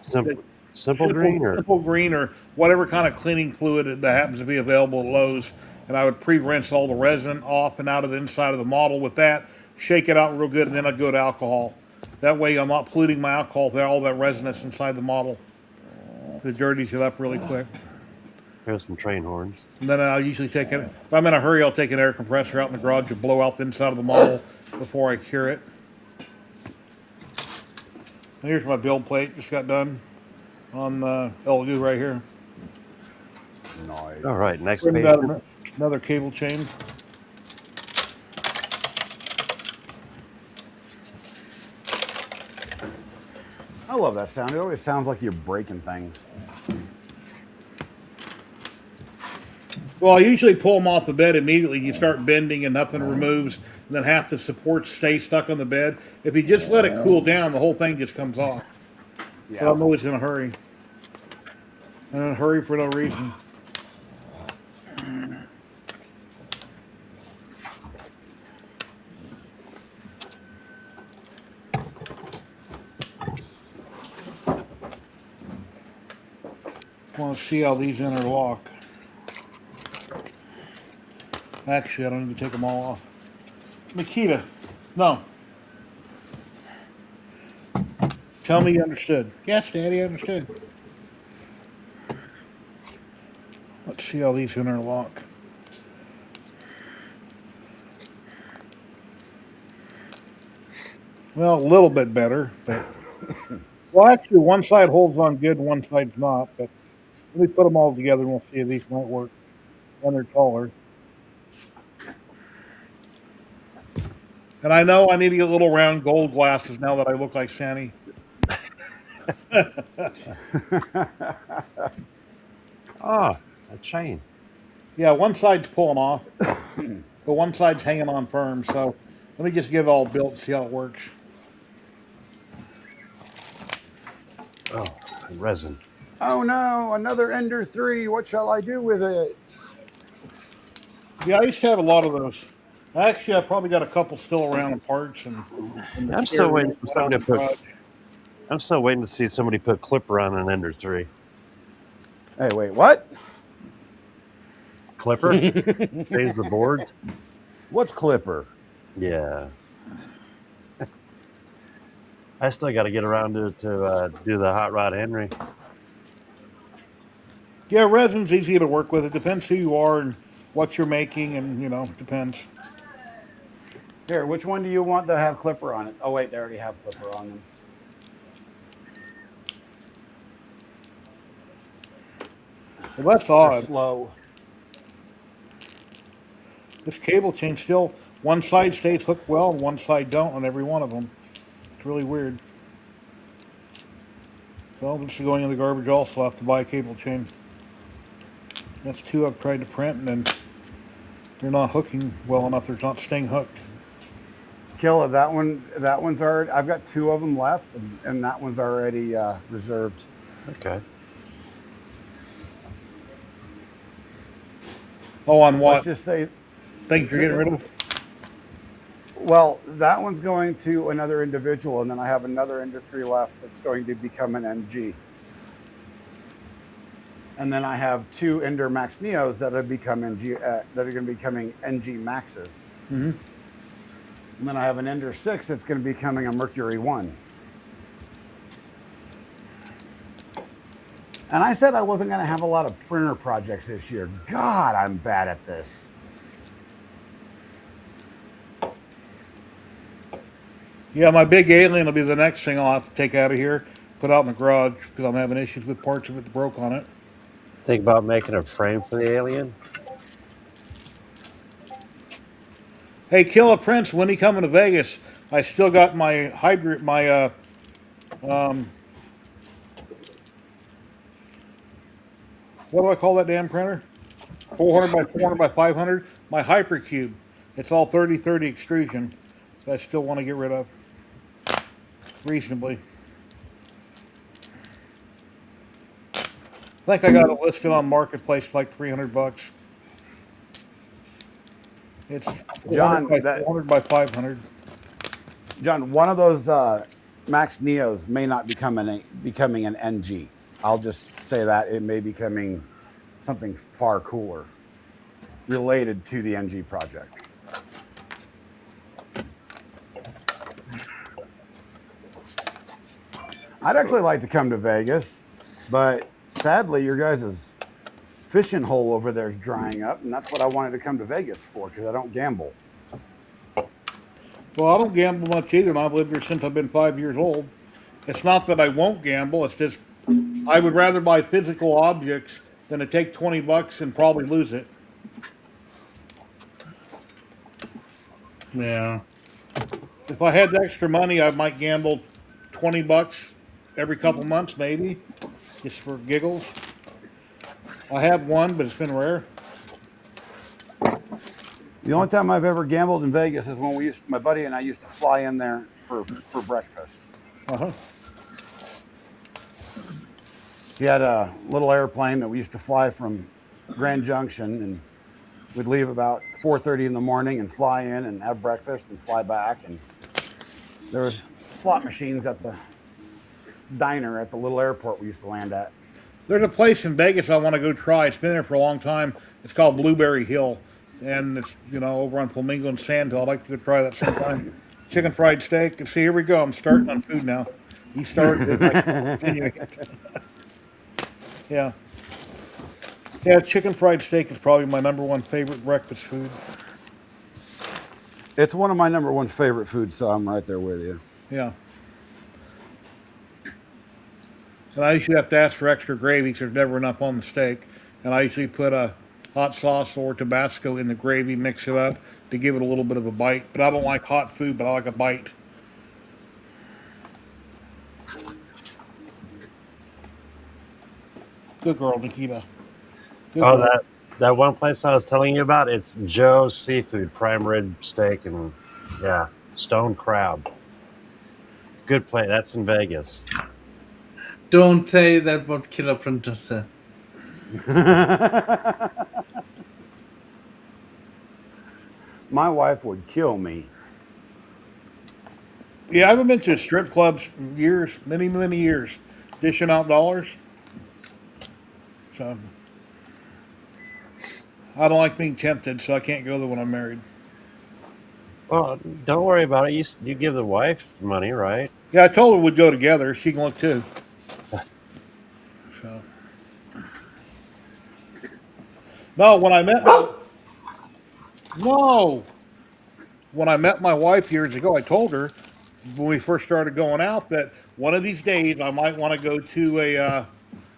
Simple green or simple green or whatever kind of cleaning fluid that happens to be available at Lowe's. And I would pre-rinse all the resin off and out of the inside of the model with that, shake it out real good, and then I'd go to alcohol. That way I'm not polluting my alcohol with all that resin that's inside the model. It dirties it up really quick. here's some train horns. And then I'll usually take it, if I'm in a hurry, I'll take an air compressor out in the garage and blow out the inside of the model before I cure it. And here's my build plate, just got done on the LU right here. Nice. All right, next Trimmed page. out another cable chain. I love that sound. It always sounds like you're breaking things. Well, I usually pull them off the bed immediately. You start bending and nothing removes, and then half the supports stay stuck on the bed. If you just let it cool down, the whole thing just comes off. Yeah. But I'm always in a hurry. I'm in a hurry for no reason. I want to see how these interlock. Actually, I don't need to take them all off. Nikita, no. Tell me you understood. Yes, Daddy, I understood. Let's see how these interlock. Well, a little bit better, but well, actually, one side holds on good, one side's not. But let me put them all together, and we'll see if these might work. And they're taller. And I know I need to get little round gold glasses now that I look like Sandy. Ah, a chain. Yeah, one side's pulling off, but one side's hanging on firm. So let me just get it all built and see how it works. Oh, resin. Oh no, another Ender 3. What shall I do with it? Yeah, I used to have a lot of those. Actually, I probably got a couple still around in parts. And the I'm spare still waiting room for out somebody in to the put. garage. I'm still waiting to see somebody put clipper on an Ender 3. Hey, wait, what? Clipper saves the boards. What's Clipper? Yeah. I still got to get around to do the hot rod Henry. Yeah, resin's easy to work with. It depends who you are and what you're making, and depends. Here, which one do you want to have Clipper on it? Oh wait, they already have Clipper on them. Well, that's They're odd. slow. This cable chain still, one side stays hooked well and one side don't on every one of them. It's really weird. Well, this is going in the garbage also. I'll have to buy a cable chain. That's two I've tried to print, and then they're not hooking well enough. They're not staying hooked. Killa, that one's already. I've got two of them left, and that one's already reserved. Okay. Oh, on Let's what? just say, Things you're getting rid of? well, that one's going to another individual, and then I have another Ender 3 left that's going to become an MG. And then I have two Ender Max Neos that have become MG, that are going to be becoming NG Maxes. Mm-hmm. And then I have an Ender 6 that's going to be becoming a Mercury 1. And I said I wasn't going to have a lot of printer projects this year. God, I'm bad at this. Yeah, my big alien will be the next thing I'll have to take out of here, put out in the garage, because I'm having issues with parts of it that broke on it. Think about making a frame for the alien. Hey, Killa Prince, when he coming to Vegas? I still got my what do I call that damn printer? 400 by 400 by 500. My Hypercube. It's all 30/30 extrusion. That I still want to get rid of reasonably. I think I got it listed on Marketplace for like $300. It's 400 John, by that 400 by 500. John, one of those Max Neos may not becoming an NG. I'll just say that it may be becoming something far cooler related to the NG project. I'd actually like to come to Vegas, but sadly, your guys' fishing hole over there is drying up, and that's what I wanted to come to Vegas for because I don't gamble. Well, I don't gamble much either, and I've lived here since I've been 5 years old. It's not that I won't gamble. It's just I would rather buy physical objects than to take $20 and probably lose it. Yeah. If I had the extra money, I might gamble $20 every couple months, maybe, just for giggles. I have one, but it's been rare. The only time I've ever gambled in Vegas is when my buddy and I used to fly in there for breakfast. Uh-huh. He had a little airplane that we used to fly from Grand Junction, and we'd leave about 4:30 in the morning and fly in and have breakfast and fly back. And there was slot machines at the diner at the little airport we used to land at. There's a place in Vegas I want to go try. It's been there for a long time. It's called Blueberry Hill, and it's over on Flamingo and Sand Hill. I'd like to go try that sometime. Chicken fried steak. And see, here we go. I'm starting on food now. You started it. I can continue it. Yeah. Yeah, chicken fried steak is probably my number one favorite breakfast food. It's one of my number one favorite foods, so I'm right there with you. Yeah. And I usually have to ask for extra gravy because there's never enough on the steak. And I usually put a hot sauce or Tabasco in the gravy, mix it up to give it a little bit of a bite. But I don't like hot food, but I like a bite. Good girl, Nikita. Good Oh, girl. that one place I was telling you about, it's Joe's Seafood, prime rib steak, and yeah, stone crab. Good place. That's in Vegas. Don't say that what Killer Printer said. My wife would kill me. Yeah, I haven't been to strip clubs in years, many, many years, dishing out dollars. So I don't like being tempted, so I can't go there when I'm married. Well, don't worry about it. You give the wife money, right? Yeah, I told her we'd go together. She can look too. So no, when I met my wife years ago, I told her when we first started going out that one of these days I might want to go to a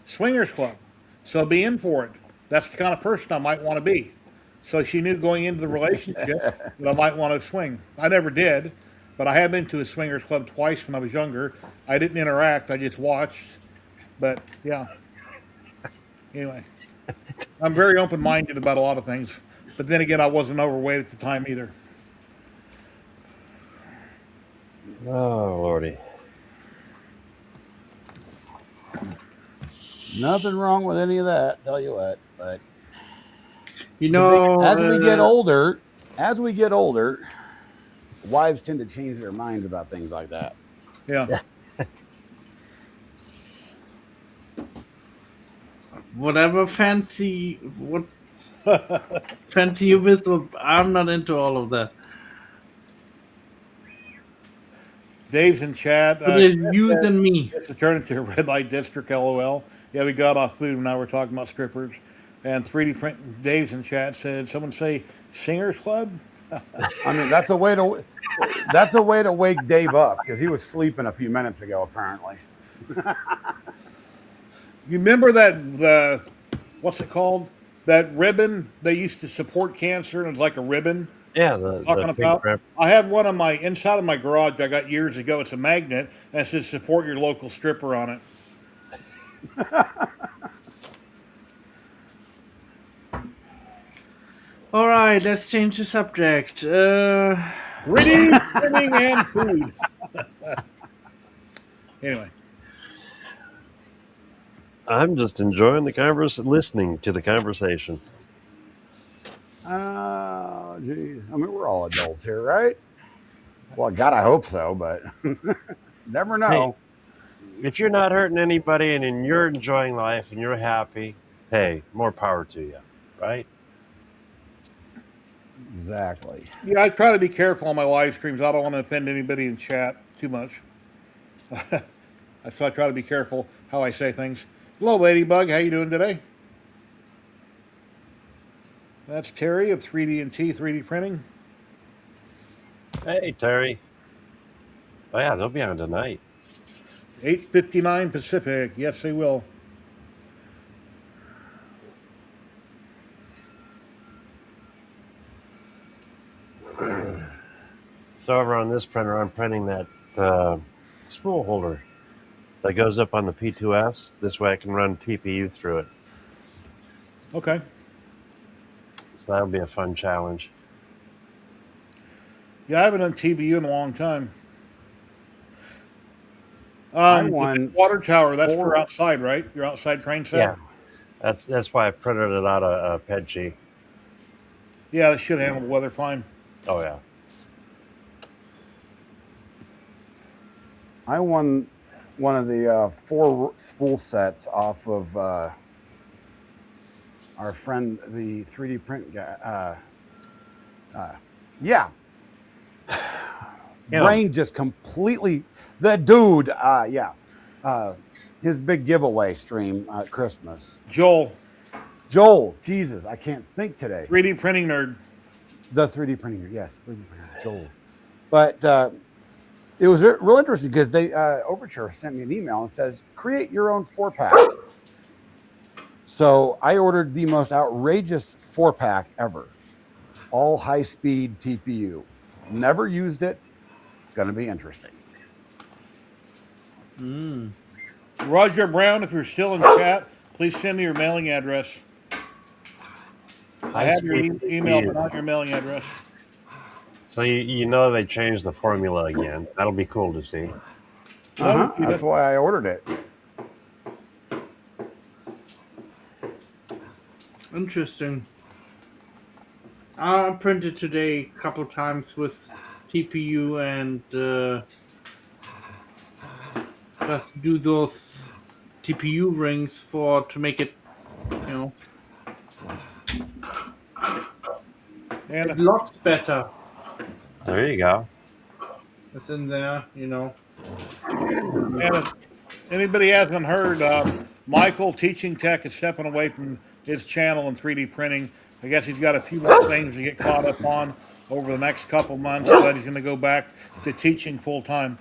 swingers club. So be in for it. That's the kind of person I might want to be. So she knew going into the relationship that I might want to swing. I never did, but I have been to a swingers club twice when I was younger. I didn't interact, I just watched. But yeah. Anyway, I'm very open minded about a lot of things. But then again, I wasn't overweight at the time either. Oh, Lordy. Nothing wrong with any of that, tell you what. But You know, as we get older, wives tend to change their minds about things like that. Yeah. whatever fancy you with, I'm not into all of that. Dave's in chat. But there's you than me. It's a turn into a red light district, lol. Yeah, we got off food and now we're talking about strippers. And 3D print Dave's in chat said, someone say Singers Club? I mean, that's a way to wake Dave up because he was sleeping a few minutes ago, apparently. You remember that what's it called? That ribbon they used to support cancer, and it's like a ribbon. Yeah, Talking the about. pink I have one on my inside of my garage. I got years ago. It's a magnet, and it says "Support your local stripper" on it. All right, let's change the subject. 3D printing and food. Anyway, I'm just enjoying the listening to the conversation. Oh, geez. I mean, we're all adults here, right? Well, God, I hope so, but never Hey, know. if you're not hurting anybody and you're enjoying life and you're happy, hey, more power to you, right? Exactly. Yeah, I try to be careful on my live streams. I don't want to offend anybody in chat too much. So I try to be careful how I say things. Hello, Ladybug. How you doing today? That's Terry of 3D and T 3D Printing. Hey, Terry. Oh yeah, they'll be on tonight. 8:59 Pacific. Yes, they will. So over on this printer, I'm printing that spool holder that goes up on the P2S. This way I can run TPU through it. Okay. So that'll be a fun challenge. Yeah, I haven't done TVU in a long time. I The won water tower, that's for 4. outside, right? Your outside train set? Yeah, that's why I printed it out of PEDG. Yeah, that should handle the weather fine. Oh yeah. I won one of the 4 spool sets off of our friend, the 3D print guy. Yeah. Yeah. Brain just completely. The dude, his big giveaway stream at Christmas. Joel, Joel, Jesus, I can't think today. 3D printing nerd. The 3D printer, yes, 3D printer, Joel. But it was real interesting because they Overture sent me an email and says, create your own 4-pack. So I ordered the most outrageous 4-pack ever. All high-speed TPU. Never used it. It's going to be interesting. Roger Brown, if you're still in chat, please send me your mailing address. I have your High-speed email, TPU. but not your mailing address. So you know they changed the formula again. That'll be cool to see. That's why I ordered it. Interesting. I printed today a couple times with TPU and just do those TPU rings to make it, And it looks better. There you go. It's in there, And if anybody hasn't heard, Michael Teaching Tech is stepping away from his channel in 3D printing. I guess he's got a few more things to get caught up on over the next couple months, but he's going to go back to teaching full time.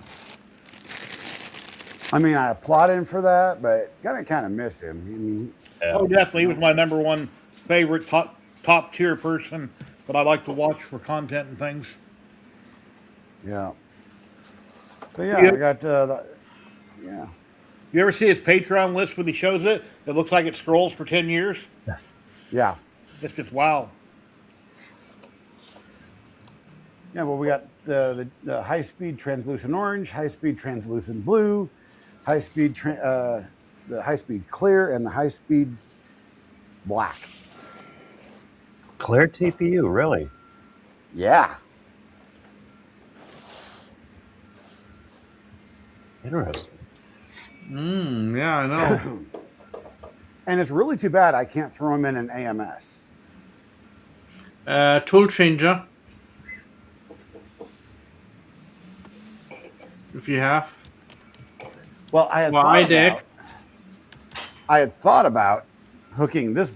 I mean, I applaud him for that, but gotta kind of miss him. I mean, Yeah. Oh, definitely. He was my number one favorite top tier person that I like to watch for content and things. yeah. So yeah, Yeah. I got yeah. You ever see his Patreon list when he shows it? It looks like it scrolls for 10 years. Yeah. It's just wow. Yeah, well, we got the high-speed translucent orange, high-speed translucent blue, the high-speed clear, and the high-speed black. Clear TPU, really? Yeah. Interesting. yeah, I know. And it's really too bad I can't throw them in an AMS. Tool changer. If you have. Well, I had thought about hooking this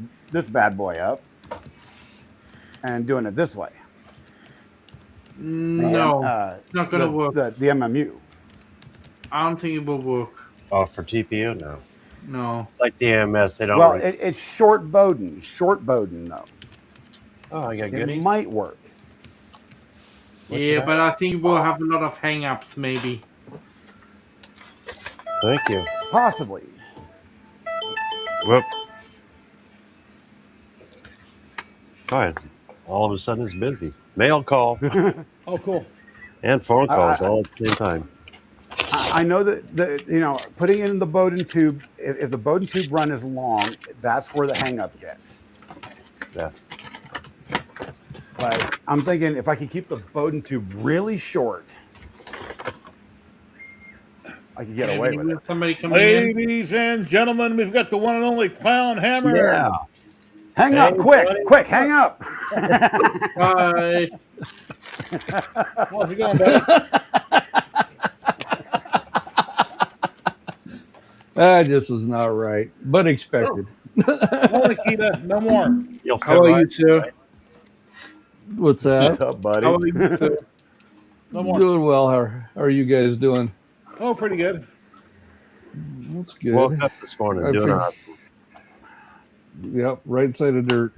bad boy up and doing it this way. No, it's not going to work. The MMU. I don't think it will work. Oh, for TPU, no. No. Like the AMS, they don't. Well, it's short Bowden. Short Bowden, though. Oh, I got It goodies. might work. Yeah, but I think we'll have a lot of hang-ups, maybe. Thank you. Possibly. Whoop. All right. All of a sudden, it's busy. Mail call Oh, cool. and phone calls all at the same time. I know that putting it in the Bowden tube, if the Bowden tube run is long, that's where the hang up gets. Yeah. But I'm thinking if I could keep the Bowden tube really short, I could get away Maybe with it. somebody coming in. Ladies and gentlemen, we've got the one and only Clown Hammer. Yeah. Hang Hey, up, quick, buddy. quick, hang up. Bye. How's it going, buddy? That just was not right, but expected. No, Nikita, no more. You'll fit How are you right. two? What's What's that? up, buddy? How are you two? No more. Doing well. How are you guys doing? Oh, pretty good. That's good. Woke up this morning I doing figured- awesome. Yep, right side of dirt.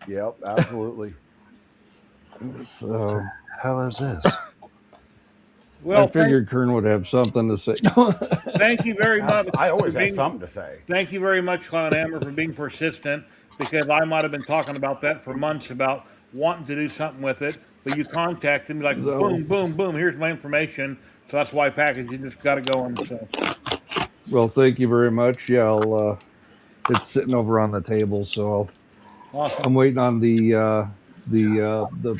Yep, absolutely. So How is this? Well, I figured Kern would have something to say. thank you very much. I always for have being- something to say. Thank you very much, Clown Hammer, for being persistent, because I might have been talking about that for months about wanting to do something with it, but you contacted me like, No. boom, boom, boom, here's my information. So that's why packaging just got it going. So Well, thank you very much. Yeah, I'll, it's sitting over on the table, so awesome. I'm waiting on the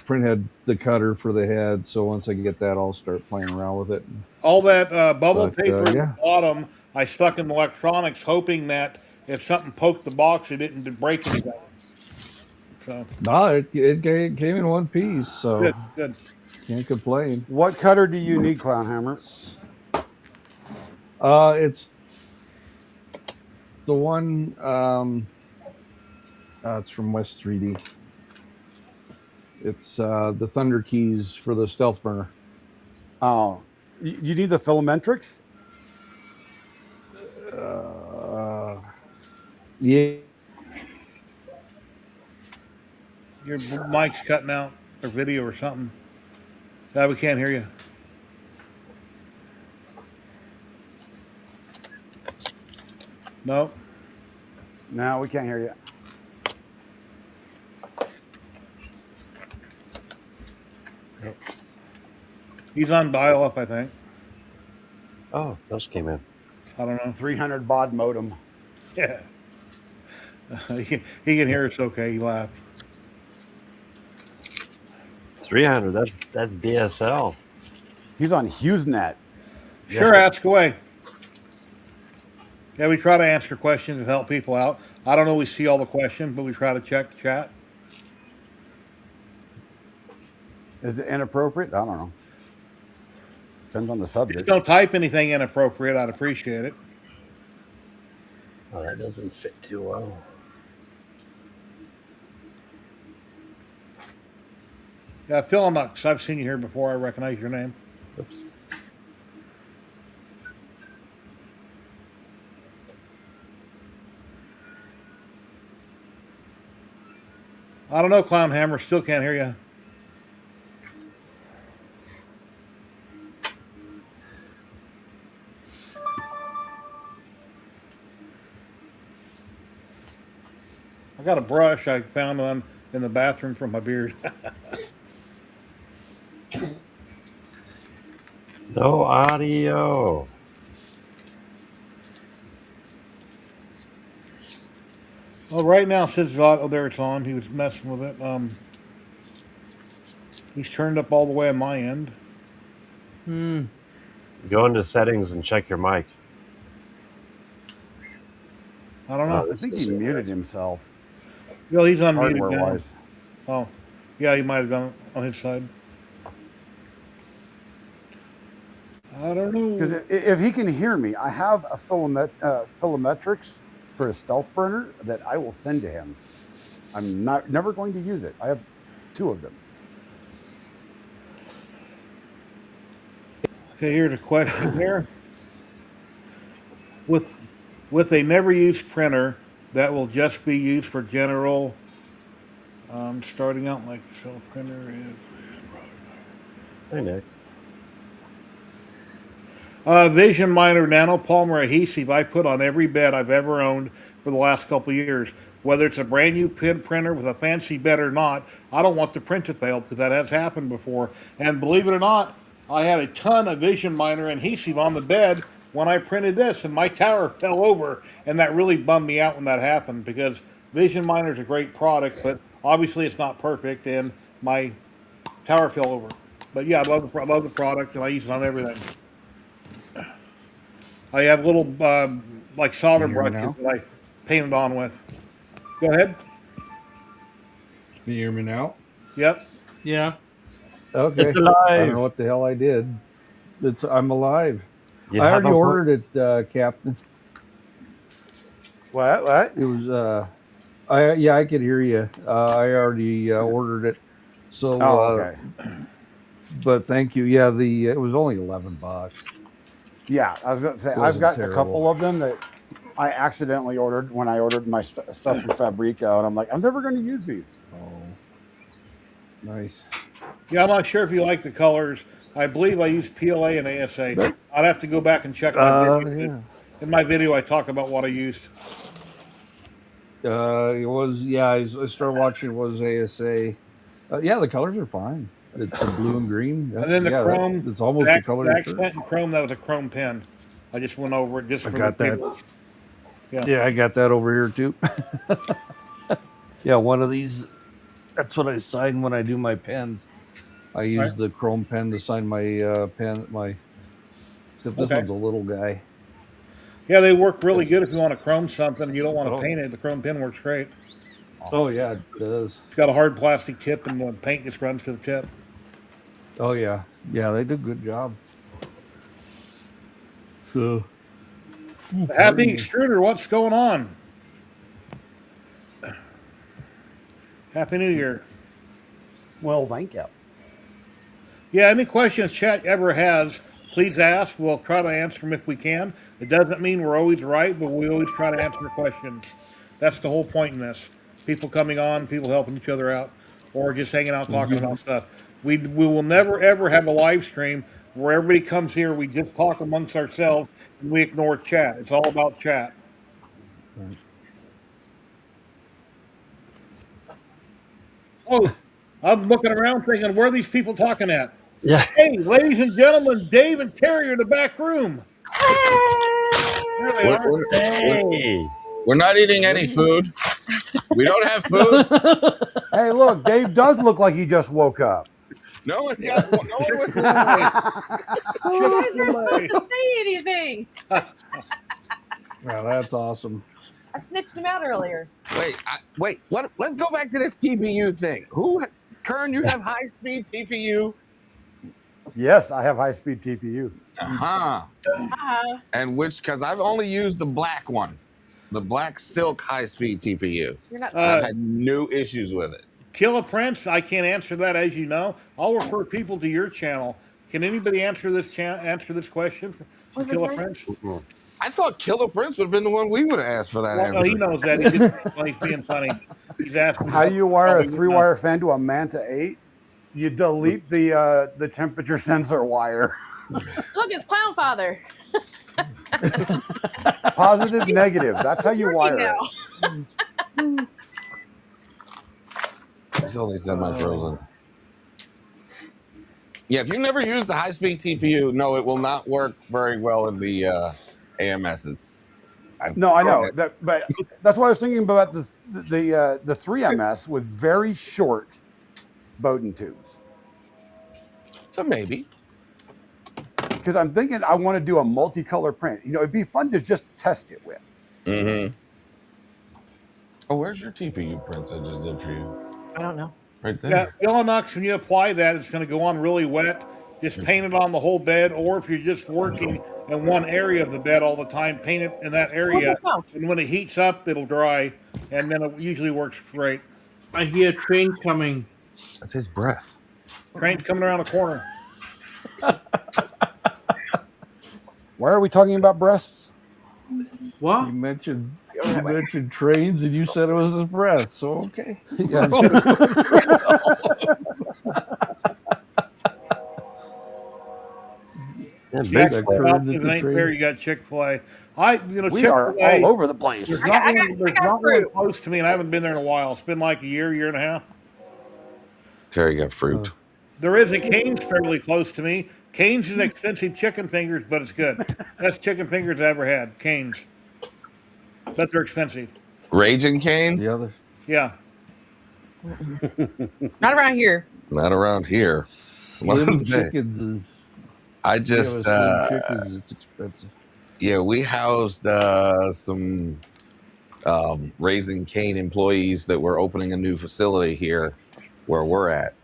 print head, the cutter for the head. So once I get that, I'll start playing around with it. All that bubble But, paper at yeah. the bottom, I stuck in the electronics, hoping that if something poked the box, it didn't break anything. So No, it came in one piece, so good, good. can't complain. What cutter do you need, Clown Hammer? It's the one. It's from West 3D. It's the Thunder keys for the Stealth Burner. Oh, you need the Filametrix? Yeah. Your mic's cutting out, or video or something. Yeah, we can't hear you. No. No, we can't hear you. He's on dial-up, I think. Oh, those came in. I don't know. 300 baud modem. Yeah. He can hear us okay. He laughed. 300. That's DSL. He's on HughesNet. Sure, ask away. Yeah, we try to answer questions and help people out. I don't always see all the questions, but we try to check the chat. Is it inappropriate? I don't know. Depends on the Just subject. don't type anything inappropriate. I'd appreciate it. Oh, that doesn't fit too well. Yeah, Philamux, I've seen you here before. I recognize your name. Oops. I don't know, Clown Hammer. Still can't hear you. I got a brush I found in the bathroom from my beard. No audio. Well, right now, since it's on, oh, there it's on. He was messing with it. He's turned up all the way on my end. Go into settings and check your mic. I don't know. I think he muted himself, Well, he's unmuted hardware now. wise. Oh, yeah, he might have done it on his side. I don't Because know. if he can hear me, I have a Filametrix for a Stealth Burner that I will send to him. I'm never going to use it. I have 2 of them. Okay, here's a question here. With a never used printer that will just be used for general, starting out like so printer is. Hey, next. Vision Miner nanopolymer adhesive I put on every bed I've ever owned for the last couple of years. Whether it's a brand new pen printer with a fancy bed or not, I don't want the print to fail because that has happened before. And believe it or not, I had a ton of Vision Miner adhesive on the bed when I printed this, and my tower fell over, and that really bummed me out when that happened because Vision Miner is a great product, but Obviously, it's not perfect, and my tower fell over. But yeah, I love the product, and I use it on everything. I have little like solder Can you hear me brushes now? that I painted on with. Go ahead. Can you hear me now? Yep. Yeah. Okay. It's I don't know alive. what the hell I did. I'm alive. You I have already a ordered it, Captain. What? It was I could hear you. I already ordered it. So Oh, okay. but thank you. Yeah, it was only $11. Yeah, I was going to say I've Wasn't got a terrible. couple of them that I accidentally ordered when I ordered my stuff from Fabrico, and I'm like, I'm never going to use these. Oh, nice. Yeah, I'm not sure if you like the colors. I believe I used PLA and ASA. I'd have to go back and check my video. Yeah. In my video, I talk about what I used. It was I started watching. It was ASA. Yeah, the colors are fine. It's the blue and green. And then the chrome, it's almost the color the of the shirt. accent in chrome, that was a chrome pen. I just went over it just I for got the that. people. Yeah. Yeah, I got that over here too. Yeah, one of these. That's what I sign when I do my pens. I use Right. the chrome pen to sign my pen. Except this Okay. one's a little guy. Yeah, they work really good if you want to chrome something and you don't want to Oh. paint it. The chrome pen works great. Oh yeah, it does. It's got a hard plastic tip and the paint just runs to the tip. Oh yeah, they do a good job. So, Happy Extruder, what's going on? Happy New Year. Well, thank you. Yeah, any questions chat ever has, please ask. We'll try to answer them if we can. It doesn't mean we're always right, but we always try to answer questions. That's the whole point in this. People coming on, people helping each other out, or just hanging out talking about stuff. We will never ever have a live stream where everybody comes here, we just talk amongst ourselves, and we ignore chat. It's all about chat. Oh, I'm looking around thinking, where are these people talking at? Yeah. Hey, ladies and gentlemen, Dave and Terry are in the back room. There they We're, are. we're, Hey. we're not eating any food. We don't have food. Hey, look, Dave does look like he just woke up. No one got. No one went to You guys are supposed to say anything. yeah, that's awesome. I snitched him out earlier. Wait. What? Let's go back to this TPU thing. Kern, you have high speed TPU. Yes, I have high-speed TPU. And because I've only used the black one, the black silk high speed TPU. You're not. I've had no issues with it. Killer Prince, I can't answer that, as you know. I'll refer people to your channel. Can anybody answer this question? What's Killer his name? Prince? I thought Killer Prince would have been the one we would have asked for that Well, answer. he knows that. He's just he's being funny. He's asking. How do you wire a 3-wire fan to a Manta 8? You delete the temperature sensor wire. Look, it's Clown Father. Positive, negative. That's how It's you working wire now. it. It's only semi-frozen. Yeah, if you never use the high-speed TPU, no, it will not work very well in the AMSs. No, I know that, but that's why I was thinking about the 3MS with very short Bowden tubes. So maybe. Because I'm thinking I want to do a multicolor print. You know, it'd be fun to just test it with. Mm-hmm. Oh, where's your TPU prints I just did for you? I don't know. Right Yeah, there. Illinox, when you apply that, it's going to go on really wet. Just paint it on the whole bed, or if you're just working in one area of the bed all the time, paint it in that area. What's it smell? And when it heats up, it'll dry, and then it usually works great. I hear a train coming. That's his breath. Train's coming around the corner. Why are we talking about breasts? What? You mentioned trains, and you said it was his breath. So okay. Yeah. Yeah, Jack big That Frost curved at is the ain't train. there. You got Chick-fil-A. We are Chick-fil-A, all over the place. There's I not got- one, I got there's not one fruit. close to me, and I haven't been there in a while. It's been like a year and a half. Terry got fruit. There is a Cane's fairly close to me. Cane's is expensive chicken fingers, but it's good. Best chicken fingers I ever had. Cane's. But they're expensive. Raging Canes? The other. Yeah. Not around here. Not around here. What Slim is that? chickens is. I You have just a slim chickens. It's expensive. yeah, we housed some Raising Cane employees that were opening a new facility here where we're at,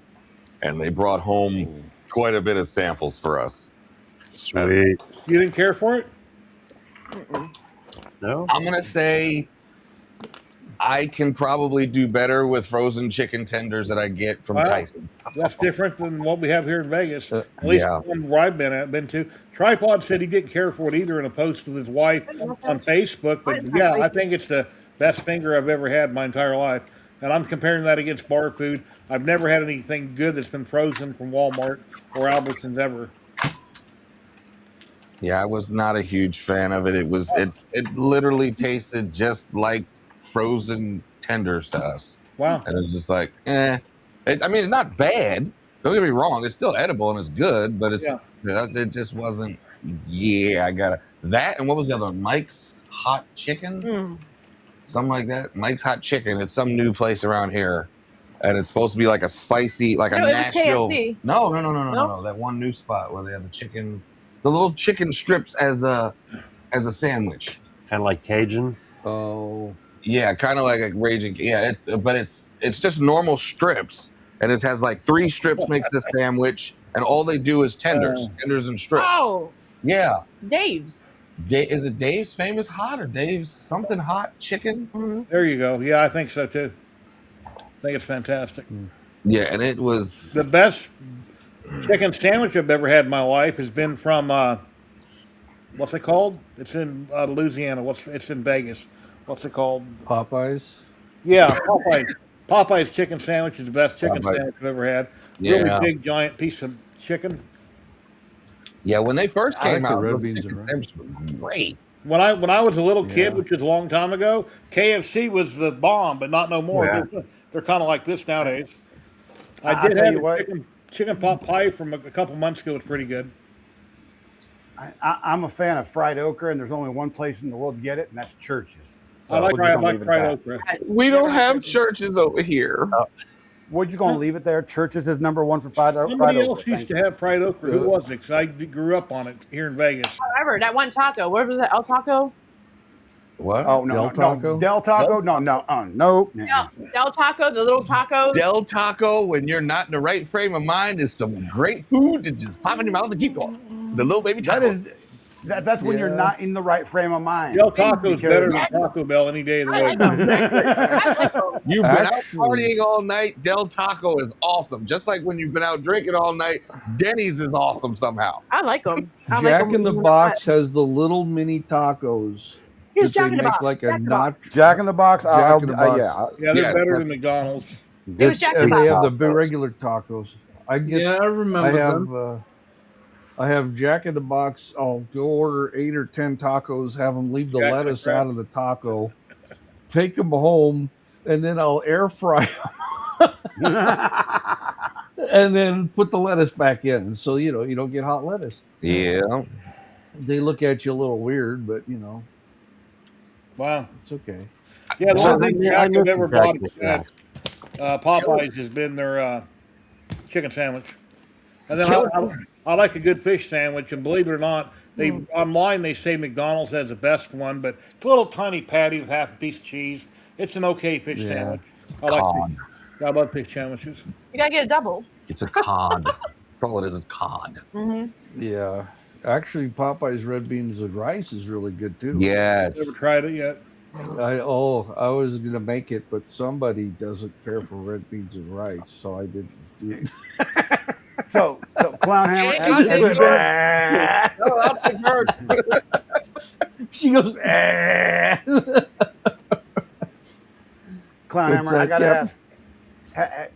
and they brought home quite a bit of samples for us. Sweet. You didn't care for it? No? I'm gonna say I can probably do better with frozen chicken tenders that I get from Wow. Tyson's. That's different than what we have here in Vegas. At least Yeah. the one where I've been to. Tripod said he didn't care for it either in a post with his wife on Facebook. But yeah, I think it's the best finger I've ever had in my entire life. And I'm comparing that against bar food. I've never had anything good that's been frozen from Walmart or Albertsons ever. Yeah, I was not a huge fan of it. It literally tasted just like frozen tenders to us. Wow. And it was just like, I mean, it's not bad. Don't get me wrong. It's still edible and it's good, but it just wasn't. Yeah, I got that. And what was the other one? Mike's Hot Chicken? Something like that. Mike's Hot Chicken. It's some new place around here. And it's supposed to be like a spicy, like No, a it was Nashville. KFC. No. That one new spot where they have the little chicken strips as a sandwich. Kind of like Cajun. Oh. Yeah, kind of like a raging. Yeah, but it's just normal strips, and it has like 3 strips makes this sandwich, and all they do is tenders and strips. Oh, Yeah, Dave's. Is it Dave's Famous Hot or Dave's something hot chicken? There you go. Yeah, I think so too. I think it's fantastic. Yeah, and it was The best chicken sandwich I've ever had in my life has been from what's it called? It's in Louisiana. It's in Vegas. What's it called? Popeyes. Yeah, Popeyes. Popeyes chicken sandwich is the best chicken Popeyes. sandwich I've ever had. Yeah. Really big, giant piece of chicken. Yeah, when they first I came like the out, red those beans chicken and rice. sandwiches were great. When I was a little kid, Yeah. which was a long time ago, KFC was the bomb, but not no more. Yeah. They're kind of like this nowadays. I I'll did tell have you a what. chicken pot pie from a couple months ago. It's pretty good. I'm a fan of fried okra, and there's only one place in the world to get it, and that's Church's. So I like we're just gonna leave it at fried that. okra. We don't have churches over here. We're just going to leave it there. Church's is number one for fried Somebody okra. else used Thank to have fried okra. Who was it? 'Cause I grew up on it here in Vegas. However, that one taco. What was that? El Taco? What? Oh no, Del no, Taco? Del Taco? No, no, no. Del Taco, the little tacos. Del Taco, when you're not in the right frame of mind, is some great food to just pop in your mouth and keep going. The little baby taco. That's when you're Yeah. not in the right frame of mind. Del Taco's Because- better than Taco Bell any day of the I week. like them. I like them. You've been out Actually- partying all night. Del Taco is awesome. Just like when you've been out drinking all night, Denny's is awesome somehow. I like them. I like Jack 'em in the when Box has the little mini tacos. Here's that they Jack in the make Box. like a Jack in the Box. not. Jack in the Box. Jack in the Box. Yeah. Yeah, they're Yeah, better but- than McDonald's. It was Jack in And the they Box. have the regular tacos. I get. Yeah, I I remember have. them. I have Jack in the Box. I'll go order 8 or 10 tacos. Have them leave the Jack in the lettuce Box. out of the taco. Take them home, and then I'll air fry them, and then put the lettuce back in. So you don't get hot lettuce. Yeah. They look at you a little weird, but Wow. it's okay. Yeah, the So only thing I Jack miss I've ever the Jack bought in the at Popeyes has been their chicken sandwich. And then I like a good fish sandwich, and believe it or not, online they say McDonald's has the best one, but it's a little tiny patty with half a piece of cheese. It's an okay fish Yeah. sandwich. I like Cod. fish. I love fish sandwiches. You gotta get a double. It's a cod. That's all it is. It's cod. Yeah, actually, Popeye's red beans and rice is really good too. Yes. Never tried it yet. I was gonna make it, but somebody doesn't care for red beans and rice, so I didn't do it. So Clown Hammer. Jake, have you been- No, I'll take hers. She goes, eh. Clown What's Hammer, I that, gotta Cap? ask.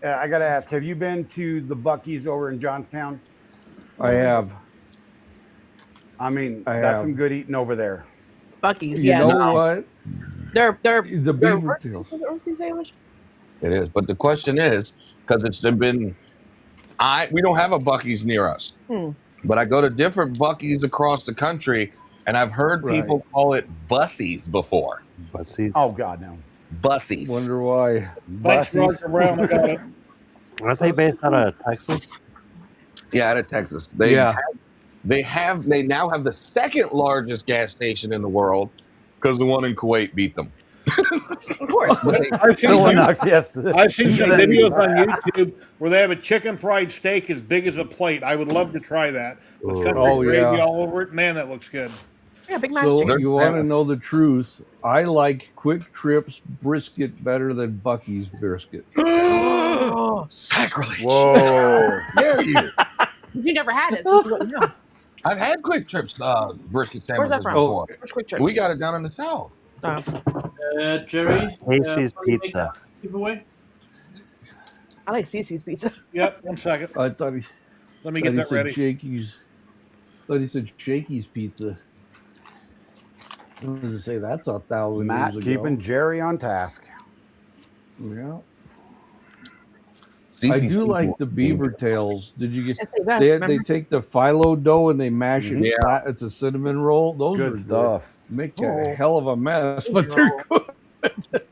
I gotta ask. Have you been to the Buc-ee's over in Johnstown? I have. I mean, I that's have. some good eating over there. Buc-ee's. You Yeah. know what? They're The they're beaver tail. Is it Earthy sandwich? It is. But the question is, because it's been, we don't have a Buc-ee's near us, but I go to different Buc-ee's across the country, and I've heard Right. people call it Bussies before. Bussies. Oh God, no. Bussies. Wonder why. Thanks, Bussies. Roger Brown. I got it. Aren't they based out of Texas? Yeah, out of Texas. Yeah. They now have the second largest gas station in the world because the one in Kuwait beat them. Of course. I've seen Still some, enough, yes. I've seen some That videos is- on YouTube where they have a chicken fried steak as big as a plate. I would love to try that with country Oh, gravy yeah. all over it. Man, that looks good. Yeah, big match. So They're you want to better. know the truth? I like Quick Trip's brisket better than Bucky's brisket. Sacrilege. Whoa. Dare you? You never had it, so you wouldn't know. I've had Quick Trip's brisket Where's sandwiches that from? before. Where's Quick Trip? We got it down in the south. Jerry. Casey's before you make Pizza. that giveaway. I like Cece's pizza. Yep, 1 second. I thought he, Let me thought get he that said ready. Shakey's. Thought he said Shakey's Pizza. I was gonna say that's 1,000 Matt years ago. keeping Jerry on task. Yeah. I Cece's do people- like the beaver tails. Did you get? It's the best, They remember? take the phyllo dough and they mash it Yeah. flat. It's a cinnamon roll. Those are Good stuff. Make Oh. a hell of a mess, but they're good.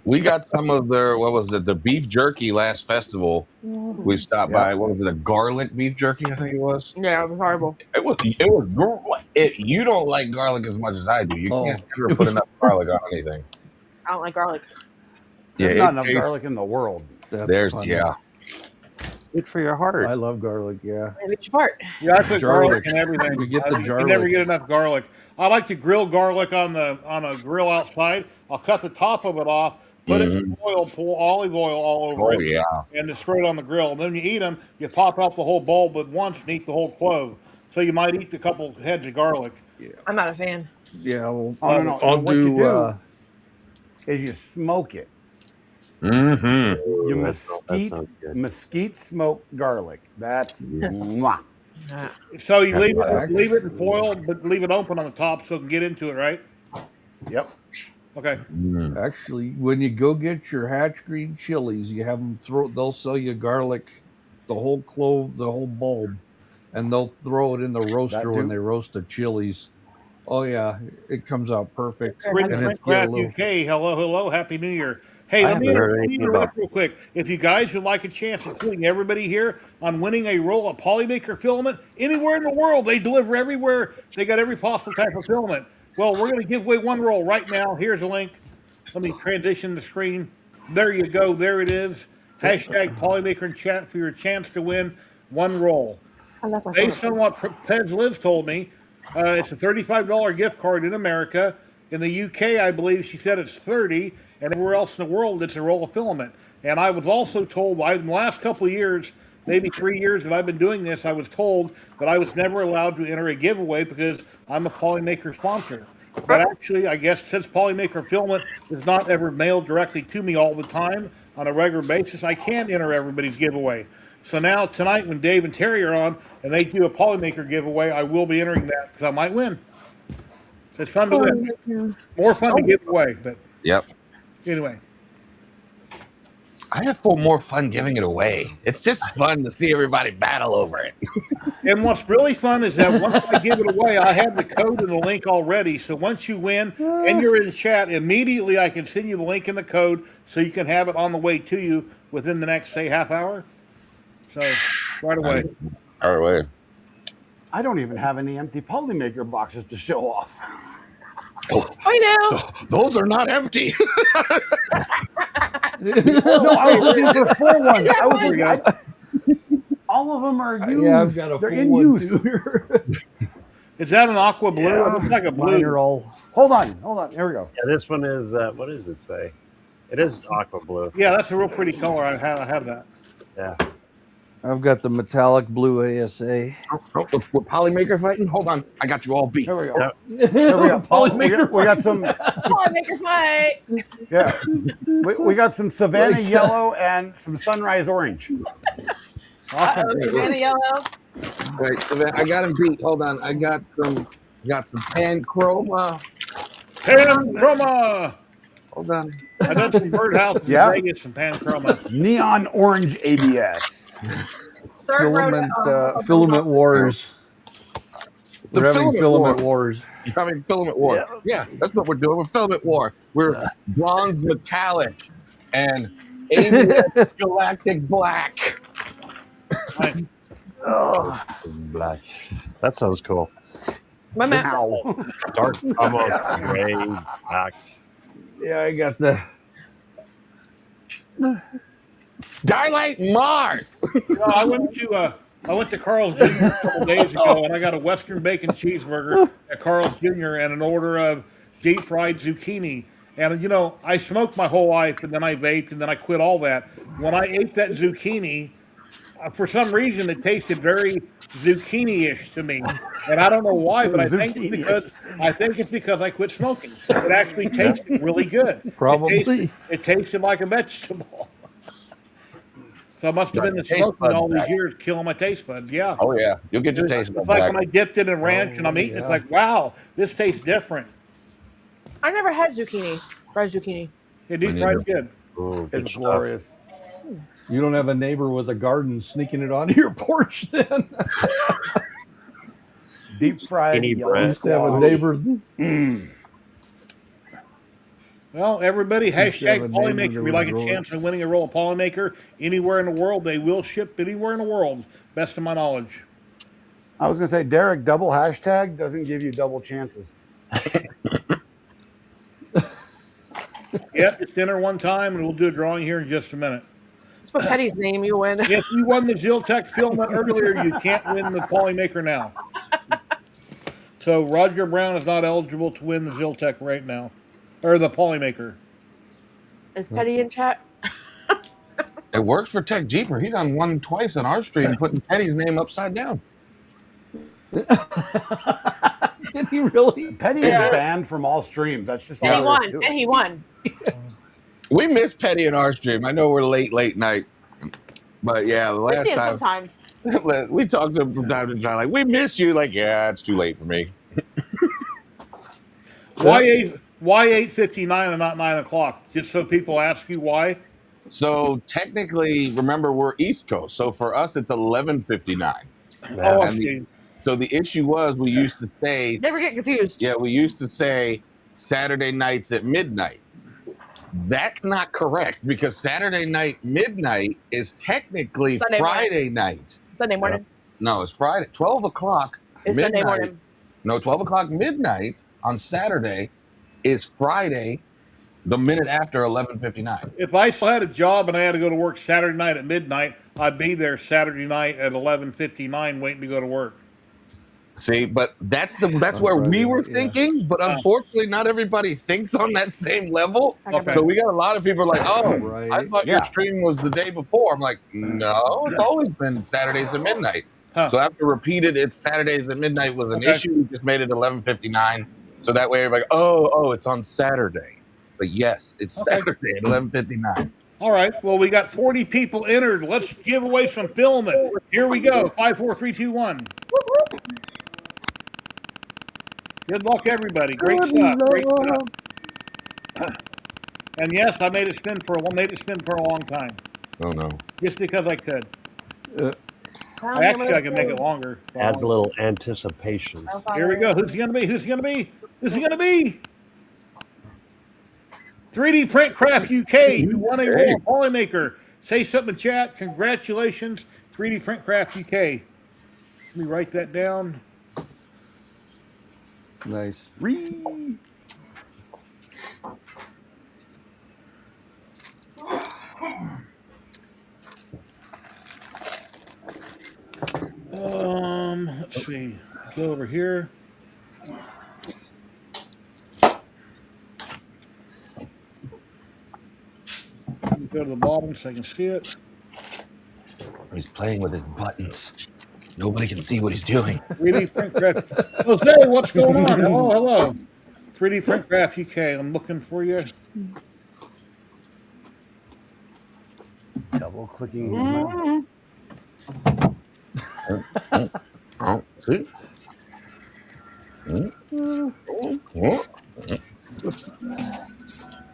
We got some of their, what was it, the beef jerky last festival. We stopped Yeah. by, what was it, a garlic beef jerky, I think it was. Yeah, it was horrible. It was you don't like garlic as much as I do. You Oh. can't ever put enough garlic on anything. I don't like garlic. There's Yeah, not it enough tastes- garlic in the world. That's There's, funny. yeah. It's good for your heart. I love garlic. Yeah. Maybe it's your part. Yeah, I put garlic Jarlic. in everything. We get the You never jarlic. get enough garlic. I like to grill garlic on a grill outside. I'll cut the top of it off, put it in oil, pour olive oil all over Oh, it, yeah. and just throw it on the grill. And then you eat them, you pop out the whole bulb at once and eat the whole clove. So you might eat a couple heads of garlic. I'm not a fan. Yeah. Well, Oh, no. I'll What you do. do is you smoke it. Mm-hmm. You That sounds good. mesquite smoked garlic. That's mwah. So you leave black. it in foil, but leave it open on the top so it can get into it, right? Yep. Okay. Actually, when you go get your Hatch Green chilies, you have them throw. They'll sell you garlic, the whole clove, the whole bulb, and they'll throw it in the roaster when too? they roast the chilies. Oh yeah, it comes out perfect. Rick- And Rick it's got a Craft little. UK, hello, happy New Year. Hey, I let me haven't heard anything interrupt about- real quick. If you guys would like a chance, including everybody here, on winning a roll of Polymaker filament anywhere in the world, they deliver everywhere. They got every possible type of filament. Well, we're going to give away one roll right now. Here's a link. Let me transition the screen. There you go. There it is. Hashtag Polymaker in chat for your chance to win one roll. I left my Based phone. on what Pez Liz told me, it's a $35 gift card in America. In the UK, I believe she said it's 30, and everywhere else in the world, it's a roll of filament. And I was also told, in the last couple of years, maybe 3 years that I've been doing this, I was told that I was never allowed to enter a giveaway because I'm a Polymaker sponsor. But actually, I guess since Polymaker filament is not ever mailed directly to me all the time on a regular basis, I can enter everybody's giveaway. So now tonight when Dave and Terry are on and they do a Polymaker giveaway, I will be entering that because I might win. So it's fun to win. More fun to give away, but Yep. anyway. I have more fun giving it away. It's just fun to see everybody battle over it. And what's really fun is that once I give it away, I have the code and the link already. So once you win and you're in chat, immediately I can send you the link and the code so you can have it on the way to you within the next, say, half hour. So right away. All right. I don't even have any empty Polymaker boxes to show off. I know. Those are not empty. No, I was looking for full ones. I was There you looking, go. all of them are used. Yeah, I've got a They're full in one use. too. Is that an aqua blue? It looks like a Mine blue. are all. Hold on. Here we go. Yeah, this one is, what does it say? It is aqua blue. Yeah, that's a real pretty color. I have that. Yeah. I've got the metallic blue ASA. Oh, with Polymaker fighting? Hold on. I got you all beat. Here we go. Yeah. Here we go. Polymaker We got some. Polymaker fight. Yeah, we got some Savannah yellow and some Sunrise orange. Savannah yellow. Wait, so I got him beat. Hold on. I got some pan chroma. Pan Chroma! Hold on. I done some birdhouses Yeah. in Vegas and Pan Chroma. Neon orange ABS. Third row. Filament Wars. We're having filament wars. You're having filament war. Yeah, that's what we're doing. We're filament war. We're bronze metallic and ABS galactic black. Black. That sounds cool. My man. Dark, almost gray, black. Yeah, I got the. Skylight Mars. I went to Carl's Jr. a couple days ago, and I got a Western bacon cheeseburger at Carl's Jr. and an order of deep fried zucchini. And I smoked my whole life, and then I vaped, and then I quit all that. When I ate that zucchini, for some reason, it tasted very zucchini-ish to me, and I don't know why, but I think it's because I quit smoking. It actually tasted really good. Probably. It tasted like a vegetable. So it must have been the smoking all these years killing my taste buds. Yeah. Oh yeah, you'll get your taste buds It's like back. when I dipped it in ranch and I'm eating. It's like, wow, this tastes different. I never had zucchini, fried zucchini. Yeah, deep fried good. Ooh, good It's stuff. glorious. You don't have a neighbor with a garden sneaking it onto your porch, then? Deep fried Skinny yellow bread. Used to have a squash. neighbor. Well, everybody, Used to have hashtag a neighbor Polymaker. that If you would like a grow chance of winning a roll of Polymaker anywhere in the world, they will ship anywhere in the world, best of my knowledge. I was going to say, Derek, double hashtag doesn't give you double chances. Yep, just enter one time, and we'll do a drawing here in just a minute. Let's put Petty's name. You win. If you won the Ziltech filament earlier, you can't win the Polymaker now. So Roger Brown is not eligible to win the Ziltech right now, or the Polymaker. Is Petty in chat? It works for Tech Jeeper. He done won twice on our stream, putting Petty's name upside down. Did he really? Petty is banned from all streams. That's just And he all there is won. to it. And he won. We miss Petty in our stream. I know we're late night, but yeah, the We last see him time sometimes. we talked to him from time to time, like, we miss you. Like, yeah, it's too late for me. Why 8:59 and not 9 o'clock? Just so people ask you why. So technically, remember, we're East Coast, so for us it's 11:59. Oh, I And see. So the issue was we used to say Never get confused. Yeah, we used to say Saturday nights at midnight. That's not correct because Saturday night midnight is technically Sunday morning. Friday night. Sunday morning. No, it's Friday. 12 o'clock It's midnight. Sunday morning. No, 12 o'clock midnight on Saturday is Friday, the minute after 11:59. If I still had a job and I had to go to work Saturday night at midnight, I'd be there Saturday night at 11:59 waiting to go to work. See, but that's where we were thinking, but Oh. unfortunately not everybody thinks on that same level. Okay. So we got a lot of people like, oh, Right. I thought your stream was the day before. I'm like, no, it's always been Saturdays at midnight. Huh. So after repeated it's Saturdays at midnight was an Okay. issue, we just made it 11:59. So that way everybody, oh, it's on Saturday. But yes, it's Okay. Saturday at 11:59. All right. Well, we got 40 people entered. Let's give away some filament. Here we go. 5, 4, 3, 2, 1. Good luck, everybody. Great stuff. Great stuff. And yes, I made it spin for a long time, Oh no. just because I could. Found Actually, him I can make it longer. Adds a little anticipation. Here we go. Who's he gonna be? Who's he gonna be? Who's he gonna be? 3D Print Craft UK. You won a roll of Polymaker. Say something in chat. Congratulations, 3D Print Craft UK. Let me write that down. Nice. Let's see. Go over here. Let me go to the bottom so I can see it. He's playing with his buttons. Nobody can see what he's doing. 3D Print Craft. Jose, what's going on? Hello. 3D Print Craft UK. I'm looking for you. Double clicking his mouse. Oh, see?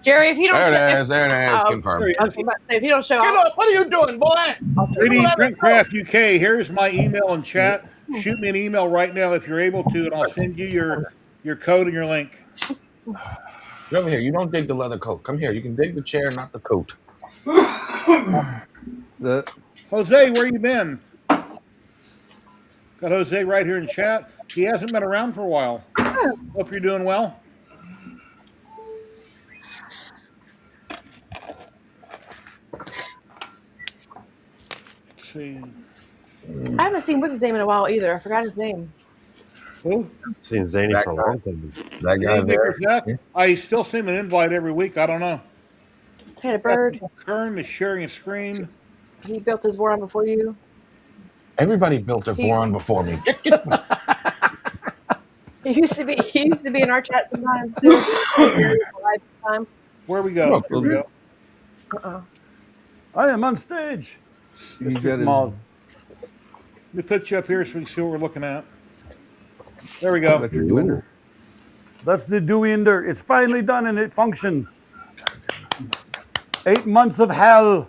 Jerry, if he don't There show, it is. There it is. Oh. Confirmed. okay, but if he don't show Get up, up. What are you doing, boy? 3D Printcraft UK. Here's my email in chat. Shoot me an email right now if you're able to, and I'll send you your code and your link. Come here. You don't dig the leather coat. Come here. You can dig the chair, not the coat. Jose, where you been? Got Jose right here in chat. He hasn't been around for a while. Hope you're doing well. Let's see. I haven't seen what's his name in a while either. I forgot his name. Who? Seen Zany That for a guy. long time. That guy there. I still send him an invite every week. I don't know. Had a bird. Kern is sharing a screen. He built his Voron before you. Everybody built their Voron before me. Get. He used to be in our chat sometimes too. Where we go? Here we go. I am on stage. It's too small. Let me put you up here so we can see what we're looking at. There we go. That's the Duinder. It's finally done and it functions. 8 months of hell.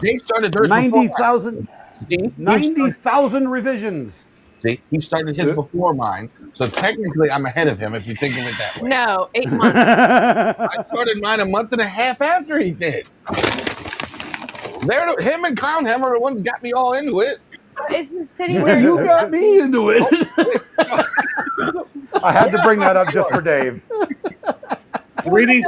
They started theirs 90,000. See? 90,000 revisions. See, he started his before mine, so technically I'm ahead of him if you think of it that way. No, 8 months. I started mine a month and a half after he did. Him and Clownhammer are the ones that got me all into it. It's just sitting there. You got me into it. I had to bring that up just for Dave. 3D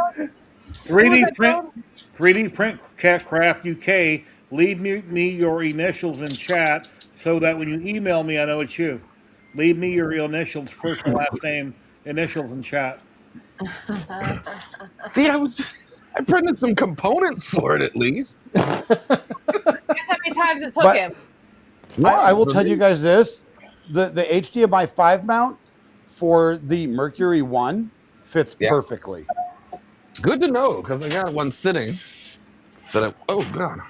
Print Craft UK. Leave me your initials in chat so that when you email me, I know it's you. Leave me your real initials, first and last name, initials in chat. See, I printed some components for it at least. Guess how many times it took him? I will tell you guys this. The HDMI 5 mount for the Mercury 1 fits perfectly. Good to know, because I got one sitting that oh God.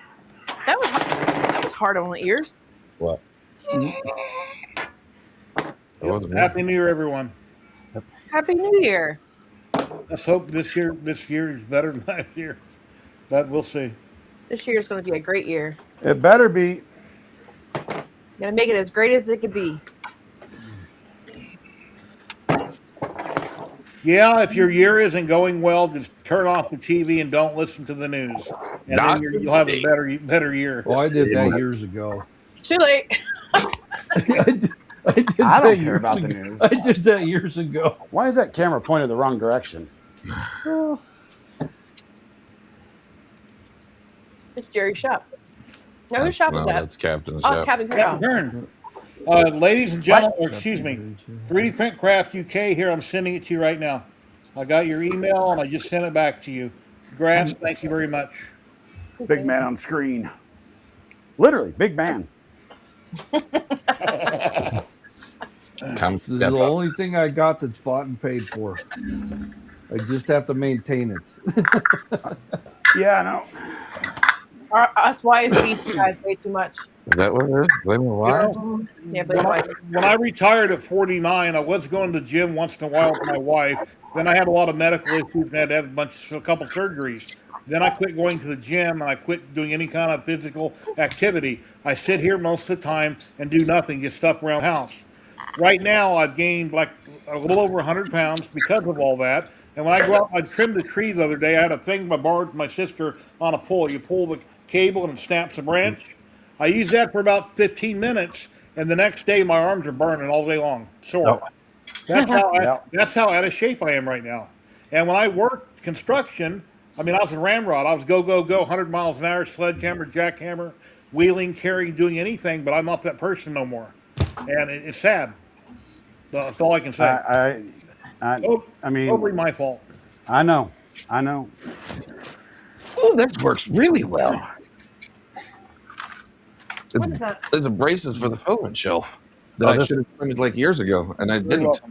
That was hard on the ears. What? Happy New Year, everyone. Happy New Year. Let's hope this year is better than last year. But we'll see. This year is going to be a great year. It better be. Gonna make it as great as it could be. Yeah, if your year isn't going well, just turn off the TV and don't listen to the news, and then you'll have a better year. Oh, I did that years ago. Too late. I don't care about the news. I did that years ago. Why is that camera pointed the wrong direction? It's Jerry's shop. No, whose shop is that? That's Captain's Oh, shop. it's Captain Captain Kern. Kern. Ladies and gentlemen, or excuse me, 3D Print Craft UK here. I'm sending it to you right now. I got your email and I just sent it back to you. Congrats. Thank you very much. Big man on screen. Literally, big man. This is the only thing I got that's bought and paid for. I just have to maintain it. Yeah, I know. That's why it's feeds you guys way too much. Is that what it is? Blame the why? Yeah, but When I retired at 49, I was going to the gym once in a while with my wife. Then I had a lot of medical issues and had to have a couple surgeries. Then I quit going to the gym and I quit doing any kind of physical activity. I sit here most of the time and do nothing, get stuff around the house. Right now, I've gained like a little over 100 pounds because of all that. And when I go out, I trimmed the tree the other day. I had a thing I borrowed from my sister on a pull. You pull the cable and it snaps a branch. I use that for about 15 minutes, and the next day my arms are burning all day long, sore. That's how out of shape I am right now. And when I worked construction, I mean, I was a ramrod. I was go, 100 miles an hour, sledgehammer, jackhammer, wheeling, carrying, doing anything, but I'm not that person no more. And it's sad. That's all I can say. I mean, totally my fault. I know. Oh, that works really well. What is that? There's a braces for the filament shelf that I should have printed like years ago, and I didn't.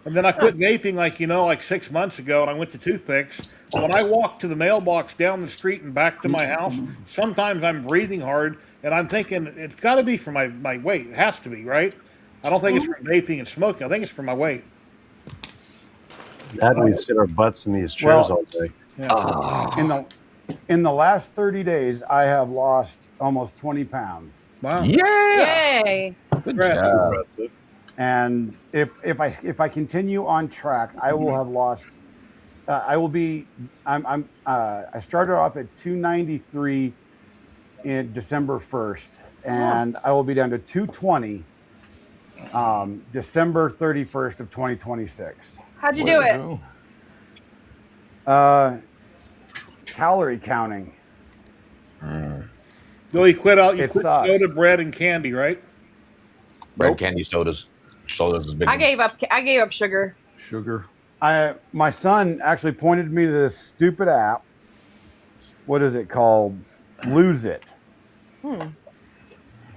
And then I quit vaping like 6 months ago, and I went to toothpicks. When I walk to the mailbox down the street and back to my house, sometimes I'm breathing hard, and I'm thinking it's got to be for my weight. It has to be, right? I don't think it's from vaping and smoking. I think it's for my weight. That we sit our butts in these chairs Well, all day. in the last 30 days, I have lost almost 20 pounds. Wow. Yeah. Yay. Good Congrats. job. Impressive. And if I continue on track, I will have lost. I will be. I started off at 293 in December 1st, and I will be down to 220 December 31st of 2026. How'd you do it? Calorie counting. No, you quit out. You It quit sucks. soda, bread, and candy, right? Bread, candy, sodas. Sodas is big. I gave up sugar. Sugar. My son actually pointed me to this stupid app. What is it called? Lose It.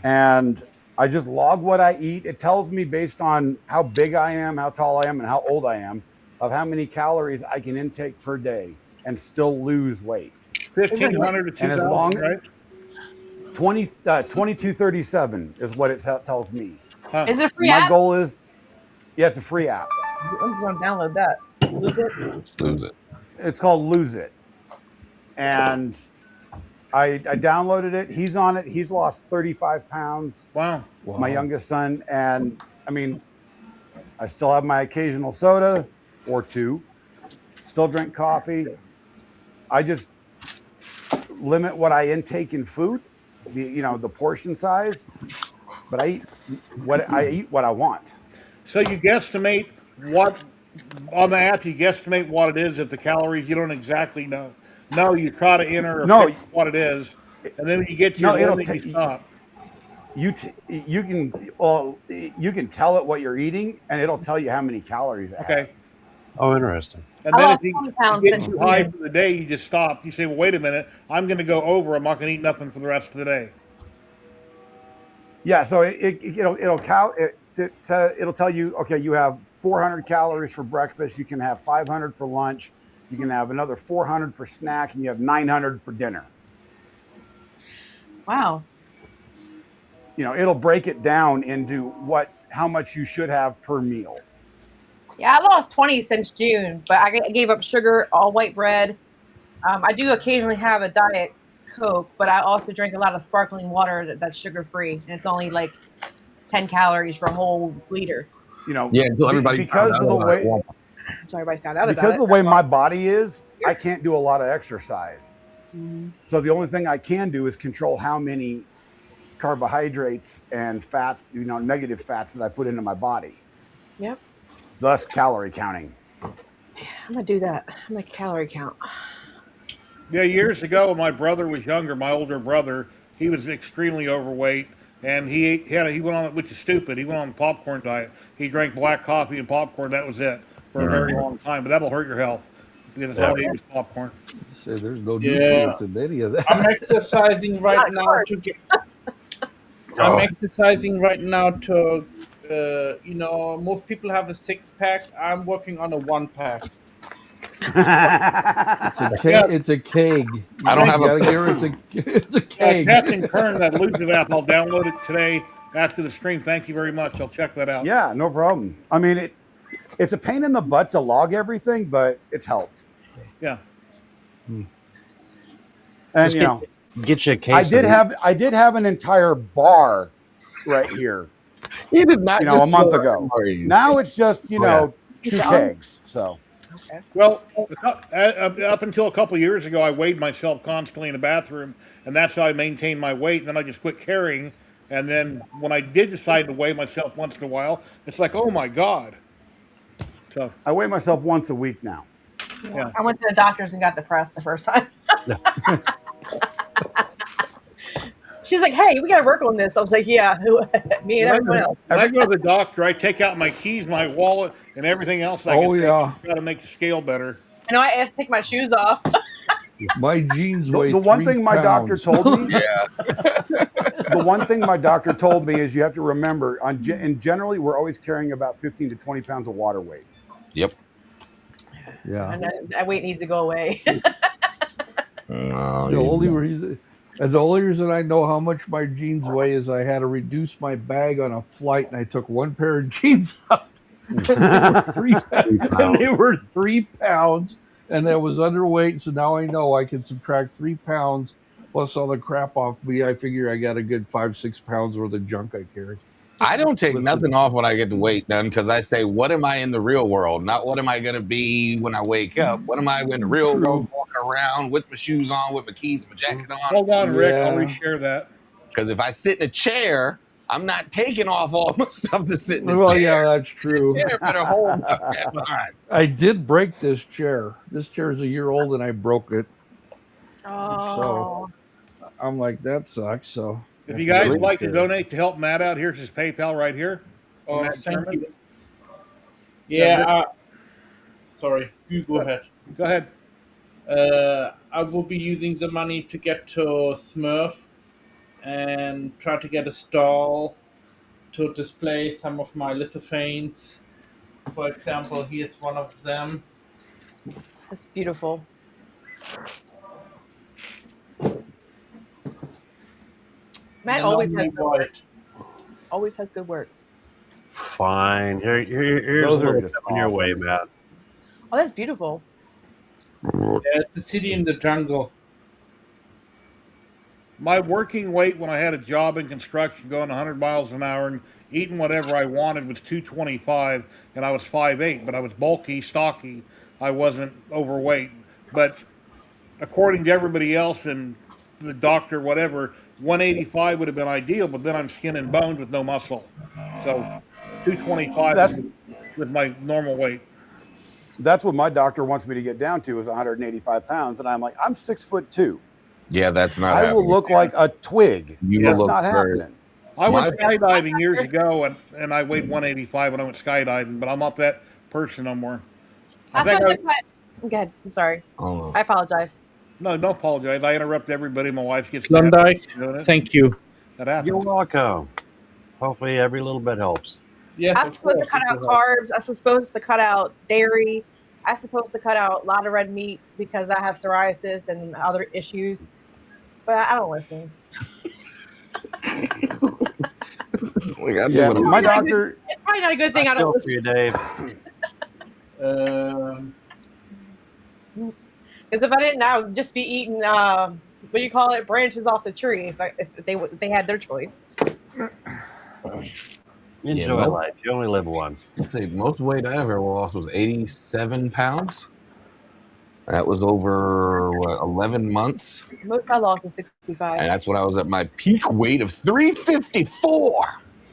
And I just log what I eat. It tells me based on how big I am, how tall I am, and how old I am, of how many calories I can intake per day and still lose weight. 1,500 to And as 2,000, long right? 2237 is what it tells me. Huh. Is it a free My app? goal is, yeah, it's a free app. I'm going to download that. Lose it. Lose it. It's called Lose It. And I downloaded it. He's on it. He's lost 35 pounds. Wow. My youngest son. And I mean, I still have my occasional soda or two. Still drink coffee. I just limit what I intake in food, the portion size. But I eat what I want. So you guesstimate what on the app? You guesstimate what it is. If the calories you don't exactly know. No, you try to enter or No. pick what it is, and then when you get to No, your it'll limit, you ta- stop. You can tell it what you're eating, and it'll tell you how many calories it Okay. has. Oh, interesting. And I then lost if 20 you pounds get since too high June. for the day, you just stop. You say, "Well, wait a minute. I'm going to go over. I'm not going to eat nothing for the rest of the day." Yeah, so it'll count. It'll tell you, okay, you have 400 calories for breakfast. You can have 500 for lunch. You can have another 400 for snack, and you have 900 for dinner. Wow. It'll break it down into how much you should have per meal. Yeah, I lost 20 since June, but I gave up sugar, all white bread. I do occasionally have a Diet Coke, but I also drink a lot of sparkling water that's sugar-free, and it's only like 10 calories for a whole liter. Yeah, until everybody because found of the out way about it. So everybody found out because about of the way my body is, I can't do a lot of exercise. So the only thing I can do is control how many carbohydrates and fats, negative fats that I put into my body. Yep. Thus calorie counting. I'm gonna do that. I'm gonna calorie count. Yeah, years ago when my brother was younger, my older brother, he was extremely overweight, and he went on, which is stupid. He went on the popcorn diet. He drank black coffee and popcorn. That was it for a very long time. But that'll hurt your health because all he eats is popcorn. Say there's no nutrients in any of that. I'm exercising right now to get. I'm exercising right now to, most people have a 6-pack. I'm working on a 1-pack. It's a keg. I don't have a- It's a keg. Captain Kern, that Lose app, I'll download it today after the stream. Thank you very much. I'll check that out. Yeah, no problem. I mean, it's a pain in the butt to log everything, but it's helped. Yeah. And Just get you a case. I did have an entire bar right here, He did not. a month ago. Now it's just two kegs. So Well, up until a couple years ago, I weighed myself constantly in the bathroom, and that's how I maintained my weight. And then I just quit carrying. And then when I did decide to weigh myself once in a while, it's like, oh my God. So I weigh myself once a week now. yeah. I went to the doctor's and got depressed the first time. She's like, "Hey, we got to work on this." I was like, "Yeah, me and everyone else." When I go to the doctor, I take out my keys, my wallet, and everything else I can try to make the scale better. I know I asked to take my shoes off. My jeans weigh The one 3 thing my doctor pounds. told me, the one thing my doctor told me is you have to remember, and generally we're always carrying about 15 to 20 pounds of water weight. Yep. Yeah. And that weight needs to go away. No, The only reason I know how much my jeans weigh is I had to reduce my bag on a flight, and I took one pair of jeans out They were 3 pounds, and I was underweight. So now I know I can subtract 3 pounds plus all the crap off me. I figure I got a good 5-6 pounds worth of junk I carry. I don't take Lifted. nothing off when I get the weight done because I say, what am I in the real world? Not what am I going to be when I wake up? What am I in the real world walking around with my shoes on, with my keys, my jacket on? Hold on, Rick. I'll Yeah. reshare that. Because if I sit in a chair, I'm not taking off all my stuff to sit in a Well, chair. yeah, that's true. Chair better hold me. Okay, all right. I did break this chair. This chair is a year old, and I broke it. Oh. So I'm like, that sucks. So If you guys Really? would like to donate to help Matt out, here's his PayPal right here. Oh, Matt thank Sherman. you. Yeah. Sorry, you go ahead. Go ahead. I will be using the money to get to Smurf and try to get a stall to display some of my lithophanes. For example, here's one of them. That's beautiful. Matt And always only has good work. white. Always has good work. Fine. Here's Those a are little just tip on your awesome. way, Matt. Oh, that's beautiful. Yeah, it's a city in the jungle. My working weight when I had a job in construction going 100 miles an hour and eating whatever I wanted was 225, and I was 5'8", but I was bulky, stocky. I wasn't overweight. But according to everybody else and the doctor, whatever, 185 would have been ideal, but then I'm skin and bones with no muscle. So 225 That's- was my normal weight. That's what my doctor wants me to get down to is 185 pounds, and I'm like, I'm 6'2". Yeah, that's not I happening. will look like a twig. You That's look not very- happening. I went My- skydiving years ago, and I weighed 185 when I went skydiving, but I'm not that person no more. I think Go ahead. I'm sorry. Oh, I apologize. no, don't apologize. I interrupt everybody. My wife gets mad Klondike, doing it. thank you. That happens. You're welcome. Hopefully, every little bit helps. Yes, I'm of supposed to course, cut it out will help. carbs. I'm supposed to cut out dairy. I'm supposed to cut out a lot of red meat because I have psoriasis and other issues. But I don't listen. Yeah, my doctor. It's probably not a good thing I Feel don't for you, listen. Dave. Because if I didn't, I would just be eating, what do you call it, branches off the tree if they had their choice. Enjoy no. life. You only live once. Let's see, most weight I ever lost was 87 pounds. That was over 11 months. Most I lost was 65. And that's when I was at my peak weight of 354.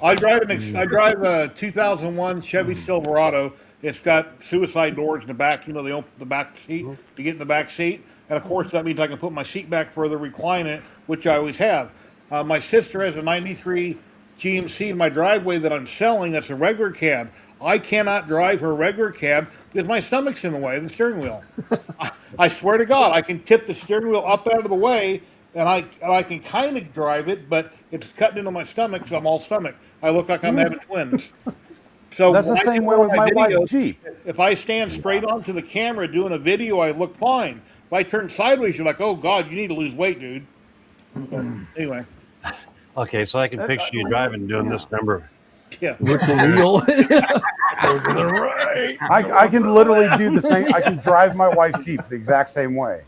I drive a 2001 Chevy Silverado. It's got suicide doors in the back. You know, they open the back seat to get in the back seat. And of course, that means I can put my seat back further, recline it, which I always have. My sister has a 93 GMC in my driveway that I'm selling. That's a regular cab. I cannot drive her regular cab because my stomach's in the way of the steering wheel. I swear to God, I can tip the steering wheel up out of the way, and I can kind of drive it, but it's cutting into my stomach, so I'm all stomach. I look like I'm having twins. So That's the when I same do way all with my wife's videos, Jeep. if I stand straight onto the camera doing a video, I look fine. If I turn sideways, you're like, oh God, you need to lose weight, dude. Anyway, Okay, so I can picture you driving doing this number. yeah. with the wheel. Go to the right. I can literally do the same. I can drive my wife's Jeep the exact same way.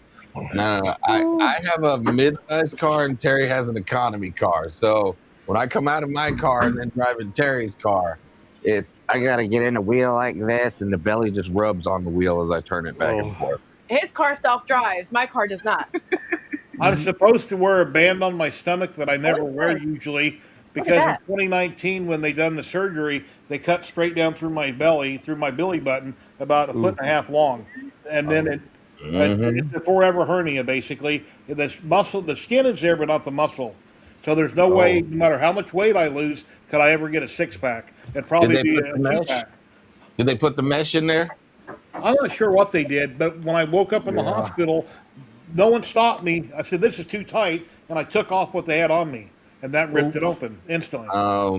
No. I have a mid-sized car and Terry has an economy car. So when I come out of my car and then drive in Terry's car, I gotta get in the wheel like this, and the belly just rubs on the wheel as I turn it back and forth. His car self-drives. My car does not. I'm supposed to wear a band on my stomach that I never wear usually because in that. 2019 when they done the surgery, they cut straight down through my belly, through my belly button, about a foot and a half long. And then it's a forever hernia basically. The skin is there but not the muscle. So there's no way, no matter how much weight I lose, could I ever get a six-pack. It'd probably Did they be put a the mesh? two-pack. Did they put the mesh in there? I'm not sure what they did, but when I woke up in the hospital, no one stopped me. I said, this is too tight, and I took off what they had on me, and that ripped it open instantly.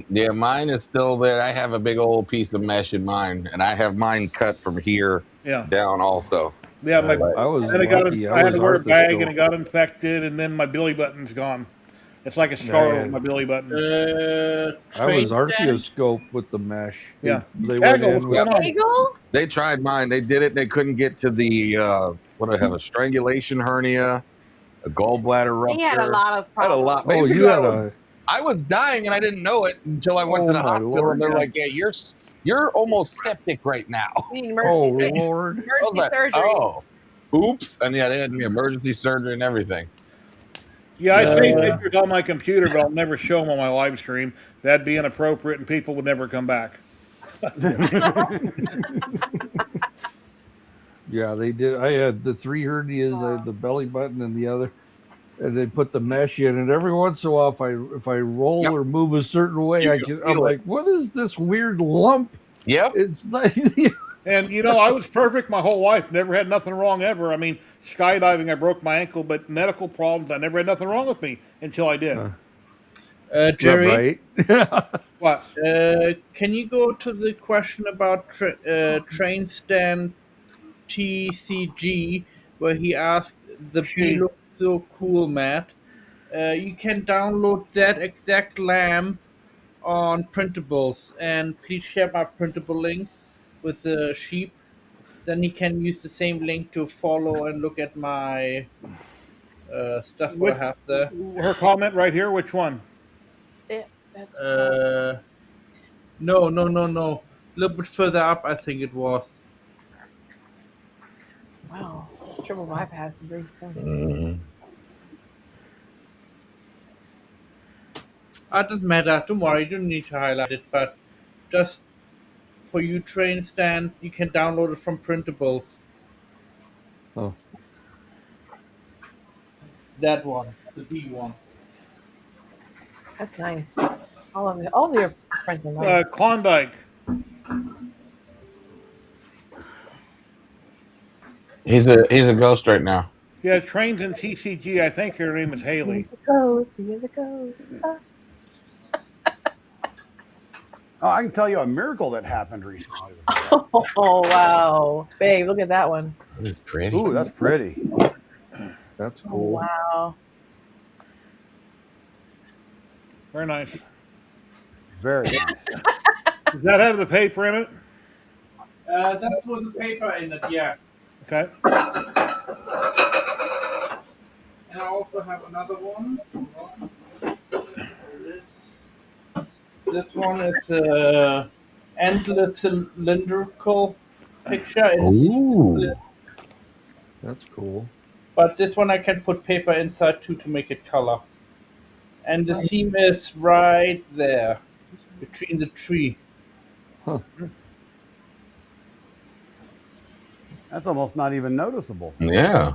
Yeah, mine is still there. I have a big old piece of mesh in mine, and I have mine cut from here down also. Yeah, I was then lucky. I had to wear a Arthur bag, still. and it got infected, and then my belly button's gone. It's like a scar Yeah. over my belly button. I was Train stand? arthroscope with the mesh. Yeah. They Kaggle, went in what's with going on? Bagel? They tried mine. They did it. They couldn't get to the what do I have? A strangulation hernia, a gallbladder rupture. He had a lot of I had a problems. lot. Oh, Basically, you had a. I was dying and I didn't know it until I went to Oh, the my hospital. Lord. And they're like, "Yeah, you're almost septic right now." We need Oh emergency, Lord. I was emergency like, surgery. "Oh, oops!" And yeah, they had me emergency surgery and everything. Yeah, I save pictures on my computer, but I'll never show them on my live stream. That'd be inappropriate, and people would never come back. Yeah, they did. I had the 3 hernias. I had the belly button and the other, and they put the mesh in. And every once in a while, if I roll Yep. or move a certain way, You I'm can feel it. like, what is this weird lump? Yep. It's like And I was perfect my whole life. Never had nothing wrong ever. I mean, skydiving, I broke my ankle, but medical problems, I never had nothing wrong with me until I did. Jerry, right. What? can you go to the question about train stand TCG, where he asked the bee looks so cool, Matt? You can download that exact lamp on printables, and please share my printable links with the sheep. Then he can use the same link to follow and look at my stuff what I have there. Her comment right here. Which one? That's No. A little bit further up, I think it was. wow. Triple bypass and 3 stones. It doesn't matter. Don't worry, you don't need to highlight it, but just for you train stand, you can download it from printables. Oh. That one, the B one. That's nice. All of your friends are nice. Klondike. He's a ghost right now. Yeah, trains in TCG. I think her name is Haley. Here's a ghost. Oh, I can tell you a miracle that happened recently. Oh wow, babe, look at that one. That is pretty. Ooh, that's pretty. That's Oh, cool. wow. Very nice. Very nice. Does that have the paper in it? That's with the paper in it, yeah. Okay. And I also have another one. This one is a endless cylindrical picture. Ooh. That's cool. But this one I can put paper inside too to make it color. And the seam is right there, between the tree. Huh. That's almost not even noticeable. Yeah.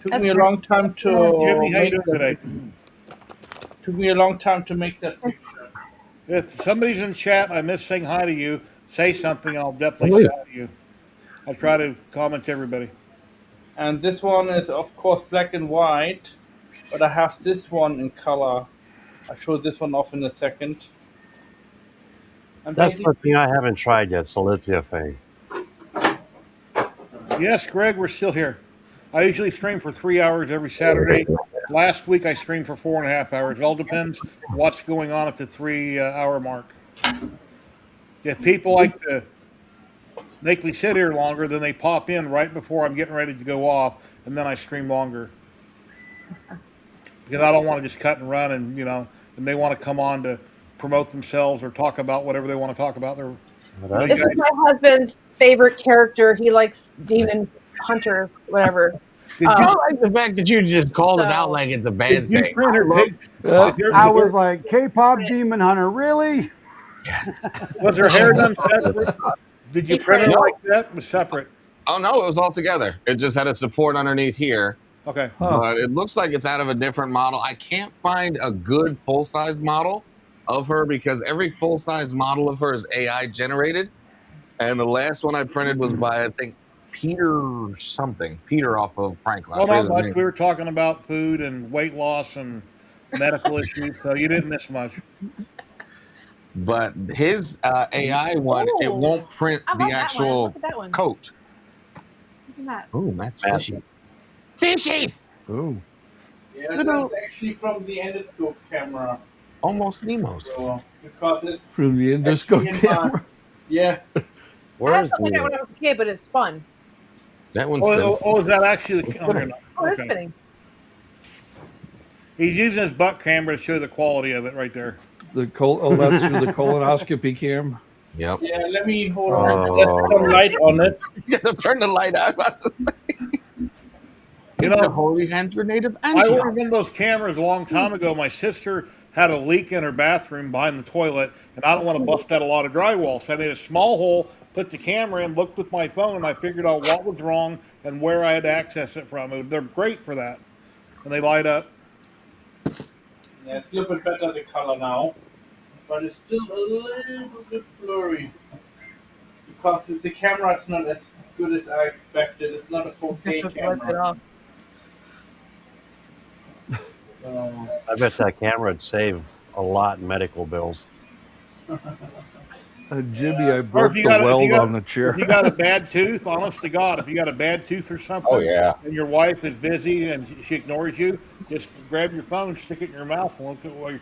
Took That's me a great. long time to Jimmy, how you make doing today? Took me a long time to make that picture. If somebody's in chat, I miss saying hi to you. Say something, I'll definitely say hi to you. I'll try to comment to everybody. And this one is of course black and white, but I have this one in color. I'll show this one off in a second. And That's basically- the thing I haven't tried yet, lithophane. Yes, Greg, we're still here. I usually stream for 3 hours every Saturday. Last week I streamed for 4.5 hours. It all depends what's going on at the 3 hour mark. If people like to make me sit here longer, then they pop in right before I'm getting ready to go off, and then I stream longer. Because I don't want to just cut and run, and and they want to come on to promote themselves or talk about whatever they want to talk about. This is my husband's favorite character. He likes Demon Hunter, whatever. I like the fact that you just called it out like it's a bad thing. I was like, K-pop Demon Hunter, really? Was her hair done separate? Did you print it like that? It was separate. Oh no, it was all together. It just had a support underneath here. Okay. But it looks like it's out of a different model. I can't find a good full-size model of her because every full-size model of her is AI generated. And the last one I printed was by, I think, Peter something. Peter off of Franklin. Well, not much. We were talking about food and weight loss and medical issues, so you didn't miss much. But his AI one, it won't print the actual coat. Look at that. Oh, that's fishy. Fishy! Ooh. Yeah, Little- that's actually from the endoscope camera. Almost Nemo's. So, because it's From the endoscope actually in my- camera. Yeah. I Where had is something like that the? when I was a kid, but it's spun. That one's Oh, is that actually the? Oh, here, no. Oh, it's Okay. spinning. He's using his butt camera to show the quality of it right there. That's through the colonoscopy cam. Yep. Yeah, let me hold on. Oh. Let's some light on it. You gotta turn the light out. You It's know, a holy hand grenade of I Antioch. ordered one of those cameras a long time ago. My sister had a leak in her bathroom behind the toilet, and I don't want to bust out a lot of drywall. So I made a small hole, put the camera in, looked with my phone, and I figured out what was wrong and where I had to access it from. They're great for that. And they light up. Yeah, it's a little bit better the color now, but it's still a little bit blurry because the camera is not as good as I expected. It's not a 4K Wipe it camera. off. So, I bet that camera would save a lot in medical bills. Jimmy, I Or broke if the you got, weld on the if chair. you got a bad tooth, honest to God, if you got a bad tooth or something, Oh, yeah. and your wife is busy and she ignores you, just grab your phone, stick it in your mouth, and look at what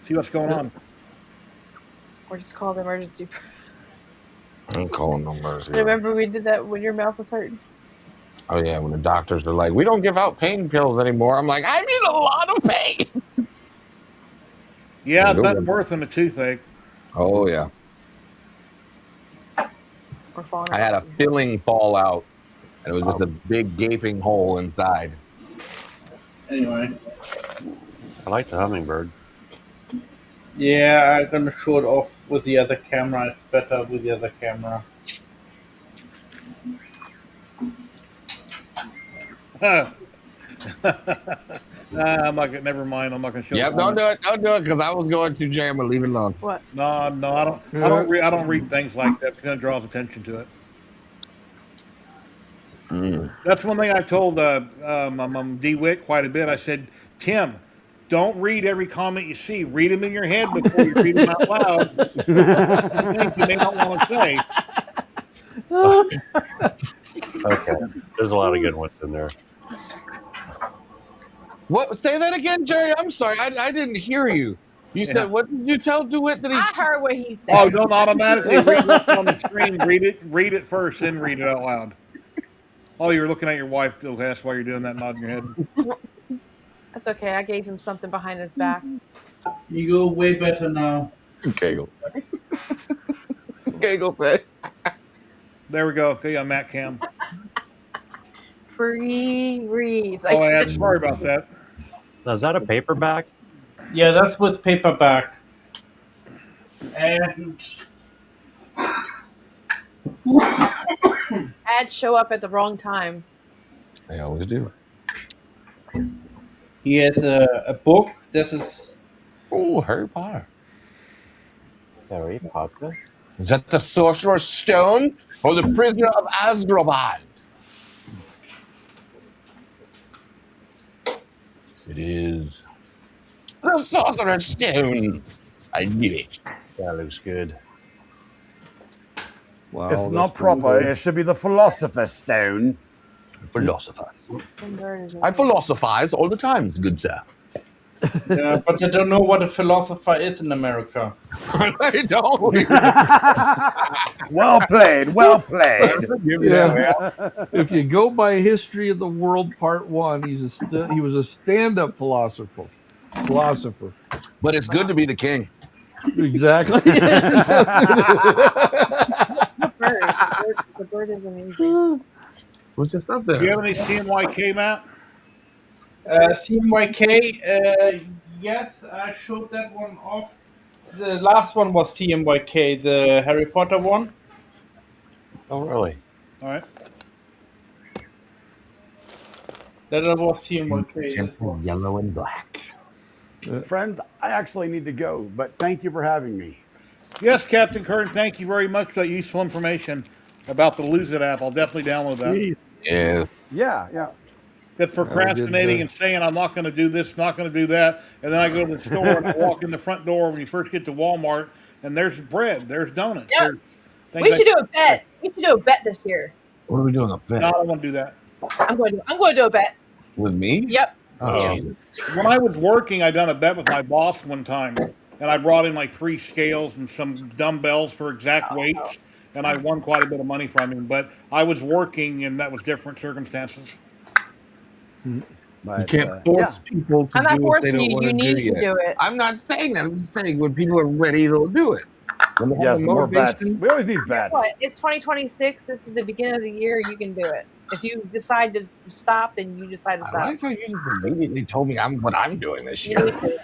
see what's going on. Or just call the emergency. I'm calling numbers. Remember we did that when your mouth was hurting? Oh yeah, when the doctors are like, "We don't give out pain pills anymore." I'm like, "I'm in a lot of pain." Yeah, Go that's ahead. worse than a toothache. Oh yeah, Or falling I had a out. filling fall out, and it was just a big gaping hole inside. anyway, I like the hummingbird. yeah, I'm gonna show it off with the other camera. It's better with the other camera. I'm not gonna. Never mind. I'm not gonna show. Yep, it. don't do it, because I was going to jam and leave it alone. What? No, I don't. I don't read things like that because it draws attention to it. That's one thing I told DeWitt quite a bit. I said, Tim, don't read every comment you see. Read them in your head before you read them out loud. Things you may not want to say. Okay, there's a lot of good ones in there. What? Say that again, Jerry. I'm sorry, I didn't hear you. You said, what did you tell DeWitt that he? I heard what he said. Oh, don't automatically read what's on the screen. Read it first, then read it out loud. Oh, you're looking at your wife. Okay, that's why you're doing that, nodding your head. That's okay. I gave him something behind his back. You go way better now. Gaggle. Gaggle pay. There we go. Okay, on Matt Cam. Free reads. Oh, yeah, sorry about that. Now, is that a paperback? Yeah, that's with paperback. And Ads show up at the wrong time. They always do. he has a book. This is Oh, Harry Potter. Harry Potter. Is that the Sorcerer's Stone or the Prisoner of Azkaban? It is the Sorcerer's Stone. I knew it. That looks good. Wow, It's that's not pretty proper. good. It should be the Philosopher's Stone. Philosopher. Some bird is in I there. philosophize all the time, good sir. but I don't know what a philosopher is in America. I don't. Well played. Well played. Yeah. If you go by History of the World Part 1, he was a stand-up philosopher. But it's good to be the king. Exactly. The bird is amazing. What's just up Do you there? have any CMYK, Matt? CMYK, yes, I showed that one off. The last one was CMYK, the Harry Potter one. Oh, really? All right. That was CMYK. Gentle yellow and black. Friends, I actually need to go, but thank you for having me. Yes, Captain Kern, thank you very much for that useful information about the Lose It app. I'll definitely download that. Jeez. Yes. Yeah. That's procrastinating and saying I'm not going to do this, not going to do that, and then I go to the store and I walk in the front door when you first get to Walmart, and there's bread, there's donuts. Yep. there's We should do a bet. We should do a bet this year. What are we doing up there? No, I don't want to do that. I'm going to do a bet. With me? Yep. Oh, Yeah. Jesus. When I was working, I done a bet with my boss one time, and I brought in like 3 scales and some dumbbells for exact weights, and I won quite a bit of money from him. But I was working, and that was different circumstances. You But can't force yeah, people to I'm not do what they forcing don't you. want You to do need to yet. do it. I'm not saying that. I'm just saying when people are ready, they'll do it. When they have yes, the more bets. motivation. We always need bets. What? It's 2026. This is the beginning of the year. You can do it. If you decide to stop, then you decide to I stop. like how you just immediately told me what I'm doing this You year. need to.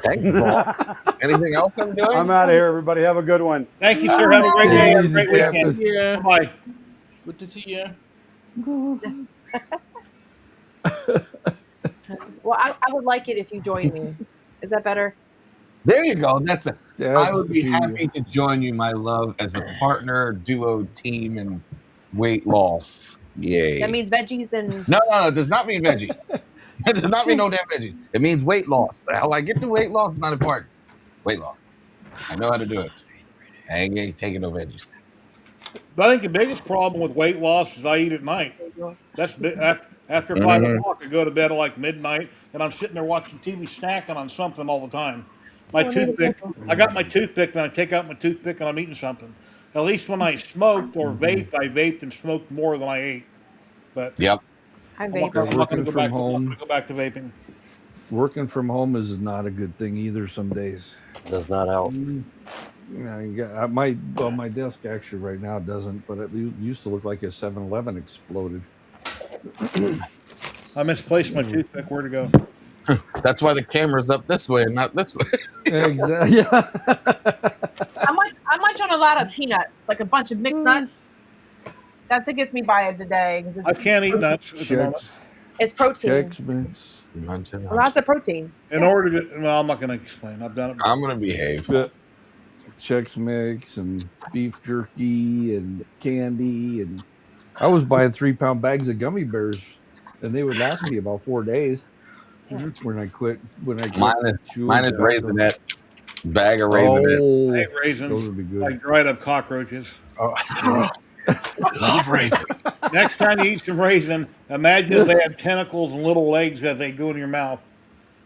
Thanks, Paul. Anything else I'm doing? I'm out of here, everybody. Have a good one. Thank you, sir. Have a great Take day. it Have a easy, great weekend. Captain. Yeah. Bye. Good to see you. Well, I would like it if you join me. Is that better? There you go. That's it. I That's would be the- happy to join you, my love, as a partner, duo, team, and weight loss. Yay. That means veggies and No, it does not mean veggies. It does not mean no damn veggies. It means weight loss. How I get to weight loss is not important. Weight loss. I know how to do it. I ain't taking no veggies. But I think the biggest problem with weight loss is I eat at night. That's after 5 o'clock. I go to bed at like midnight, and I'm sitting there watching TV, snacking on something all the time. My toothpick. I got my toothpick, and I take out my toothpick, and I'm eating something. At least when I smoked or vaped, I vaped and smoked more than I ate. But Yep. I I'm vape. not going to go Working from back. I'm not home. going to go back to vaping. Working from home is not a good thing either. Some days. Does not help. You know, my desk actually right now doesn't, but it used to look like a 7-Eleven exploded. I misplaced my toothpick. Where'd it go? That's why the camera's up this way and not this way. Exactly. Yeah. I munch on a lot of peanuts, like a bunch of mixed nuts. That's what gets me by the day. 'Cause I can't eat nuts at the moment. Chex, it's protein. Chex Mix. Lots of protein. In order to, well, I'm not going to explain. I've done it. I'm gonna behave. Chex Mix and beef jerky and candy, and I was buying 3-pound bags of gummy bears, and they would last me about 4 days. When I quit Mine is tobacco. Raisinets. Bag of Raisinets. Oh, I hate raisins. those would be good. Like dried up cockroaches. Love raisins. Next time you eat some raisin, imagine if they had tentacles and little legs that they go in your mouth.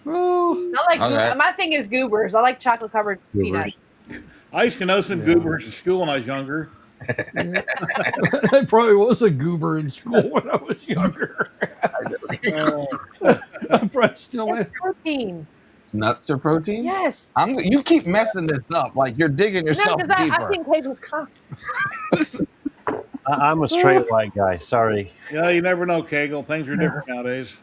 Oh, I like Okay. my thing is goobers. I like chocolate covered Goobers. peanuts. I used to know some Yeah. goobers in school when I was younger. I probably was a goober in school when I was younger. I probably still am. It's protein. Nuts are protein? Yes. You keep messing this up. Like you're digging No, yourself because deeper. I seen Caden's comment. I'm a straight white guy. Sorry. Yeah, you never know, Kegel. Things are different nowadays.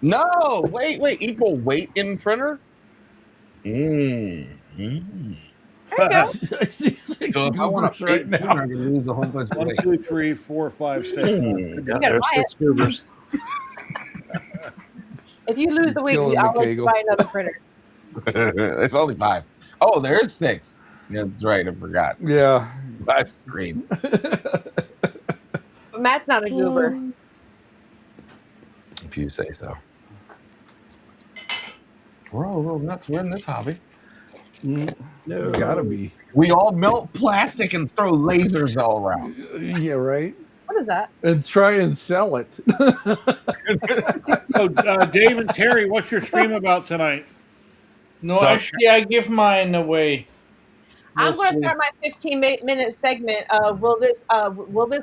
No, wait. Equal weight in printer? There you go. So So if I want to right fake now. printer, I can lose a whole bunch of 1, weight. 2, 3, 4, 5, 6. Yeah, gotta there's buy 6 goobers. If you lose the weight, Killing I'll me, let you Kegel. buy another printer. It's only 5. Oh, there's 6. Yeah, that's right. I forgot. Yeah. 5 screens. But Matt's not a goober. If you say so. We're all a little nuts. We're in this hobby. No, gotta be. We all melt plastic and throw lasers all around. Yeah, right. What is that? And try and sell it. So, Dave and Terry, what's your stream about tonight? No, So- actually, I give mine away. I'm going to Mostly. start my 15-minute segment of will this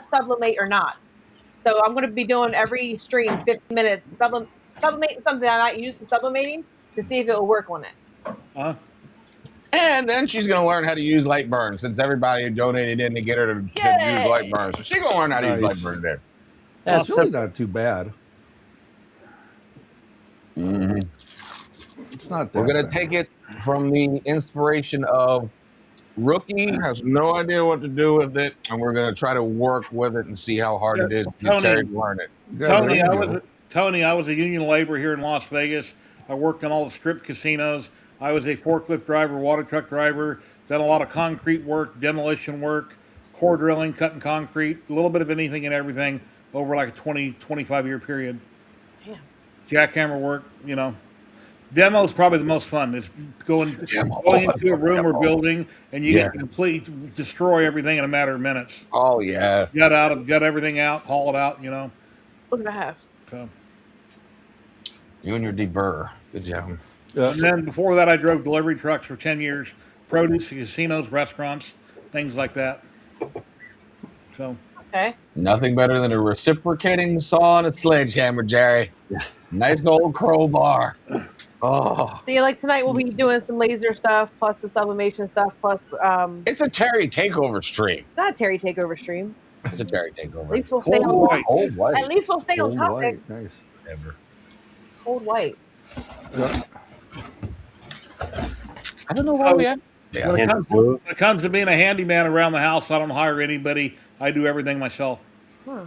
sublimate or not? So I'm going to be doing every stream 15 minutes sublimating something I'm not used to sublimating to see if it will work on it. Huh? And then she's going to learn how to use light burn since everybody donated in to get her to Yay! use light burn. So she's going to learn how to use Nice. light burn there. That's really not too bad. It's not that We're going to bad. take it from the inspiration of Rookie has no idea what to do with it, and we're going to try to work with it and see how hard it is to get Tony. Terry to learn it. Yeah, Tony, there I you was go. Tony. I was a union laborer here in Las Vegas. I worked on all the strip casinos. I was a forklift driver, water truck driver. Done a lot of concrete work, demolition work, core drilling, cutting concrete, a little bit of anything and everything over like a 20, 25-year period. Damn. Jackhammer work, you know. Demo is probably the most fun. It's going into a room or building, and you Yeah. get to completely destroy everything in a matter of minutes. Oh yes. Gut everything out, haul it out. Look at I have. So. You and your deburr. Good job. Yeah. And then before that, I drove delivery trucks for 10 years, produce, casinos, restaurants, things like that. So. Okay. Nothing better than a reciprocating saw and a sledgehammer, Jerry. Nice old crowbar. Oh, See, like tonight we'll be doing some laser stuff, plus the sublimation stuff, plus it's a Terry takeover stream. it's not a Terry takeover stream. It's a Terry takeover. At least we'll stay Cold on white. Old white. At least we'll stay on Gold topic. white. Nice. Ever. Cold white. Yeah. I don't know why we have. When Yeah. it comes to being a handyman around the house, I don't hire anybody. I do everything myself. Huh.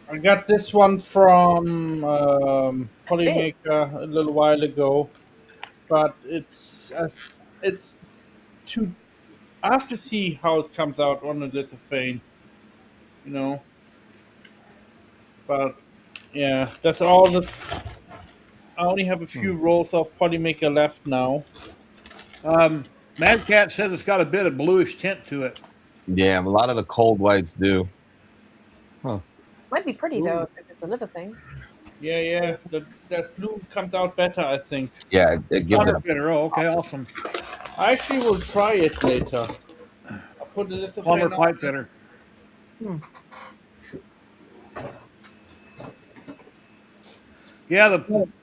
I got this one from Polymaker a little while ago, but it's too. I have to see how it comes out on a lithophane, But yeah, that's all. I only have a few rolls of Polymaker left now. Mad Cat says it's got a bit of bluish tint to it. Yeah, a lot of the cold whites do. Might be pretty though if it's another thing. Yeah. That blue comes out better, I think. Yeah, it gives it Plumber a fitter. Oh, okay, awesome. I actually will try it later. I'll put the lithophane Plumber on. pipe fitter. Yeah,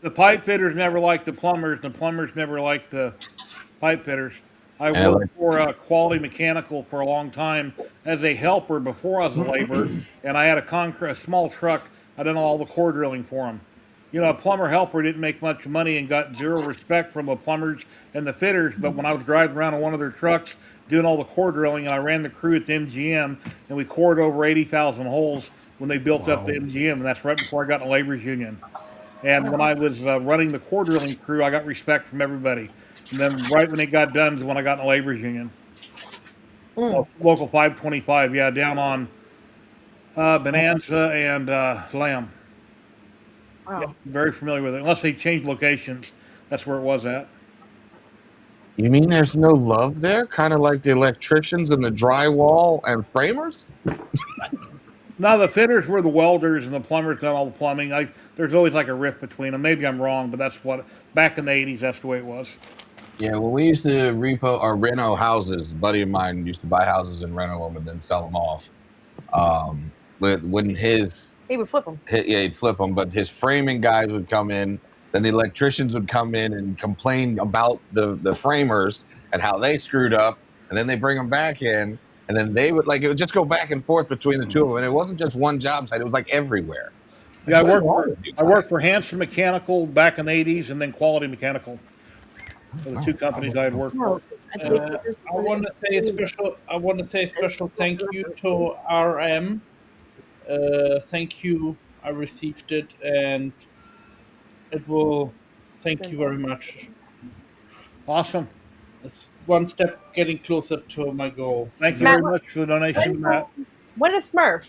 the pipe fitters never liked the plumbers, and the plumbers never liked the pipe fitters. I worked for Quality Mechanical for a long time as a helper before I was a laborer, and I had a small truck. I done all the core drilling for them. A plumber helper didn't make much money and got zero respect from the plumbers and the fitters, but when I was driving around on one of their trucks doing all the core drilling, and I ran the crew at the MGM, and we cored over 80,000 holes when they built up the MGM, and that's right before I got in the laborers union. And when I was running the core drilling crew, I got respect from everybody. And then right when it got done is when I got in the laborers union. Local 525, yeah, down on Bonanza and Lamb. Wow. Yeah, very familiar with it. Unless they changed locations, that's where it was at. You mean there's no love there? Kind of like the electricians and the drywall and framers? No, the fitters were the welders and the plumbers done all the plumbing. There's always like a rift between them. Maybe I'm wrong, but that's what, back in the 80s, that's the way it was. Yeah, when we used to repo or reno houses, a buddy of mine used to buy houses and reno them and then sell them off. When He would flip them. he'd flip them, but his framing guys would come in, then the electricians would come in and complain about the framers and how they screwed up, and then they bring them back in, and then they would it would just go back and forth between the two of them, and it wasn't just one job site; it was like everywhere. Yeah, I worked for Hanson Mechanical back in the 80s, and then Quality Mechanical. The two companies I had worked for. I want to say a special thank you to RM. Thank you. I received it, and it will. Thank you very much. Awesome. It's one step getting closer to my goal. Thank you Matt, very much for the donation, Matt. When is Smurf?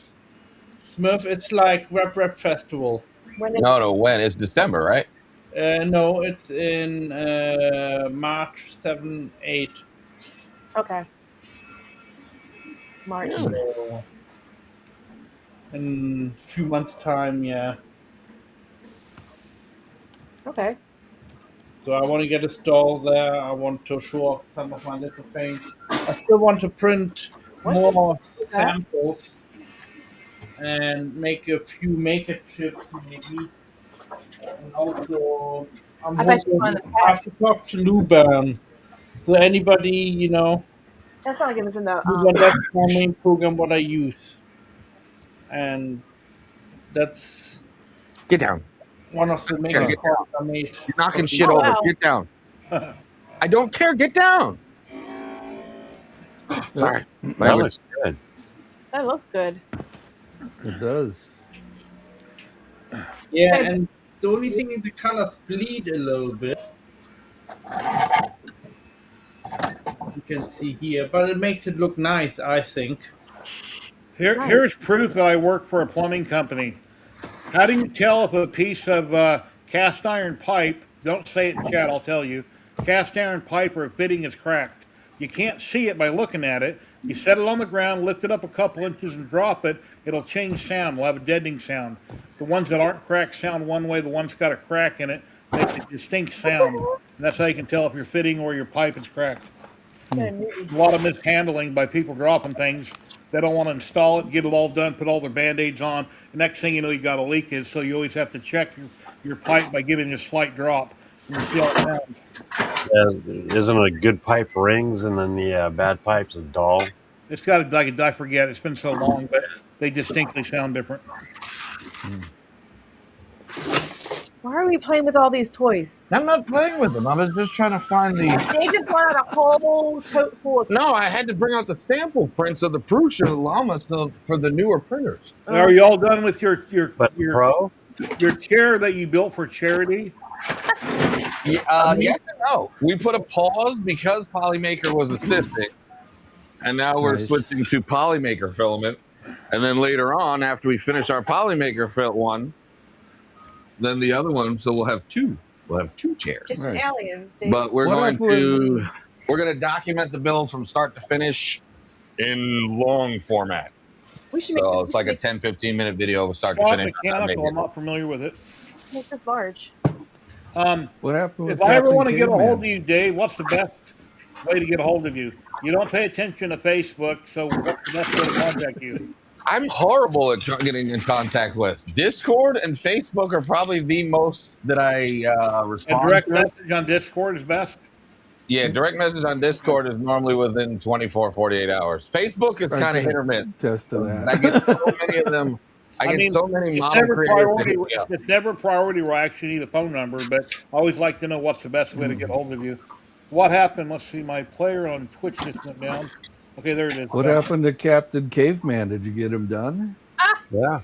Smurf, it's like Rap Festival. When is No, when? It's December, right? No, it's in March 7, 8. Okay. March. So, in a few months' time, yeah. Okay. So I want to get a stall there. I want to show off some of my little things. I still want to print more samples and make a few maker chips maybe. And also, I have to talk to Luban. So anybody, That's not like it was in the. that's my main program what I use. And that's Get down. one of the maker Get parts I made. You're knocking shit Oh, over. wow. Get down. I don't care. Get down. Sorry. That looks good. That looks good. It does. Yeah, Okay. and the only thing is the colors bleed a little bit. You can see here, but it makes it look nice, I think. Here's proof that I work for a plumbing company. How do you tell if a piece of cast iron pipe Don't say it in chat, I'll tell you. Cast iron pipe or fitting is cracked. You can't see it by looking at it. You set it on the ground, lift it up a couple inches and drop it, it'll change sound. We'll have a deadening sound. The ones that aren't cracked sound one way, the ones got a crack in it makes a distinct sound. And that's how you can tell if your fitting or your pipe is cracked. A lot of mishandling by people dropping things. They don't want to install it, get it all done, put all their band-aids on. The next thing you know, you got a leakage, so you always have to check your pipe by giving it a slight drop. And you see how it sounds. Isn't a good pipe rings and then the bad pipe's a dull? It's got I forget. It's been so long, but they distinctly sound different. Why are we playing with all these toys? I'm not playing with them. I was just trying to find the. They just wanted a whole tote full of. No, I had to bring out the sample prints of the Prusa llama for the newer printers. Are you all done with your Pro? Your chair that you built for charity? Yes and no. We put a pause because Polymaker was assisting, and now we're switching to Polymaker filament. And then later on, after we finish our Polymaker one, then the other one. So we'll have two. We'll have two chairs. It's an alien thing. But we're going to document the build from start to finish in long format. We should So make it's like a 10-15 minute video of start to finish. Mechanical, I'm not familiar with it. Make this large. What happened? If I ever want to get a hold of you, Dave, what's the best way to get a hold of you? You don't pay attention to Facebook, so what's the best way to contact you? I'm horrible at getting in contact with. Discord and Facebook are probably the most that I respond And direct to. message on Discord is best? Yeah, direct message on Discord is normally within 24, 48 hours. Facebook is kind of hit or miss. Just to that. I get so many of them. I get so many model creators. It's never priority where I actually need a phone number, but I always like to know what's the best way to get hold of you. What happened? Let's see. My player on Twitch just went down. Okay, there it is. What happened to Captain Caveman? Did you get him done? Yeah.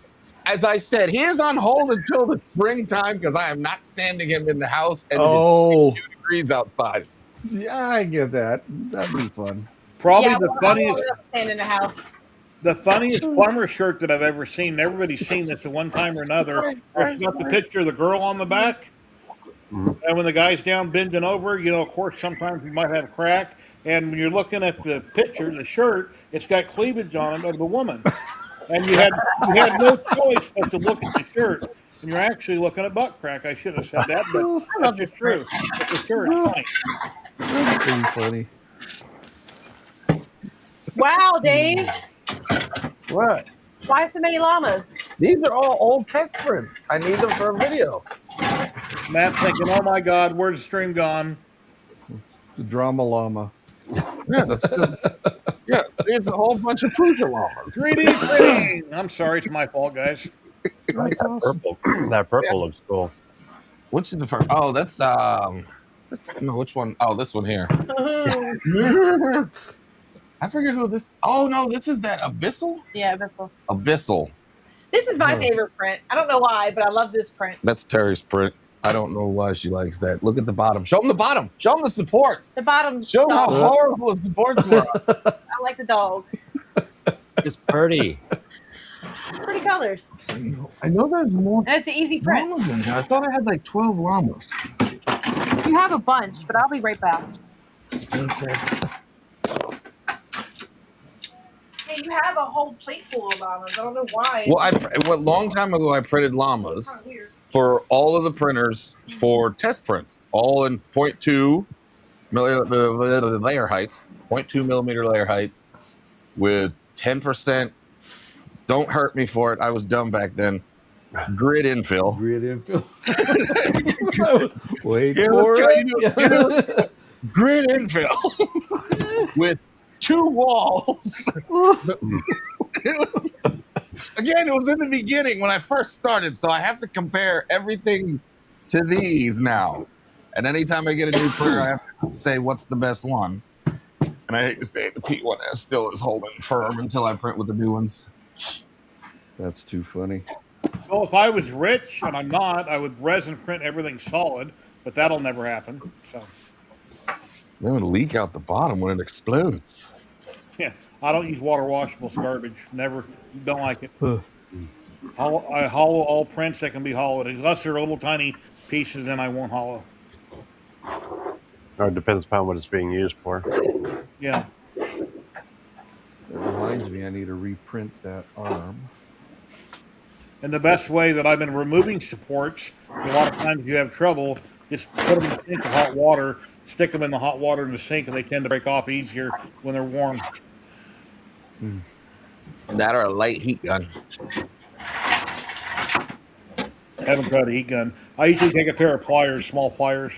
As I said, he is on hold until the springtime because I am not sanding him in the house and it's 2 degrees outside. Yeah, I get that. That'd be fun. Probably Yeah, the funniest. In the house. The funniest plumber shirt that I've ever seen. Everybody's seen this at one time or another. It's got the picture of the girl on the back. And when the guy's down bending over, you know, of course, sometimes you might have a crack. And when you're looking at the picture, the shirt, it's got cleavage on it of the woman. And you had no choice but to look at the shirt. And you're actually looking at butt crack. I should have said that, but that's just true. It's a shirt. It's fine. That's pretty funny. Wow, Dave. What? Why so many llamas? These are all old test prints. I need them for a video. Matt's thinking, oh my God, where's the stream gone? The drama llama. Yeah, that's good. Yeah, it's a whole bunch of Prusa llamas. 3D printing. I'm sorry, it's my fault, guys. Purple. That purple looks cool. Which is the first? Oh, that's no, which one? Oh, this one here. I forget who this. Oh no, this is that Abyssal. Yeah, Abyssal. Abyssal. This is my favorite print. I don't know why, but I love this print. That's Terry's print. I don't know why she likes that. Look at the bottom. Show them the bottom. Show them the supports. The bottom. Show them how horrible the supports were. I like the dog. It's pretty. Pretty colors. I know there's more. And it's an easy print. llamas in here. I thought I had like 12 llamas. You have a bunch, but I'll be right back. Okay. Hey, you have a whole plate full of llamas. I don't know why. Well, long time ago, I printed llamas for all of the printers for test prints, all in 0.2 layer heights, 0.2 millimeter layer heights, with 10%. Don't hurt me for it. I was dumb back then. Grid infill. Grid infill. Wait for it. Grid infill with 2 walls. It was in the beginning when I first started, so I have to compare everything to these now. And anytime I get a new printer, I have to say what's the best one. And I hate to say it, the P1S still is holding firm until I print with the new ones. That's too funny. Well, if I was rich, and I'm not, I would resin print everything solid, but that'll never happen. So, They're going to leak out the bottom when it explodes. yeah, I don't use water washable. It's garbage. Never. Don't like it. I hollow all prints that can be hollowed. Unless they're little tiny pieces, then I won't hollow. Or it depends upon what it's being used for. Yeah. That reminds me, I need to reprint that arm. And the best way that I've been removing supports, a lot of times you have trouble, just put them in the sink of hot water, stick them in the hot water in the sink, and they tend to break off easier when they're warm. That or a light heat gun. I haven't tried a heat gun. I usually take a pair of pliers, small pliers,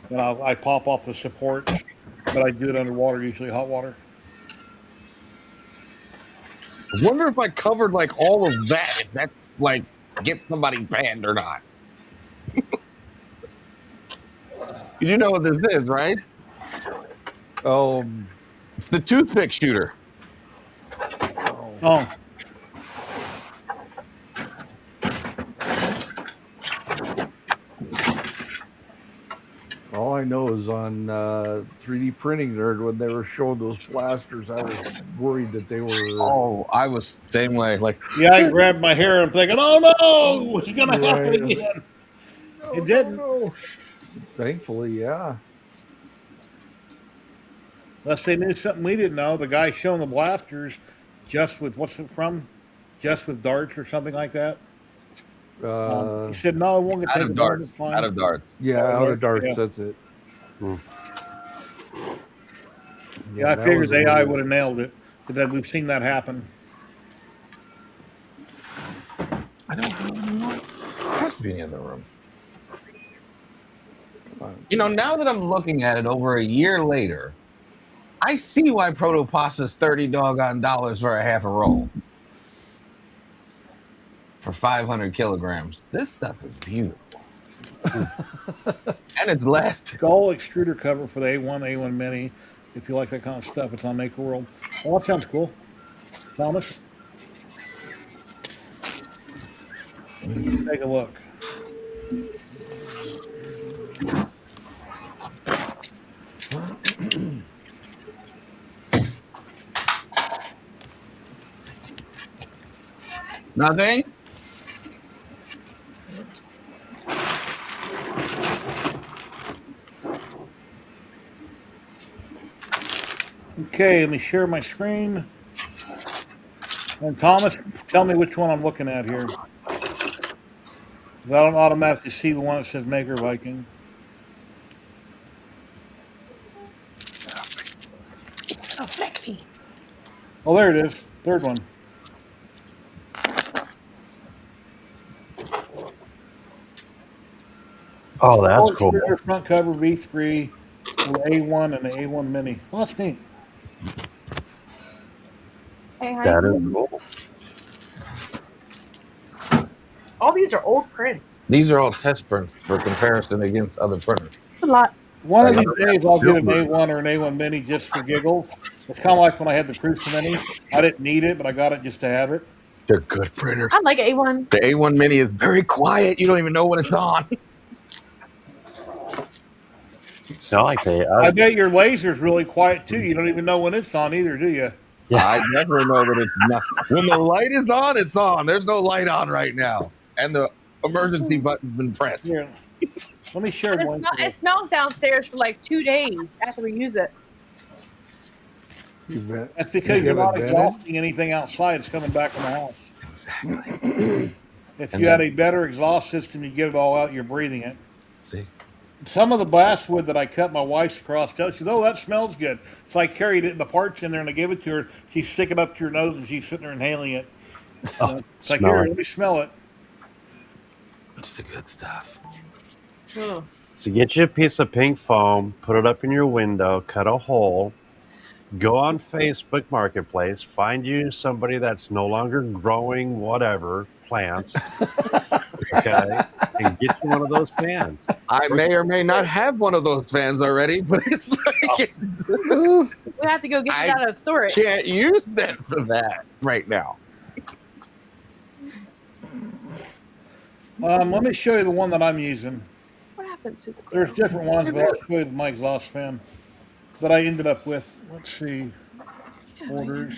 and I pop off the supports, but I do it underwater, usually hot water. I wonder if I covered like all of that, if that's like get somebody banned or not. You know what this is, right? It's the toothpick shooter. Oh. All I know is on 3D Printing Nerd, when they were showing those blasters, I was worried that they were. Oh, I was the same way. Like, yeah, I grabbed my hair. I'm thinking, oh no, what's going to happen again? It didn't. No. Thankfully, yeah. Unless they knew something we didn't know. The guy showing the blasters, just with what's it from? Just with darts or something like that. He said, no, it won't get out taken of down. darts. It's fine. Out of darts. Yeah, out of darts. Yeah. That's it. Yeah, I figured AI would have nailed it, but then we've seen that happen. I don't know. It has to be in the other room. You know, now that I'm looking at it over a year later, I see why Protopasta's $30 doggone for a half a roll. For 500 kilograms. This stuff is beautiful. And it's lasting. Skull extruder cover for the A1 Mini. If you like that kind of stuff, it's on Maker World. Oh, that sounds cool. Thomas? Take a look. Nothing? Okay, let me share my screen. And Thomas, tell me which one I'm looking at here. 'Cause I don't automatically see the one that says Maker Viking. Oh, flex me. Oh, there it is. Third one. Oh, that's Skull cool. extruder front cover V3 with A1 and the A1 Mini. Oh, that's neat. Hey, honey. That is cool. All these are old prints. These are all test prints for comparison against other printers. It's a lot. One of these days, I'll get an A1 or an A1 Mini just for giggles. It's kind of like when I had the Crucial Mini. I didn't need it, but I got it just to have it. They're good printers. I like A1s. The A1 Mini is very quiet. You don't even know when it's on. I like that. I bet your laser's really quiet too. You don't even know when it's on either, do you? Yeah. I never know that it's not. When the light is on, it's on. There's no light on right now. And the emergency button's been pressed. Here, let me share And one. it smells downstairs for like 2 days after we use it. That's because you're not exhausting anything outside. It's coming back in the house. Exactly. If And you had then- a better exhaust system, you get it all out. You're breathing it. See? Some of the basswood that I cut my wife's across tail, she said, "Oh, that smells good." So I carried it, the parts in there, and I gave it to her. She's sticking up to her nose, and she's sitting there inhaling it. It's like, here, let me smell it. It's the good stuff. Oh. So get you a piece of pink foam, put it up in your window, cut a hole, go on Facebook Marketplace, find you somebody that's no longer growing whatever plants, okay, and get you one of those fans. I may or may not have one of those fans already, but it's like We have to go get it out of storage. can't use them for that right now. Let me show you the one that I'm using. What happened to the There's different ones, but I'll show you my exhaust fan that I ended up with. Let's see. Orders.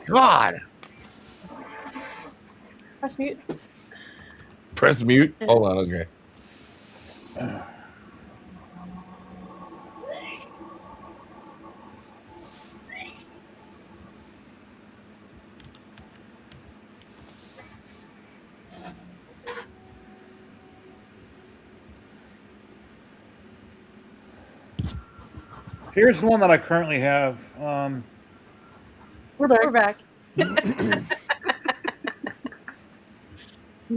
God. press mute? Press mute. Hold on, okay. Here's the one that I currently have. We're back.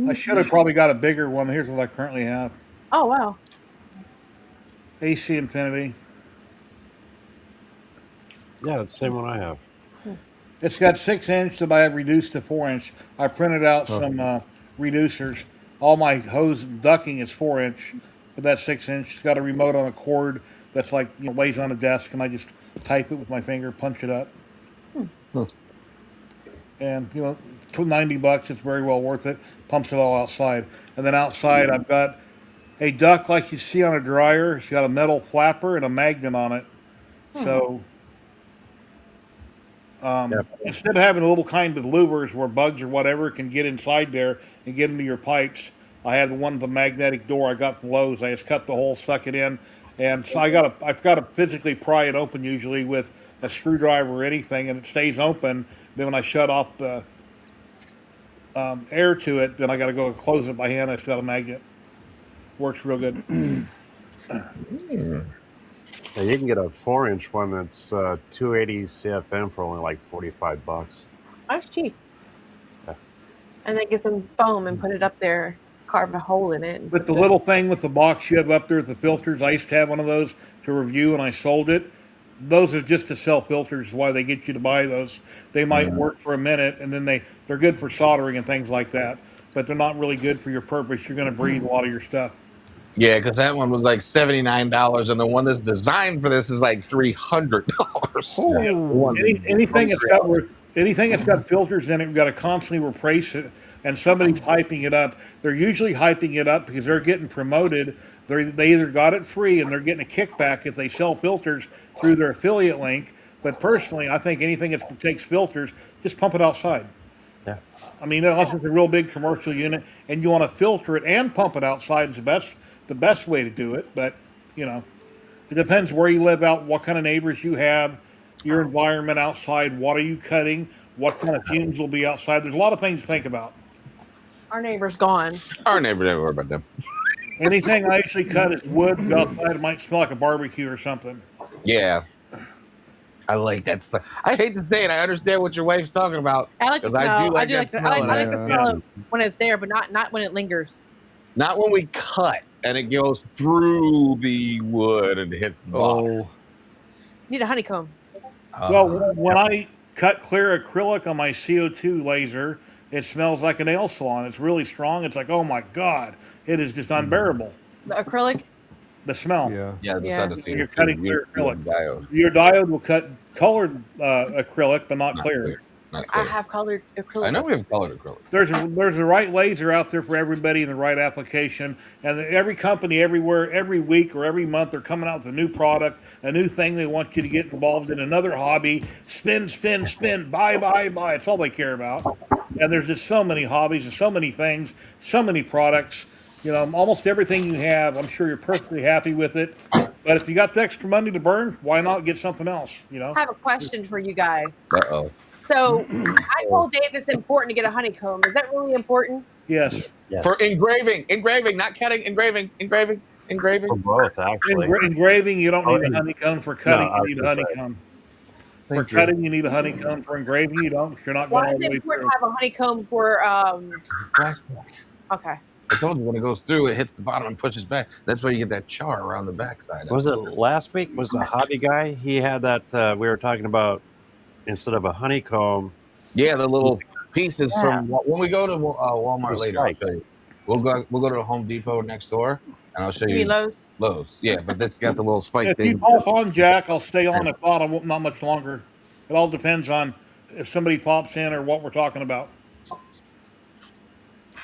I should have probably got a bigger one. Here's what I currently have. Oh wow. AC Infinity. Yeah, it's the same one I have. It's got 6-inch that I have reduced to 4-inch. I printed out some reducers. All my hose ducking is 4-inch, but that's 6-inch. It's got a remote on a cord that's like lays on a desk, and I just type it with my finger, punch it up. And $90, it's very well worth it. Pumps it all outside, and then outside I've got a duct like you see on a dryer. It's got a metal flapper and a magnet on it, so. Instead of having a little kind of louvers where bugs or whatever can get inside there and get into your pipes, I have the one with the magnetic door I got from Lowe's. I just cut the hole, stuck it in, and so I've got to physically pry it open usually with a screwdriver or anything, and it stays open. Then when I shut off the air to it, then I got to go close it by hand. It's got a magnet. Works real good. Yeah, you can get a 4-inch one that's 280 CFM for only like $45. That's cheap. Yeah. And then get some foam and put it up there, carve a hole in it. But the little thing with the box you have up there with the filters, I used to have one of those to review, and I sold it. Those are just to sell filters. Why they get you to buy those? They might work for a minute, and then they're good for soldering and things like that. But they're not really good for your purpose. You're going to breathe a lot of your stuff. Yeah, because that one was like $79, and the one that's designed for this is like $300. Anything that's got filters in it, we've got to constantly replace it. And somebody's hyping it up. They're usually hyping it up because they're getting promoted. They either got it free and they're getting a kickback if they sell filters through their affiliate link. But personally, I think anything that takes filters, just pump it outside. Yeah. I mean, unless it's a real big commercial unit and you want to filter it and pump it outside is the best way to do it. But, it depends where you live out, what kind of neighbors you have, your environment outside, what are you cutting, what kind of fumes will be outside. There's a lot of things to think about. Our neighbor's gone. Our neighbor never worry about them. Anything I actually cut is wood. Go outside, it might smell like a barbecue or something. Yeah. I like that stuff. I hate to say it. I understand what your wife's talking about. I like the smell. I like the smell when it's there, but not when it lingers. Not when we cut and it goes through the wood and hits the bottom. Need a honeycomb. Well, when I cut clear acrylic on my CO2 laser, it smells like a nail salon. It's really strong. It's like, oh my God, it is just unbearable. The acrylic? The smell. Yeah. You're cutting clear acrylic. Your diode will cut colored acrylic, but not clear. I have colored acrylic. I know we have colored acrylic. There's the right laser out there for everybody in the right application, and every company everywhere, every week or every month, they're coming out with a new product, a new thing they want you to get involved in, another hobby. Spin, spin, spin, buy, buy, buy. It's all they care about. And there's just so many hobbies and so many things, so many products. Almost everything you have, I'm sure you're perfectly happy with it. But if you got the extra money to burn, why not get something else? I have a question for you guys. Uh-oh. So I told Dave it's important to get a honeycomb. Is that really important? Yes. For engraving, not cutting, engraving. For both, actually. Engraving, you don't need a honeycomb. For cutting, you need a honeycomb. For cutting, you need a honeycomb. For engraving, you don't. You're not going all the way through. Why is it important to have a honeycomb for? Okay. I told you when it goes through, it hits the bottom and pushes back. That's why you get that char around the backside. Was it last week? Was the hobby guy? He had that we were talking about instead of a honeycomb. Yeah, the little pieces from when we go to Walmart later. I'll show you. We'll go to the Home Depot next door, and I'll show you. Lowe's? Lowe's, yeah, but that's got the little spike if thing. If you pop on, Jack, I'll stay on. If not, I won't. Not much longer. It all depends on if somebody pops in or what we're talking about.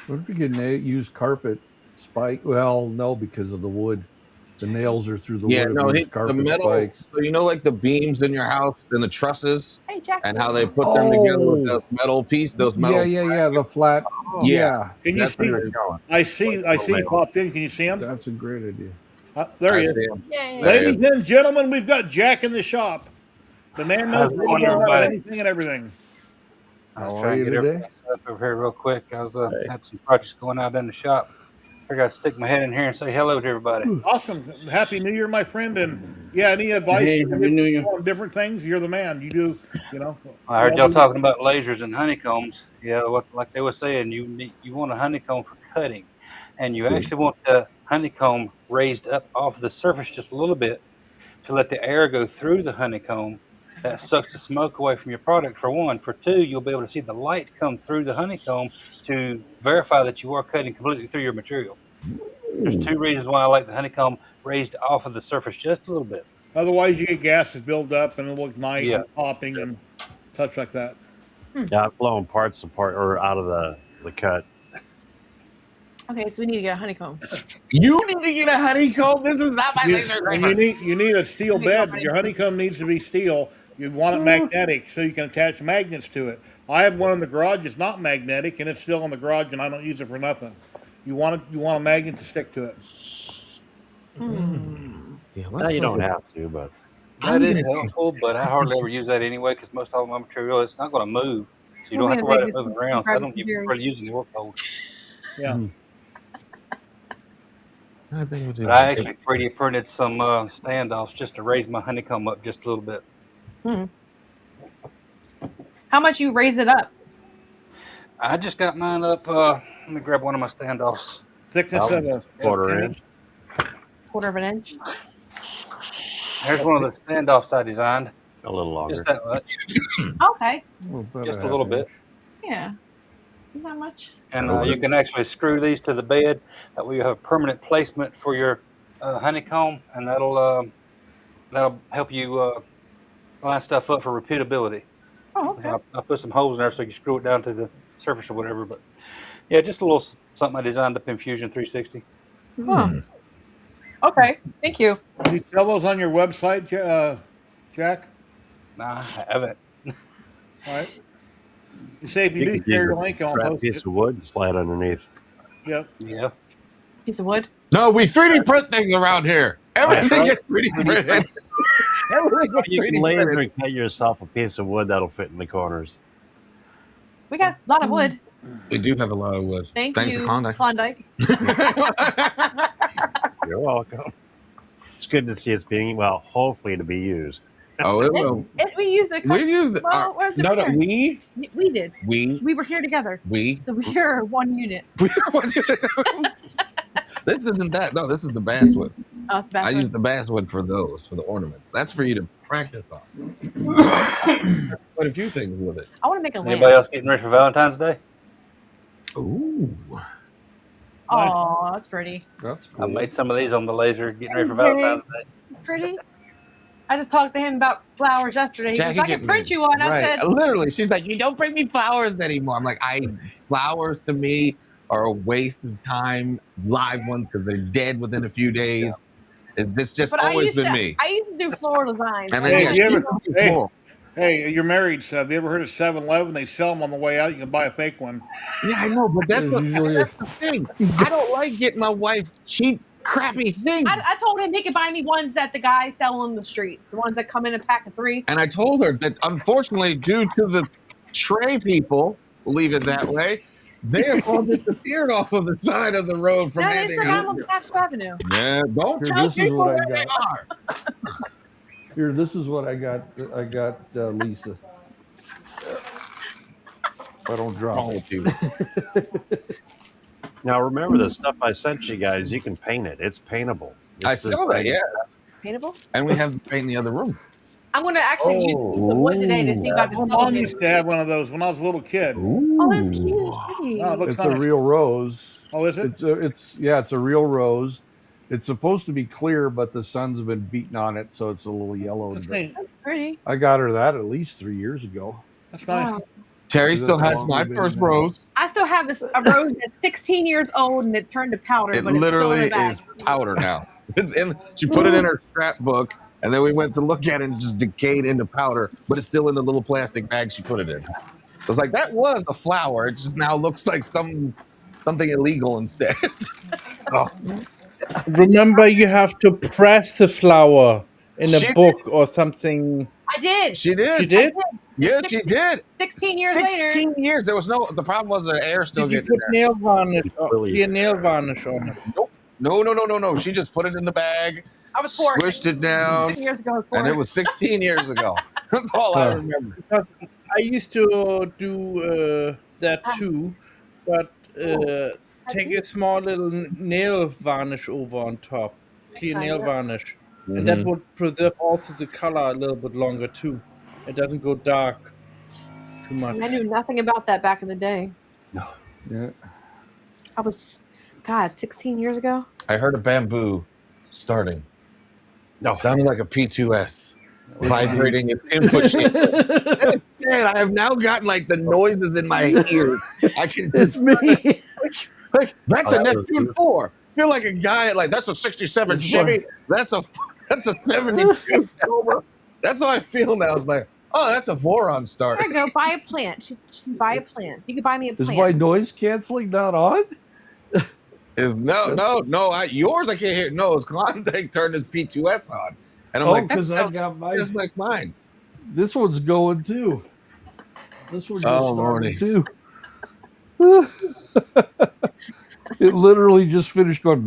What if you could use carpet spike? Well, no, because of the wood. The nails are through the wood. Yeah, no, carpet the metal. Spikes. So like the beams in your house and the trusses, hey, Jack, and how they put them together with those metal pieces, those metal. Yeah. The flat Yeah. Can you That's see? where you're going. I see he popped in. Can you see him? That's a great idea. There he I is. see him. Yay. There he Ladies and gentlemen, we've got Jack in the shop. The man knows How's it going, everybody? anything and everything. I How was are trying you to get today? everything set up over here real quick. I was had some projects going out in the shop. I got to stick my head in here and say hello to everybody. Awesome. Happy New Year, my friend. And yeah, any advice Hey, Happy New Year. on different things? You're the man. You do, I heard y'all talking about lasers and honeycombs. Yeah, like they were saying, you want a honeycomb for cutting, and you actually want the honeycomb raised up off the surface just a little bit to let the air go through the honeycomb. That sucks the smoke away from your product, for one. For two, you'll be able to see the light come through the honeycomb to verify that you are cutting completely through your material. There's two reasons why I like the honeycomb raised off of the surface just a little bit. Otherwise, you get gases build up and it'll look nice Yeah. and popping and such like that. Yeah, blowing parts apart or out of the cut. Okay, so we need to get a honeycomb. You need to get a honeycomb. This is not my laser And driver. you need a steel Okay, bed. okay. Your honeycomb needs to be steel. You want it magnetic so you can attach magnets to it. I have one in the garage. It's not magnetic and it's still in the garage and I don't use it for nothing. You want a magnet to stick to it. Yeah, No, you don't have to, but That is helpful, but I hardly ever use that anyway because most all of my material it's not going to move, so you We'll don't have to be worry in about Vegas moving around. So I don't Friday, even really use any work code. Yeah. I think we'll do But I that. actually 3D printed some standoffs just to raise my honeycomb up just a little bit. How much you raise it up? I just got mine up. Let me grab one of my standoffs. Thickness of a quarter inch. Quarter of an inch? There's one of the standoffs I designed. A little longer. Just that much. Okay. Just a little bit. Yeah. Not that much. And you can actually screw these to the bed. That way you have a permanent placement for your honeycomb, and that'll help you line stuff up for repeatability. Oh, okay. I'll put some holes in there so you can screw it down to the surface or whatever. But yeah, just a little something I designed up in Fusion 360. Okay. Thank you. Do you sell those on your website, Jack? Nah, I haven't. All right. You say if you do could share use your a link, I'll scrap post piece it. of wood and slide underneath. Yep. Yeah. Piece of wood. No, we 3D print things around here. Everything gets 3D printed. Everything gets You 3D can laser printed. and cut yourself a piece of wood that'll fit in the corners. We got a lot of wood. We do have a lot of wood. Thanks to you, Klondike. You're welcome. It's good to see it's being, well, hopefully to be used. Oh, it will. We use it. We've used it. Well, we're No, here. we We did. we We were here together. So we're one unit. This isn't that. No, this is the basswood. Oh, it's bad. I use the basswood for those, for the ornaments. That's for you to practice on. But a few things with it. I want to make a lamp. Anybody else getting ready for Valentine's Day? Ooh. Oh, that's pretty. That's I cool. made some of these on the laser getting ready for Valentine's Day. Pretty. I just talked to him about flowers yesterday. He Jackie goes, I can getting print me. you one. I Right. said, Literally, she's like, you don't bring me flowers anymore. I'm like, flowers to me are a waste of time. Live ones because they're dead within a few days. It's just but always been me. I used to do floral designs. And Like, then, Hey, yeah, you ever- she's hey. cool. Hey, you're married, so have you ever heard of 7-Eleven? They sell them on the way out. You can buy a fake one. Yeah, I know, but that's There's usually the thing. I don't like getting my wife cheap, crappy things. I told him he could buy me ones that the guys sell on the streets, the ones that come in a pack of 3. And I told her that unfortunately, due to the tray people, leave it that way, they have all disappeared off of the side of the road from No, they handing still got them out. on Taft Avenue. Yeah, don't Here, tell this is people what I where they got. are. Here, this is what I got. I got Lisa. I don't drop Wrong it. with you. Now, remember the stuff I sent you guys, you can paint it. It's paintable. I It's saw that, yes. Paintable? And we have the paint in the other room. I'm going to actually use the wood today to see about My the mom used to have one of those when I was a little kid. Oh, that's cute. That's pretty. Oh, it looks It's a nice. real rose. Oh, is it? It's a real rose. It's supposed to be clear, but the sun's been beating on it, so it's a little yellowed. That's But neat. That's pretty. I got her that at least 3 years ago. That's nice. Wow. Terry That's still how has long my we've been first in there. rose. I still have a rose that's 16 years old and it turned to powder, It but it's still in literally the bag. is powder now. She put it in her scrapbook, and then we went to look at it and it just decayed into powder, but it's still in the little plastic bag she put it in. was like, that was a flower. It just now looks like something illegal instead. Remember, you have to press the flower in She a book or something. I did. She did. She did? Yeah, she did. 16 years later. 16 years. There was the problem was the air still Did you getting put in there. nail varnish? Really? Clear nail varnish on it? Nope. No. She just put it in the bag, I was 4. squished it down, 16 years ago. I was 4. and it was 16 years ago. That's all I remember. Because I used to do that too, but take a small little nail varnish over on top, clear nail varnish, and that would preserve also the color a little bit longer too. It doesn't go dark too much. I knew nothing about that back in the day. No. Yeah. I was, God, 16 years ago. I heard a bamboo starting. No. Sounded like a P2S vibrating its input sheet. That is sad. I have now gotten like the noises in my ears. I can. It's me. Like, that's Oh, a that was Neptune good. 4. Feel like a guy like that's a 67 It's Chevy. That's a 72 Cobra. That's how I feel now. It's like, oh, that's a Voron start. There you go. Buy a plant. She buy a plant. You can buy me a Is plant. my noise canceling not on? Is no. Yours I can't hear. No, it's Klondike turned his P2S on, and I'm Oh, like, that because I sounds got my. just like mine. This one's going too. This one just Oh, Lordy. started too. It literally just finished going.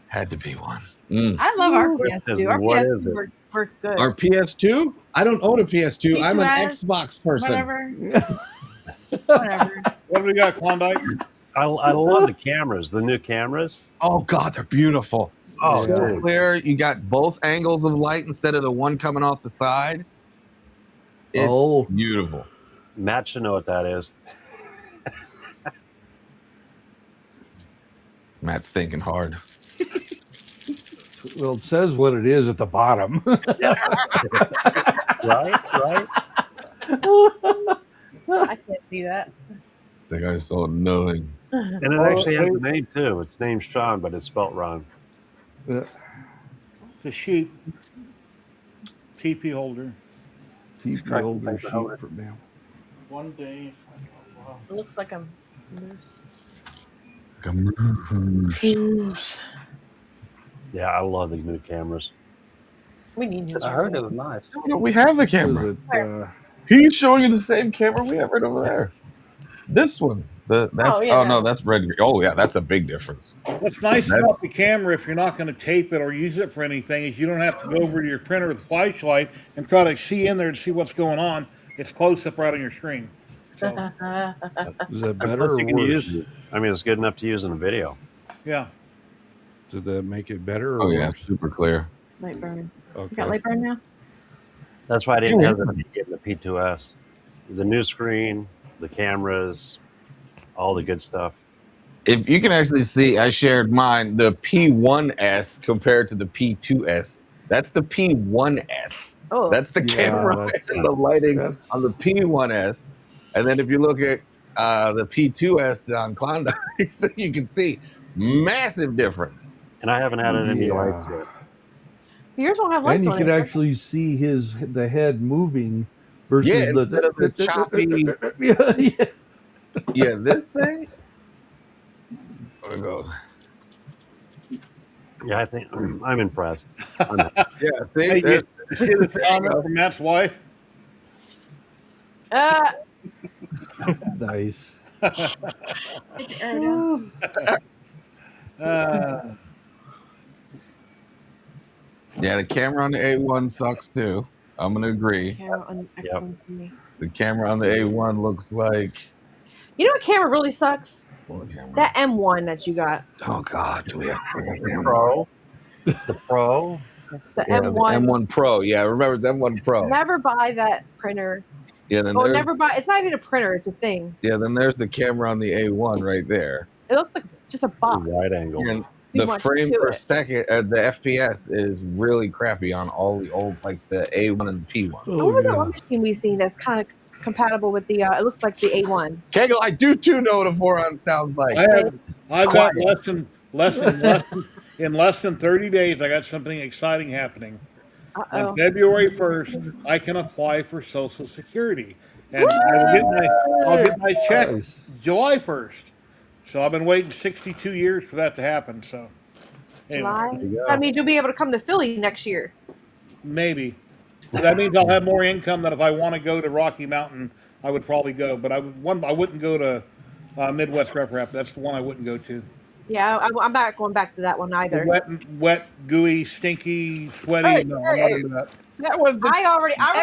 Had to be one. I love our PS2. Our What is PS2 it? works good. Our PS2? I don't own a PS2. I'm an P2S, Xbox person. Whatever. Whatever. What do we got, Klondike? I love the cameras, the new cameras. Oh God, they're beautiful. Oh, So yeah. clear. You got both angles of light instead of the one coming off the side. It's Oh. beautiful. Matt should know what that is. Matt's thinking hard. Well, it says what it is at the bottom. Right? I can't see that. It's like I saw nothing. And it actually has a name too. It's named Sean, but it's spelt wrong. The sheep. TP holder. TP holder sheet for now. One day. Wow. It looks like a moose. Yeah, I love the new cameras. We need new. I heard it was nice. No, we have the Was camera. it, He's showing you the same camera we have right over there. This one. That's yeah. no, that's red. Oh yeah, that's a big difference. What's nice about the camera, if you're not going to tape it or use it for anything, is you don't have to go over to your printer with a flashlight and try to see in there to see what's going on. It's close up right on your screen. So, is that better Plus, or you can worse? use it. I mean, it's good enough to use in a video. yeah. Did that make it better or Oh yeah, worse? super clear. Light burn. You Okay. got light burn now? That's why I didn't have the P2S. The new screen, the cameras, all the good stuff. If you can actually see, I shared mine, the P1S compared to the P2S. That's the P1S. Oh. That's the Yeah, camera that's- and the lighting that's- on the P1S. And then if you look at the P2S on Klondike, you can see massive difference. And I haven't added any Yeah. lights yet. Yours don't have lights And you on could it. actually see the head moving versus Yeah, instead of the choppy- yeah. Yeah, this thing. There it goes. Yeah, I think I'm impressed. Yeah, see? Hey, There- you see the comment from Matt's wife? Nice. Get the air down. Yeah, the camera on the A1 sucks too. I'm gonna agree. Camera on the X1 for me. The camera on the A1 looks like You know what camera really sucks? what camera? That M1 that you got. Oh God, do we have the Pro. The Pro. The yeah, the M1. M1 Pro? Yeah, remember it's M1 Pro. Never buy that printer. Yeah, then Oh, there's never buy. It's not even a printer. It's a thing. then there's the camera on the A1 right there. It looks like just a box. Wide angle. And Too the much frame to per it. second, the FPS is really crappy on all the old, like the A1 and the P1. I Oh, wonder yeah. what machine we've seen that's kind of compatible with the. It looks like the A1. Kegel, I do too know what a Voron sounds like. I've got Quiet. in less than 30 days. I got something exciting happening. Uh-oh. On February 1st, I can apply for Social Security, and I'll get my check Nice. July 1st. So I've been waiting 62 years for that to happen. So anyway, July. There you So that go. means you'll be able to come to Philly next year. maybe that means I'll have more income than if I want to go to Rocky Mountain. I would probably go, but I wouldn't go to Midwest Rep Rap. That's the one I wouldn't go to. Yeah, I'm not going back to that one The either. wet, gooey, stinky, sweaty. Hey, No, I'm not hey, into that. that was the I already Old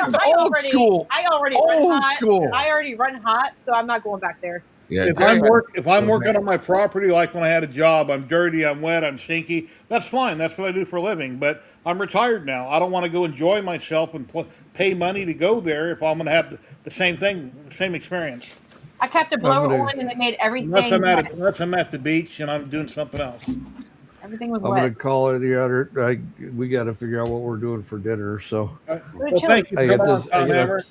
run hot. school. I already run hot, so I'm not going back there. yeah. If Jerry I'm working on my property, like when I had a job, I'm dirty, I'm wet, I'm stinky. That's fine. That's what I do for a living. But I'm retired now. I don't want to go enjoy myself and pay money to go there if I'm going to have the same thing, the same experience. I kept a blower gonna- on, and it made everything Unless wet. I'm at the beach and I'm doing something else. Everything was I'm gonna wet. call it the other. We got to figure out what we're doing for dinner. So Well, chili. thank you I for got coming this. on, I Tom got Hammer.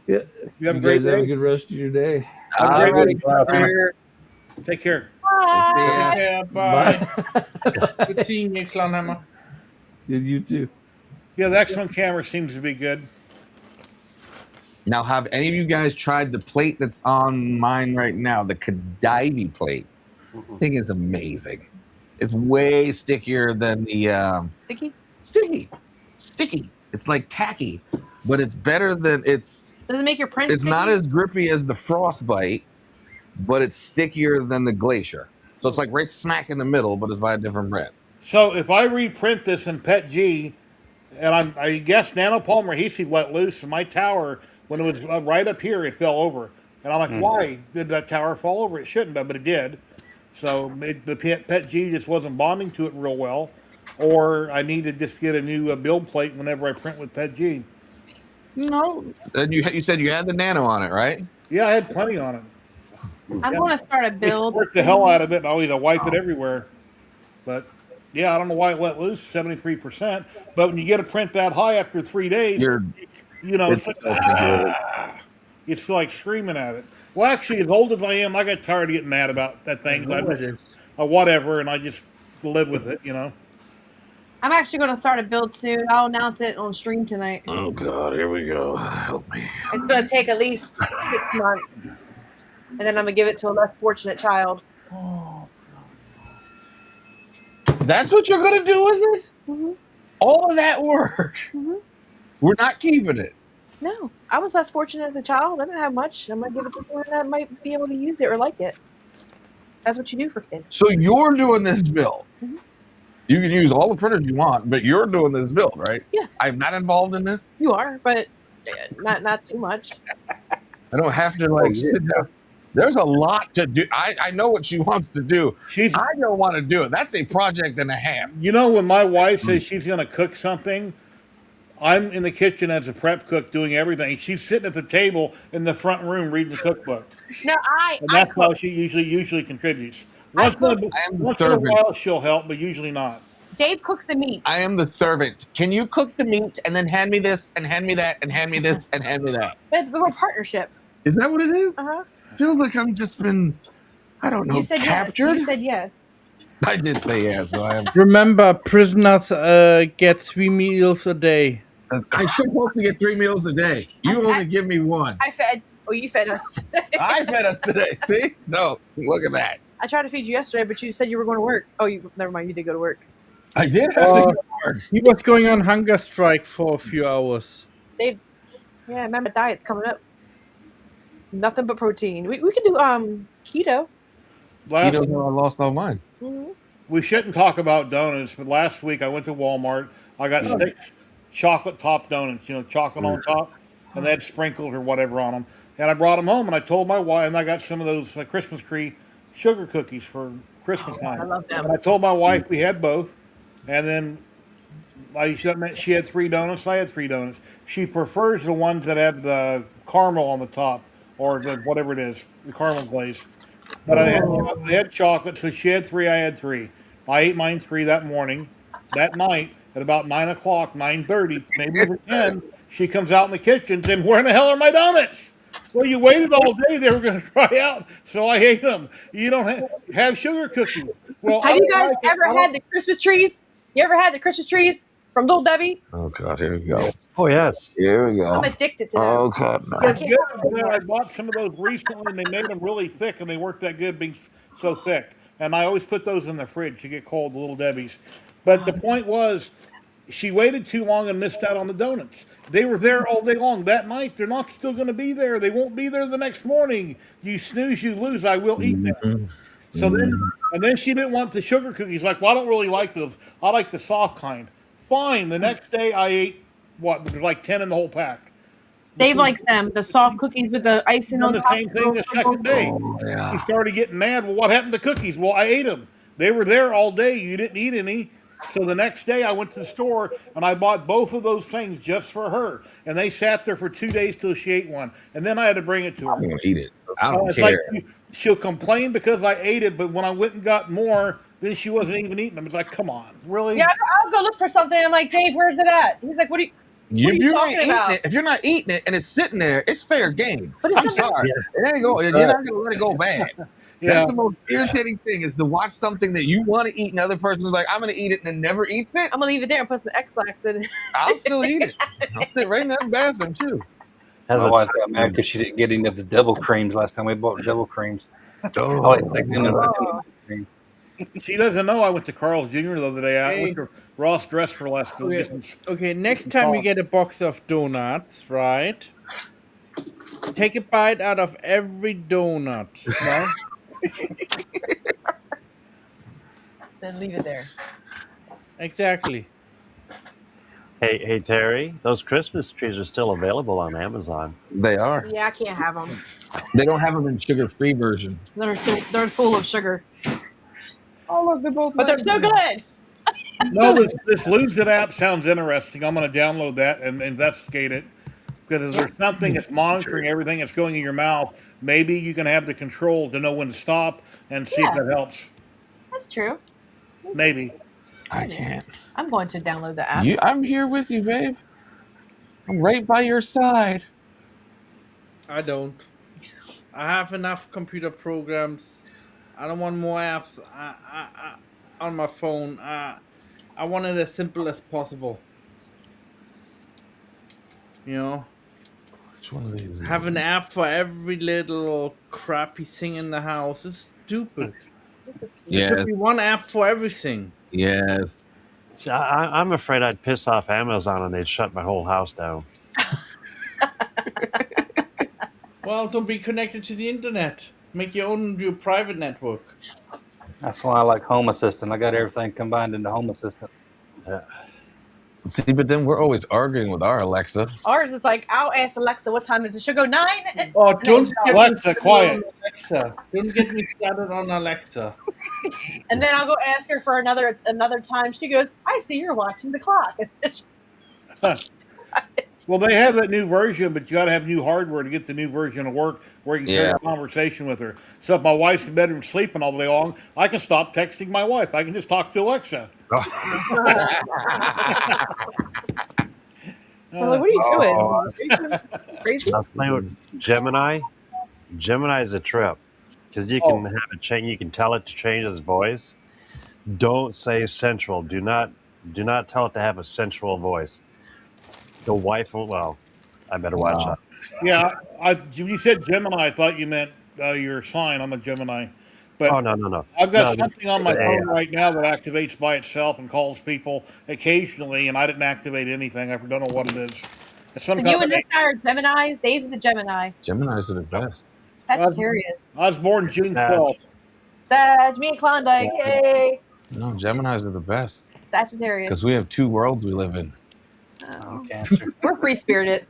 Yeah. You have a You great guys have a day. good rest of your day. Have a great Alrighty, day. brother. Take care. Bye. Yeah, bye. Good seeing you, Clownhammer. Yeah, you too. Yeah, the X1 camera seems to be good. Now, have any of you guys tried the plate that's on mine right now? The Kadivi plate. Thing is amazing. It's way stickier than the Sticky? sticky. It's like tacky, but it's better than Does it make your print It's sticky? not as grippy as the Frostbite, but it's stickier than the Glacier. So it's like right smack in the middle, but it's by a different brand. So if I reprint this in PET G, and I guess nanopolymer adhesive let loose in my tower when it was right up here, it fell over. And I'm like, why did that tower fall over? It shouldn't have, but it did. So the PET G just wasn't bonding to it real well, or I need to just get a new build plate whenever I print with PET G. No. And you said you had the nano on it, right? Yeah, I had plenty on it. I'm going to start a build. Worked the hell out of it, and I'll either wipe it everywhere. But yeah, I don't know why it let loose 73%. But when you get a print that high after 3 days, it's like, you feel like screaming at it. Well, actually, as old as I am, I got tired of getting mad about that thing. I just, whatever, and I just live with it, I'm actually going to start a build soon. I'll announce it on stream tonight. Oh God, here we go. Help me. It's going to take at least 6 months. And then I'm going to give it to a less fortunate child. That's what you're gonna do with it? Mm-hmm. All of that work. Mm-hmm. We're not keeping it. No, I was less fortunate as a child. I didn't have much. I'm going to give it to someone that might be able to use it or like it. That's what you do for kids. So you're doing this build. Mhm. You can use all the printers you want, but you're doing this build, right? Yeah. I'm not involved in this. You are, but not too much. I don't have to sit down. There's a lot to do. I know what she wants to do. I don't want to do it. That's a project and a half. When my wife says she's going to cook something, I'm in the kitchen as a prep cook doing everything. She's sitting at the table in the front room reading the cookbook. No, And that's how she usually contributes. Once in a while she'll help, but usually not. Dave cooks the meat. I am the servant. Can you cook the meat and then hand me this and hand me that and hand me this and hand me that? But we're partnership. Is that what it is? Uh-huh. Feels like I'm just been, I don't know, You said captured. Yes. You said yes. I did say yes, so I am. Remember, prisoners get 3 meals a day. I should hope to get 3 meals a day. You only give me one. You fed us. I fed us today. See? So look at that. I tried to feed you yesterday, but you said you were going to work. Oh, never mind. You did go to work. I did have to go to work. He was going on hunger strike for a few hours. Yeah, remember diet's coming up. Nothing but protein. We could do keto. Keto, I lost all mine. Mm-hmm. We shouldn't talk about donuts, but last week I went to Walmart. I got 6 chocolate top donuts, chocolate on top, and they had sprinkles or whatever on them. And I brought them home, and I told my wife, and I got some of those Christmas tree sugar cookies for Christmas time. I love them. And I told my wife we had both, and then she had 3 donuts, I had 3 donuts. She prefers the ones that have the caramel on the top, or whatever it is, the caramel glaze. But I had chocolate, so she had 3, I had 3. I ate mine 3 that morning. That night, at about 9 o'clock, 9:30, maybe even 10, she comes out in the kitchen saying, "Where in the hell are my donuts?" Well, you waited all day. They were going to dry out, so I ate them. You don't have sugar cookies. Well, have you guys ever had the Christmas trees? You ever had the Christmas trees? from Little Debbie. Oh God, here we go. Oh yes. Here we go. I'm addicted to them. Oh God, no. I It's can't good. have them I anymore. bought some of those recently, and they made them really thick, and they weren't that good being so thick. And I always put those in the fridge to get cold, the Little Debbie's. But the point was, she waited too long and missed out on the donuts. They were there all day long. That night, they're not still going to be there. They won't be there the next morning. You snooze, you lose. I will eat them. Mhm. So then, Mhm. and then she didn't want the sugar cookies. Like, well, I don't really like those. I like the soft kind. Fine. The next day, I ate what? There's like 10 in the whole pack. Dave likes them, the soft cookies with the icing Done on the top. same thing the second day. Oh He yeah. started getting mad. Well, what happened to cookies? Well, I ate them. They were there all day. You didn't eat any. So the next day, I went to the store and I bought both of those things just for her. And they sat there for 2 days till she ate one. And then I had to bring it to her. I'm gonna eat it. I don't It's like care. she'll complain because I ate it, but when I went and got more, then she wasn't even eating them. It's like, come on, really? Yeah, I'll go look for something. I'm like, Dave, where's it at? He's like, what are you If you're not talking eating about? it, if you're not eating it and it's sitting there, it's fair game. But it's I'm not- sorry. It ain't go. You're not gonna let it go bad. Yeah. That's the most irritating thing is to watch something that you want to eat and the other person's like, I'm gonna eat it and then never eats it. I'm gonna leave it there and put some X-Lax in it. I'll still eat it. I'll sit right in that bathroom too. Has My a wife got mad because she didn't get any of the double creams last time we bought double creams. I Oh, like taking them in the cream. She doesn't know I went to Carl's Jr. the other day. I Hey. went to Ross Dress for less to Okay. get some. Okay, next some time you sauce. get a box of donuts, right? Take a bite out of every donut, right? Then leave it there. Exactly. hey Terry, those Christmas trees are still available on Amazon. they are. Yeah, I can't have them. They don't have them in sugar-free version. They're full of sugar, Oh look, they're both. but they're so good. No, this Lose It app sounds interesting. I'm going to download that and investigate it. Because if there's something that's monitoring everything that's going in your mouth, maybe you can have the control to know when to stop and see if Yeah. that helps. That's true. Maybe. I can't. I'm going to download the app. I'm here with you, babe. I'm right by your side. I don't. I have enough computer programs. I don't want more apps on my phone. I want it as simple as possible. You know, Which one of these? have an app for every little crappy thing in the house is stupid. There Yes. should be one app for everything. Yes. See, I'm afraid I'd piss off Amazon and they'd shut my whole house down. Well, don't be connected to the internet. Make your private network. That's why I like Home Assistant. I got everything combined into Home Assistant. See, but then we're always arguing with our Alexa. Ours is like, I'll ask Alexa, what time is it? She'll go 9. Oh, don't get Alexa, me started quiet. on Alexa. Don't get me started on Alexa. And then I'll go ask her for another time. She goes, I see you're watching the clock. Well, they have that new version, but you got to have new hardware to get the new version to work where you can carry Yeah. a conversation with her. So if my wife's in the bedroom sleeping all day long, I can stop texting my wife. I can just talk to Alexa. I'm like, what are you doing? Oh. Are you doing crazy? I'll tell you what, Gemini. Gemini's a trip because you can have it change. You can tell it to change its voice. Don't say sensual. Do not tell it to have a sensual voice. The wife will. Well, I better watch out. Yeah, you said Gemini. I thought you meant your sign. I'm a Gemini. But Oh no. I've got No, something on my it's phone AI. right now that activates by itself and calls people occasionally, and I didn't activate anything. I don't know what it is. It's some So kind you of and this guy are Geminis. Dave's a Gemini. Geminis are the best. Sagittarius. I was born June Sag. 12th. Sag. Me and Klondike. Yay. No, Geminis are the best Sagittarius. because we have two worlds we live in. Oh. Cancer. We're free spirited.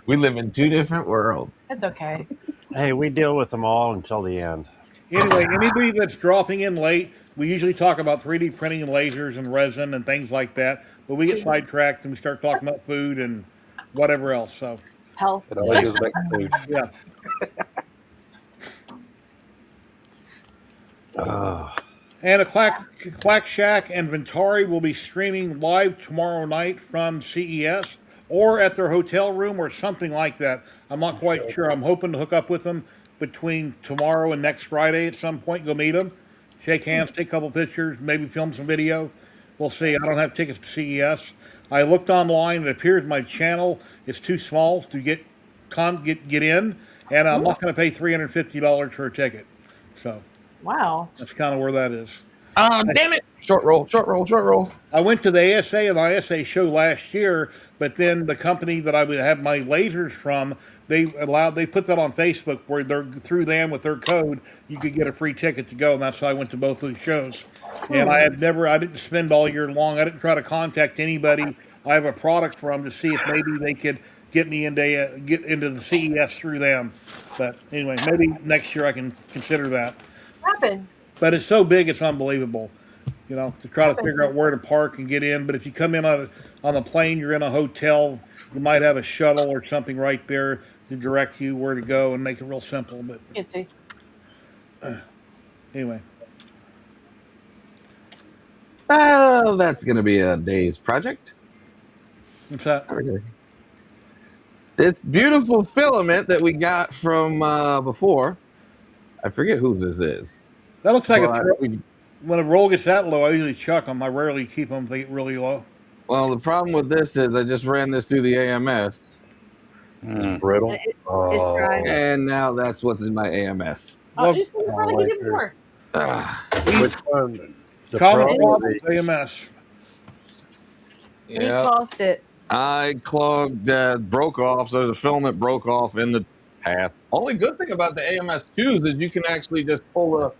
We live in two different worlds. It's okay. Hey, we deal with them all until the end. Anyway, anybody that's dropping in late, we usually talk about 3D printing and lasers and resin and things like that. But we get sidetracked and we start talking about food and whatever else. So, Health. It always goes back to food. yeah. And a Quack Shack and Ventari will be streaming live tomorrow night from CES or at their hotel room or something like that. I'm not quite sure. I'm hoping to hook up with them between tomorrow and next Friday at some point. Go meet them, shake hands, take a couple pictures, maybe film some video. We'll see. I don't have tickets to CES. I looked online. It appears my channel is too small to get in, and I'm not going to pay $350 for a ticket. So Wow. that's kind of where that is. Oh, damn it. Short roll, short roll, short roll. I went to the ASA and ISA show last year, but then the company that I would have my lasers from, they put that on Facebook where they're through them with their code, you could get a free ticket to go, and that's how I went to both those shows. And I didn't spend all year long. I didn't try to contact anybody I have a product from to see if maybe they could get me get into the CES through them. But anyway, maybe next year I can consider that. Happened. But it's so big, it's unbelievable. To try to figure out where to park and get in. But if you come in on a plane, you're in a hotel, you might have a shuttle or something right there to direct you where to go and make it real simple. But anyway. Oh, that's going to be a day's project. What's that? It's beautiful filament that we got from before. I forget who this is. That looks like when a roll gets that low, I usually chuck them. I rarely keep them if they get really low. Well, the problem with this is I just ran this through the AMS. Brittle. It's dry. And now that's what's in my AMS. Oh, just probably give it more. Which one? The Common Pro? problem with AMS. And he tossed it. I clogged, broke off. So the filament broke off in the path. Only good thing about the AMS 2s is you can actually just pull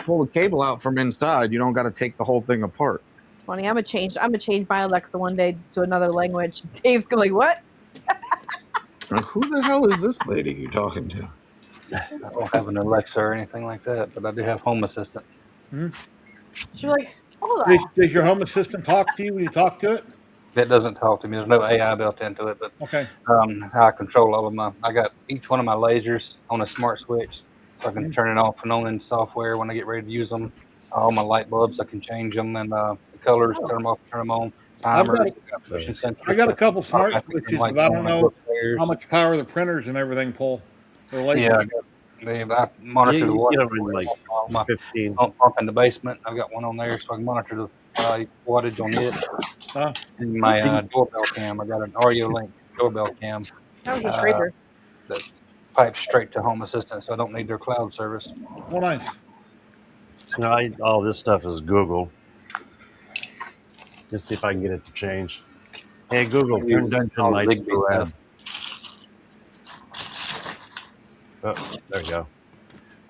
the cable out from inside. You don't got to take the whole thing apart. It's funny. I'm gonna change my Alexa one day to another language. Dave's going like, what? Now, who the hell is this lady you're talking to? I don't have an Alexa or anything like that, but I do have Home Assistant. She's like, hold on. Does your home assistant talk to you when you talk to it? It doesn't talk to me. There's no AI built into it, but Okay. I control all of I got each one of my lasers on a smart switch, so I can turn it off and on in software when I get ready to use them. All my light bulbs, I can change them and the colors, turn them off, turn them on. Timers, I got a couple smart switches, but I don't know how much power the printers and everything pull. Yeah, I monitor the water. Like my 15. pump in the basement. I've got one on there, so I can monitor the wattage on it. And my doorbell cam. I got an REO Link doorbell cam. That was a scraper. That pipes straight to Home Assistant, so I don't need their cloud service. Oh, nice. All this stuff is Google. Let's see if I can get it to change. Hey, Google, turn dungeon lights to red. Oh, there you go.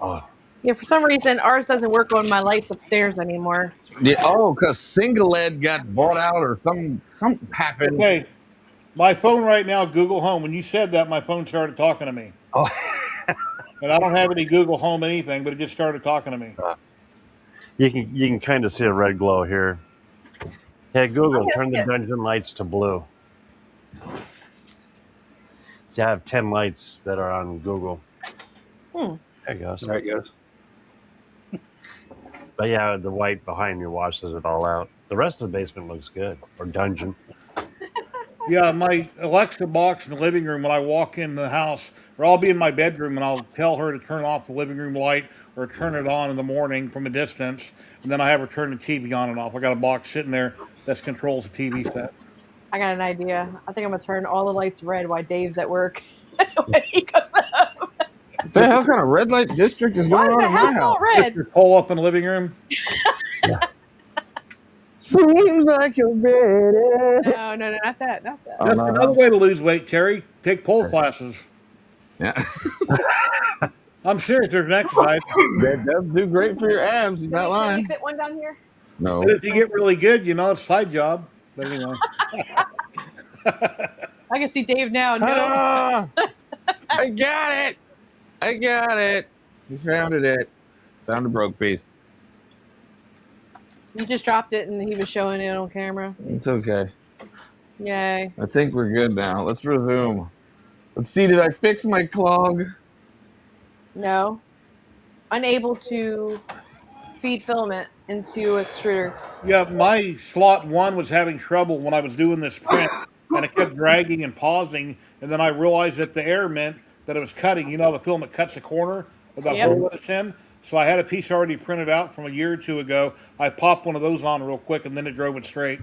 Oh. Yeah, for some reason ours doesn't work on my lights upstairs anymore. Yeah, because Single LED got bought out or something happened. Okay. My phone right now, Google Home. When you said that, my phone started talking to me. Oh. And I don't have any Google Home anything, but it just started talking to me. You can kind of see a red glow here. Hey, Google, turn the dungeon lights to blue. See, I have 10 lights that are on Google. There it goes. There it goes. But yeah, the white behind me washes it all out. The rest of the basement looks good. Or dungeon. Yeah, my Alexa box in the living room, when I walk in the house, or I'll be in my bedroom and I'll tell her to turn off the living room light or turn it on in the morning from a distance, and then I have her turn the TV on and off. I got a box sitting there that controls the TV set. I got an idea. I think I'm gonna turn all the lights red while Dave's at work. When he goes up. What the hell kind of red light district is going on in my house? Red? Your pole up in the living room. Seems like you're ready. No, not that. That's another way to lose weight, Terry. Take pole classes. Yeah. I'm serious. There's an exercise. That does do great for your abs. He's not Can lying. you fit one down here? No. But if you get really good, it's a side job. But anyway. I can see Dave now. No. I got it. You found it. Found a broke piece. You just dropped it and he was showing it on camera. It's okay. Yay. I think we're good now. Let's resume. Let's see. Did I fix my clog? No. Unable to feed filament into extruder. Yeah, my slot 1 was having trouble when I was doing this print, and it kept dragging and pausing, and then I realized that the air meant that it was cutting. The filament cuts the corner of that hole that it's in. So I had a piece already printed out from a year or two ago. I popped one of those on real quick, and then it drove it straight.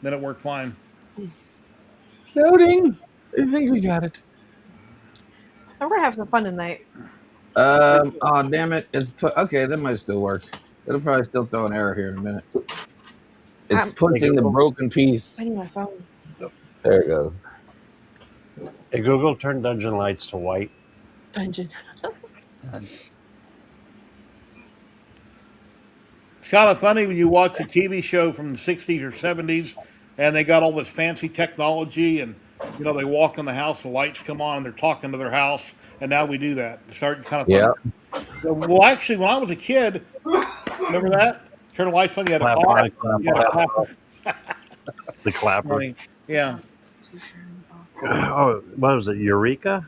Then it worked fine. Loading. I think we got it. We're gonna have some fun tonight. Oh damn it! Okay. That might still work. It'll probably still throw an error here in a minute. It's pushing the broken piece. I need my phone. There it goes. Hey, Google, turn dungeon lights to white. Dungeon. It's kind of funny when you watch a TV show from the 60s or 70s and they got all this fancy technology and, you know, they walk in the house, the lights come on, and they're talking to their house, and now we do that. It's starting kind of funny. Yeah. Well, actually, when I was a kid, remember that? Turn the lights on, you had to clap. You had to clap. The clapper. Yeah. Oh, what was it? Eureka?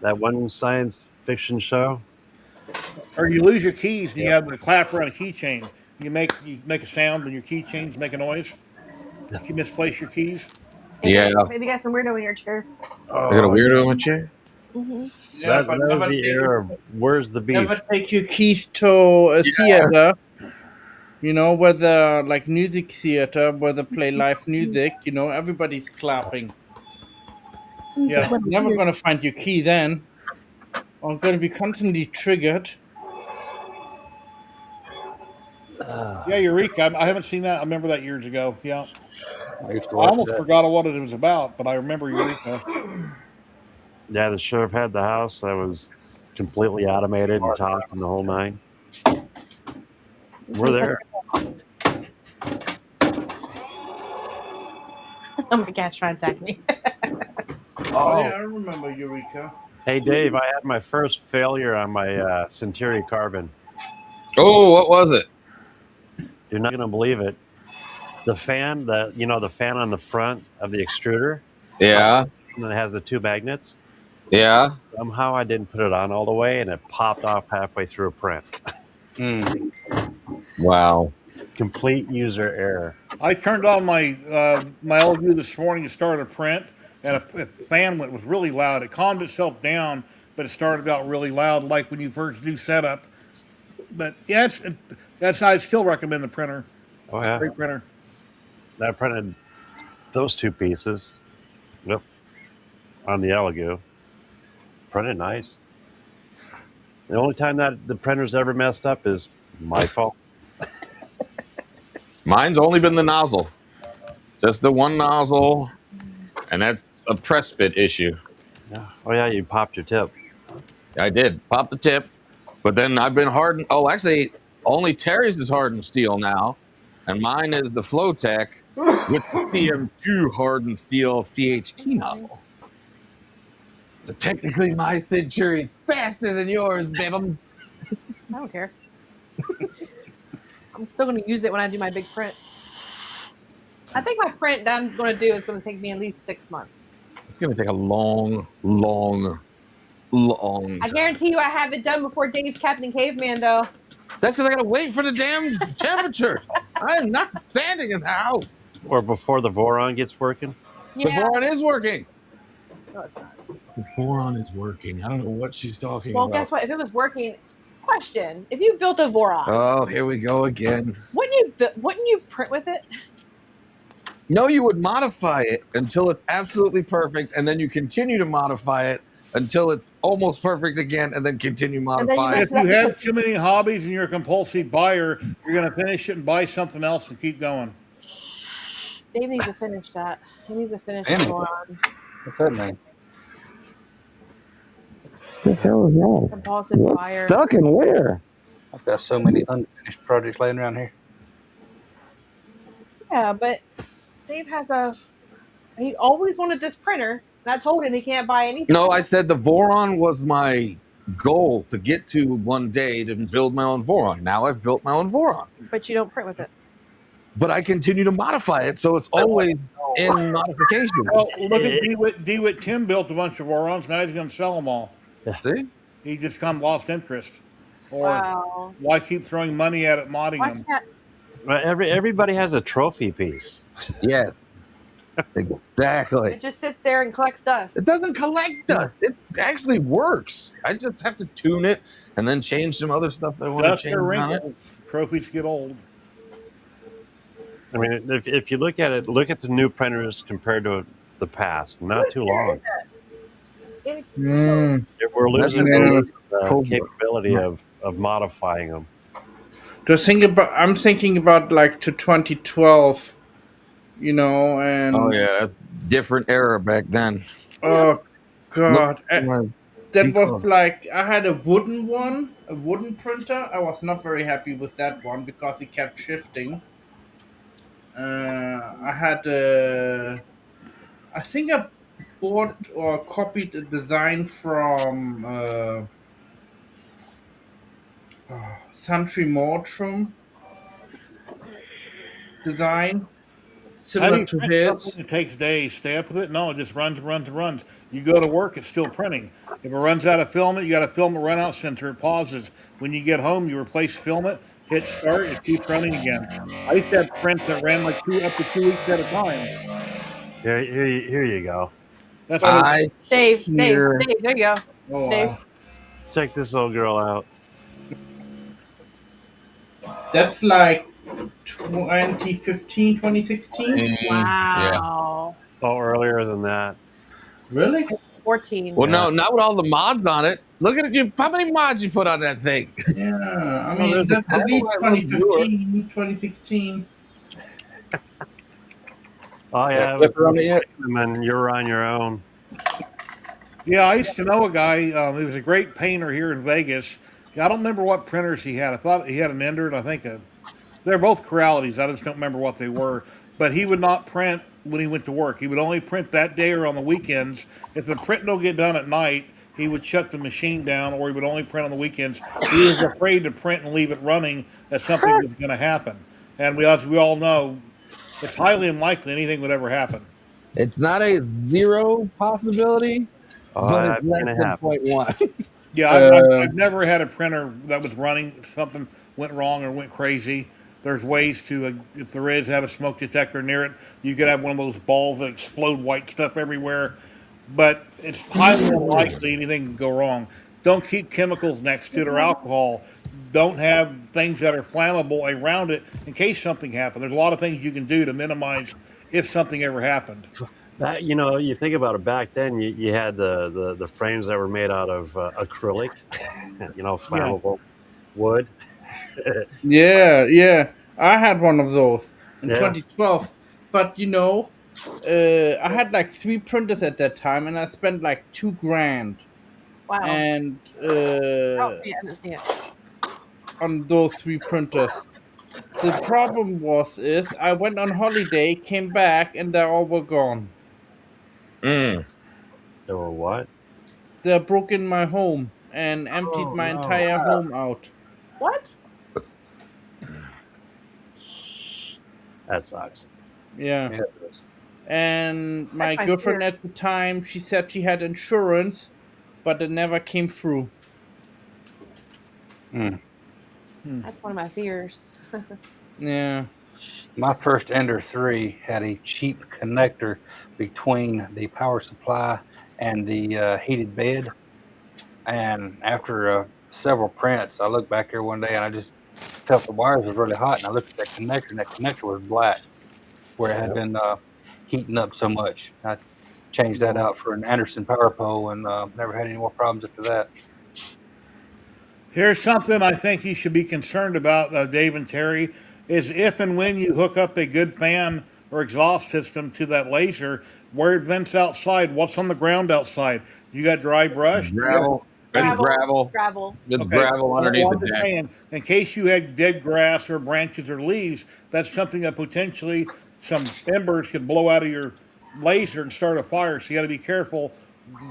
That one science fiction show? Or you lose your keys and you have the clapper on a keychain. You make a sound and your keychains make a noise. If you misplace your keys. Yeah. Maybe you got some weirdo in your chair. I got a weirdo in my chair. Yeah, That but was never the take, era of where's the beef? never take your keys to a theater. You know, where the like music theater where they play live music. You know, everybody's clapping. Yeah. You're never gonna find your key then. I'm gonna be constantly triggered. Yeah, Eureka. I haven't seen that. I remember that years ago. Yeah. I used to I watch almost that. forgot what it was about, but I remember Eureka. Yeah, the sheriff had the house that was completely automated and talking the whole nine. We're there. Oh my gosh, trying to attack me. Oh yeah, I remember Eureka. Hey, Dave, I had my first failure on my Centauri carbon. Oh, what was it? You're not going to believe it. The fan, the fan on the front of the extruder. Yeah. And it has the two magnets. Yeah. Somehow I didn't put it on all the way, and it popped off halfway through a print. Wow. Complete user error. I turned on my my LU this morning to start a print, and a fan was really loud. It calmed itself down, but it started out really loud, like when you first do setup. But yeah, I'd still recommend the printer. Oh yeah, Great printer. I printed those two pieces. Yep. On the Elegoo. Printed nice. The only time that the printer's ever messed up is my fault. Mine's only been the nozzle. Just the one nozzle, and that's a press bit issue. Yeah. Oh yeah, you popped your tip. I did pop the tip, but then I've been hardened. Oh, actually, only Terry's is hardened steel now, and mine is the Flowtech with the CM2 hardened steel CHT nozzle. So technically, my Centuri's faster than yours, Devin. I don't care. I'm still going to use it when I do my big print. I think my print that I'm going to do is going to take me at least 6 months. It's going to take a long, long, long time. I guarantee you I have it done before Dave's Captain Caveman, though. That's because I got to wait for the damn temperature. I am not sanding in the house. Or before the Voron gets working. Yeah. The Voron is working. No, it's not. The Voron is working. I don't know what she's talking Well, about. guess what? If it was working, question: if you built a Voron, Oh, here we go again. wouldn't you print with it? No, you would modify it until it's absolutely perfect, and then you continue to modify it until it's almost perfect again, and then continue modifying If you have too many hobbies and you're a compulsive buyer, you're going to finish it and buy something else and keep going. Dave needs to finish that. He needs to finish the Voron. What's that mean? What the hell is that? Compulsive buyer. Stuck in where? I've got so many unfinished projects laying around here. Yeah, but Dave he always wanted this printer, and I told him he can't buy anything. No, I said the Voron was my goal to get to one day to build my own Voron. Now I've built my own Voron. But you don't print with it. But I continue to modify it, so it's always in modification. Well, look at DeWitt Tim built a bunch of Vorons. Now he's going to sell them all. See? He just kind of lost interest. Or Wow. why keep throwing money at it, modding Why them? can't Everybody has a trophy piece. Yes. Exactly. It just sits there and collects dust. It doesn't collect dust. It actually works. I just have to tune it and then change some other stuff that I want to Dust change or on it. wrinkles. Trophies get old. I mean, if you look at it, look at the new printers compared to the past. Not too Where long. is that? We're losing Yeah. the capability of modifying them. I'm thinking about like to 2012, you know, and Oh yeah, that's different era back then. oh god, Look, that was decals. like I had a wooden printer. I was not very happy with that one because it kept shifting. I had I think I bought or copied a design from Santry Mortrum design, How do similar you to print something his. that takes days? Stay up with it? No, it just runs. You go to work, it's still printing. If it runs out of filament, you got a filament run out sensor. It pauses. When you get home, you replace filament, hit start, it keeps running again. I used to have prints that ran like up to 2 weeks at a time. Here you go. That's what I Dave, hear. there you go. Oh Dave. wow, Check this old girl out. that's like 2015, 2016. Yeah. Wow. Oh, earlier than that. Really? 14. Well, Yeah. no, not with all the mods on it. Look at it. How many mods you put on that thing? Yeah, I Well, mean there's a that's at least couple that runs newer. 2015, 2016. Oh yeah, it Flipper on was, it yet? and then you're on your own. Yeah, I used to know a guy. He was a great painter here in Vegas. I don't remember what printers he had. I thought he had an Ender, and I think they're both Coralities. I just don't remember what they were. But he would not print when he went to work. He would only print that day or on the weekends. If the print don't get done at night, he would shut the machine down, or he would only print on the weekends. He was afraid to print and leave it running that something was going to happen. And as we all know, it's highly unlikely anything would ever happen. It's not a zero possibility, Oh, but I've it's less seen it than happen. 0.1. Yeah, Uh, I've never had a printer that was running, something went wrong or went crazy. There's ways to, if there is, have a smoke detector near it. You could have one of those balls that explode white stuff everywhere. But it's highly unlikely anything can go wrong. Don't keep chemicals next to it or alcohol. Don't have things that are flammable around it in case something happens. There's a lot of things you can do to minimize if something ever happened. That you think about it back then. You had the frames that were made out of acrylic, flammable wood. yeah. I had one of those in Yeah. 2012, but I had like 3 printers at that time, and I spent like $2,000, Wow. and I didn't see it. on those 3 printers. The problem is I went on holiday, came back, and they all were gone. Mm. They were what? They broke in my home and emptied Oh my no. entire home out. What? That sucks. Yeah. Yeah. And my my girlfriend fear. at the time, she said she had insurance, but it never came through. That's one of my fears. Yeah. My first Ender 3 had a cheap connector between the power supply and the heated bed. And after several prints, I looked back there one day and I just felt the wires was really hot. And I looked at that connector, and that connector was black where it had been heating up so much. I changed that out for an Anderson power pole and never had any more problems after that. Here's something I think you should be concerned about, Dave and Terry, is if and when you hook up a good fan or exhaust system to that laser, where it vents outside, what's on the ground outside? You got dry brush? Gravel. It's gravel. Gravel. It's Okay. gravel underneath Well, I'm the just deck. saying, in case you had dead grass or branches or leaves, that's something that potentially some embers could blow out of your laser and start a fire. So you got to be careful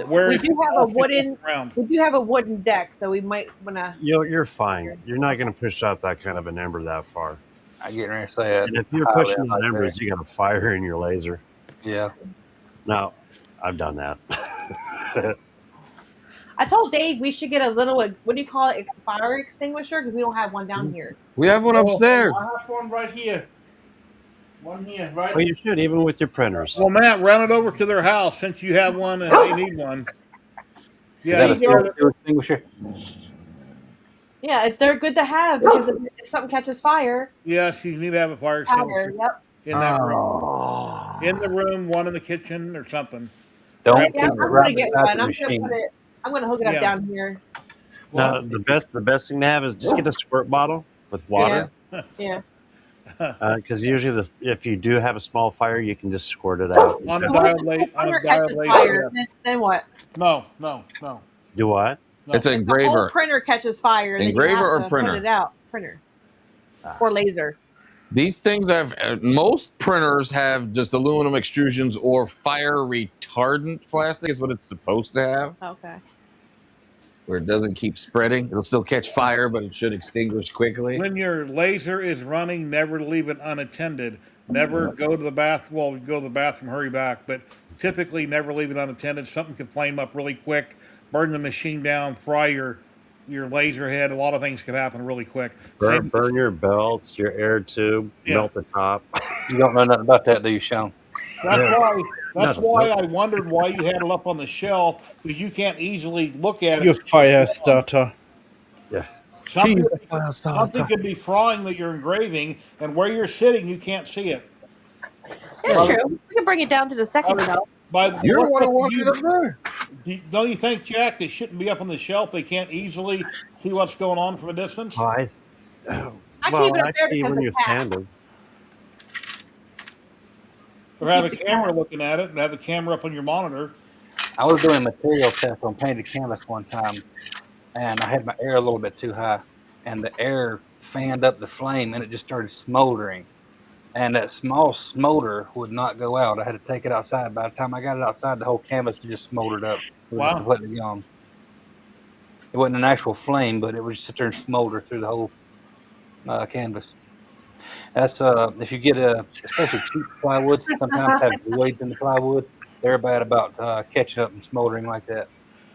where We it's do have a wooden. around. We do have a wooden deck, so we might wanna. You're fine. You're not going to push out that kind of an ember that far. I get ready to say that. And if you're highly pushing out unlikely. embers, you got a fire in your laser. Yeah. Now, I've done that. I told Dave we should get a little. What do you call it? A fire extinguisher, because we don't have one down here. We have one upstairs. I have one right here. One here, right? Well, you should, even with your printers. Well, Matt, run it over to their house since you have one and they need one. Is Yeah, that a you get CO2 extinguisher? Yeah, they're good to have because if something catches fire, yes, you need to have a fire fire. extinguisher Yep. in that room. Oh. In the room, one in the kitchen or something. Don't Yeah, keep it I'm right gonna get beside one. the machine. I'm gonna hook it up Yeah. down here. Now, the best thing to have is just get a squirt bottle with water. Yeah. Because usually, if you do have a small fire, you can just squirt it out. On a So what if dial late, the on a printer dial catches late. fire? Then what? No. Do what? No. It's an If the whole engraver. printer catches fire, then you Engraver have or to printer? print it out. Printer or laser. These things have most printers have just aluminum extrusions or fire retardant plastic is what it's supposed to have, Okay. where it doesn't keep spreading. It'll still catch fire, but it should extinguish quickly. When your laser is running, never leave it unattended. Never go to the bathroom. Well, go to the bathroom, hurry back. But typically, never leave it unattended. Something can flame up really quick, burn the machine down, fry your laser head. A lot of things could happen really quick. Burn your belts, your air tube, melt the top. You don't know nothing about that, do you, Sean? That's why I wondered why you had it up on the shelf, because you can't easily look at it. You fire starter. Yeah. Something could be frying that you're engraving, and where you're sitting, you can't see it. It's true. We can bring it down to the second shelf. You're the one who walked it up there. Don't you think, Jack, they shouldn't be up on the shelf? They can't easily see what's going on from a distance? I keep it up there because when of you're cat. standing. Or have a camera looking at it and have the camera up on your monitor. I was doing a material test on painted canvas one time, and I had my air a little bit too high, and the air fanned up the flame, and it just started smoldering. And that small smolder would not go out. I had to take it outside. By the time I got it outside, the whole canvas just smoldered up. It was Wow. completely gone. It wasn't an actual flame, but it would just sit there and smolder through the whole canvas. That's if you get especially cheap plywood, sometimes have voids in the plywood. They're bad about catching up and smoldering like that.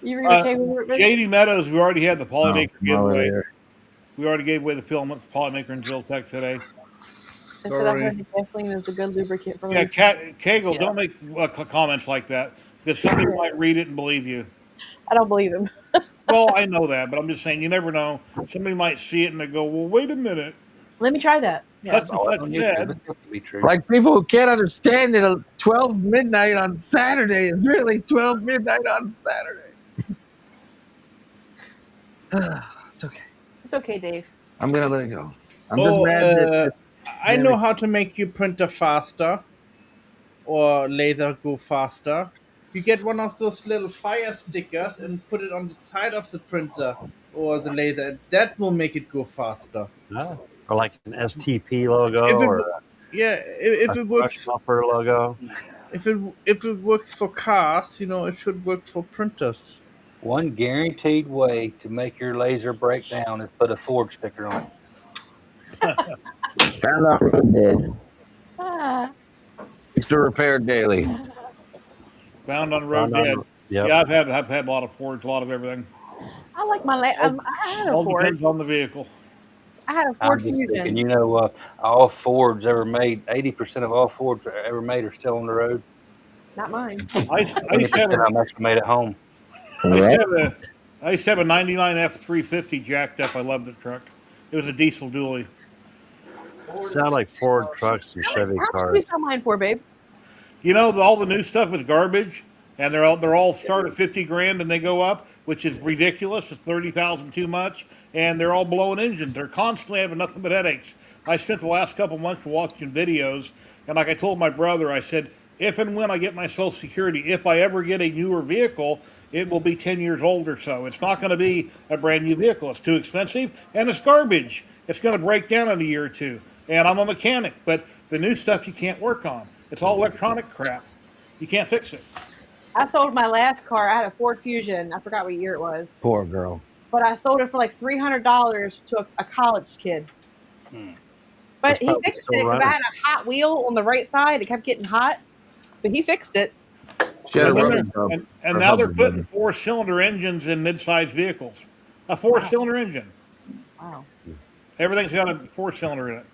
You read the table, JD Meadows, we already had the Polymaker giveaway. there. We already gave away the filament for Polymaker and Ziltech today. I said I heard gasoline is a good lubricant for Yeah, laser. Kegel, Yeah. don't make comments like that, because somebody might read it and believe you. I don't believe him. Well, I know that, but I'm just saying you never know. Somebody might see it and they go, "Well, wait a minute." Let me try that. Yeah. Such and such said. Be true. Like people who can't understand that 12 midnight on Saturday is really 12 midnight on Saturday. It's okay. It's okay, Dave. I'm gonna let it go. I'm just mad that I know how to make your printer faster or laser go faster. You get one of those little fire stickers and put it on the side of the printer or the laser. That will make it go faster. Oh. Or like an STP logo If it- or if a it works, buffer logo. if it works for cars, it should work for printers. One guaranteed way to make your laser break down is put a Ford sticker on it. found out from dead. Ah. It's to repair daily. Found on the road Found on dead. the- yep. Yeah, I've had a lot of Fords, a lot of everything. I like my. I had a All Ford. depends on the vehicle. I had a I'm Ford just Fusion. thinking, all Fords ever made, 80% of all Fords ever made are still on the road. Not mine. I used to have 20% a, of them actually made it home. I used to have a 99 F350 jacked up. I loved the truck. It was a diesel dually. Sound like Ford trucks and Chevy How much do we cars. sell mine for, babe? You know, all the new stuff is garbage, and they're all start at 50 grand and they go up, which is ridiculous. It's 30,000 too much, and they're all blowing engines. They're constantly having nothing but headaches. I spent the last couple months watching videos, and like I told my brother, I said, if and when I get my Social Security, if I ever get a newer vehicle, it will be 10 years old or so. It's not going to be a brand new vehicle. It's too expensive, and it's garbage. It's going to break down in a year or two. And I'm a mechanic, but the new stuff you can't work on. It's all electronic crap. You can't fix it. I sold my last car. I had a Ford Fusion. I forgot what year it was, Poor girl. but I sold it for like $300 to a college kid. But That's he probably fixed still it because I running. had a hot wheel on the right side. It kept getting hot, but he fixed it. She had a And, then rubber they're- dub. and Her now they're husband putting did. 4-cylinder engines in mid-sized vehicles. A 4-cylinder engine. Wow. Everything's got a 4-cylinder in it.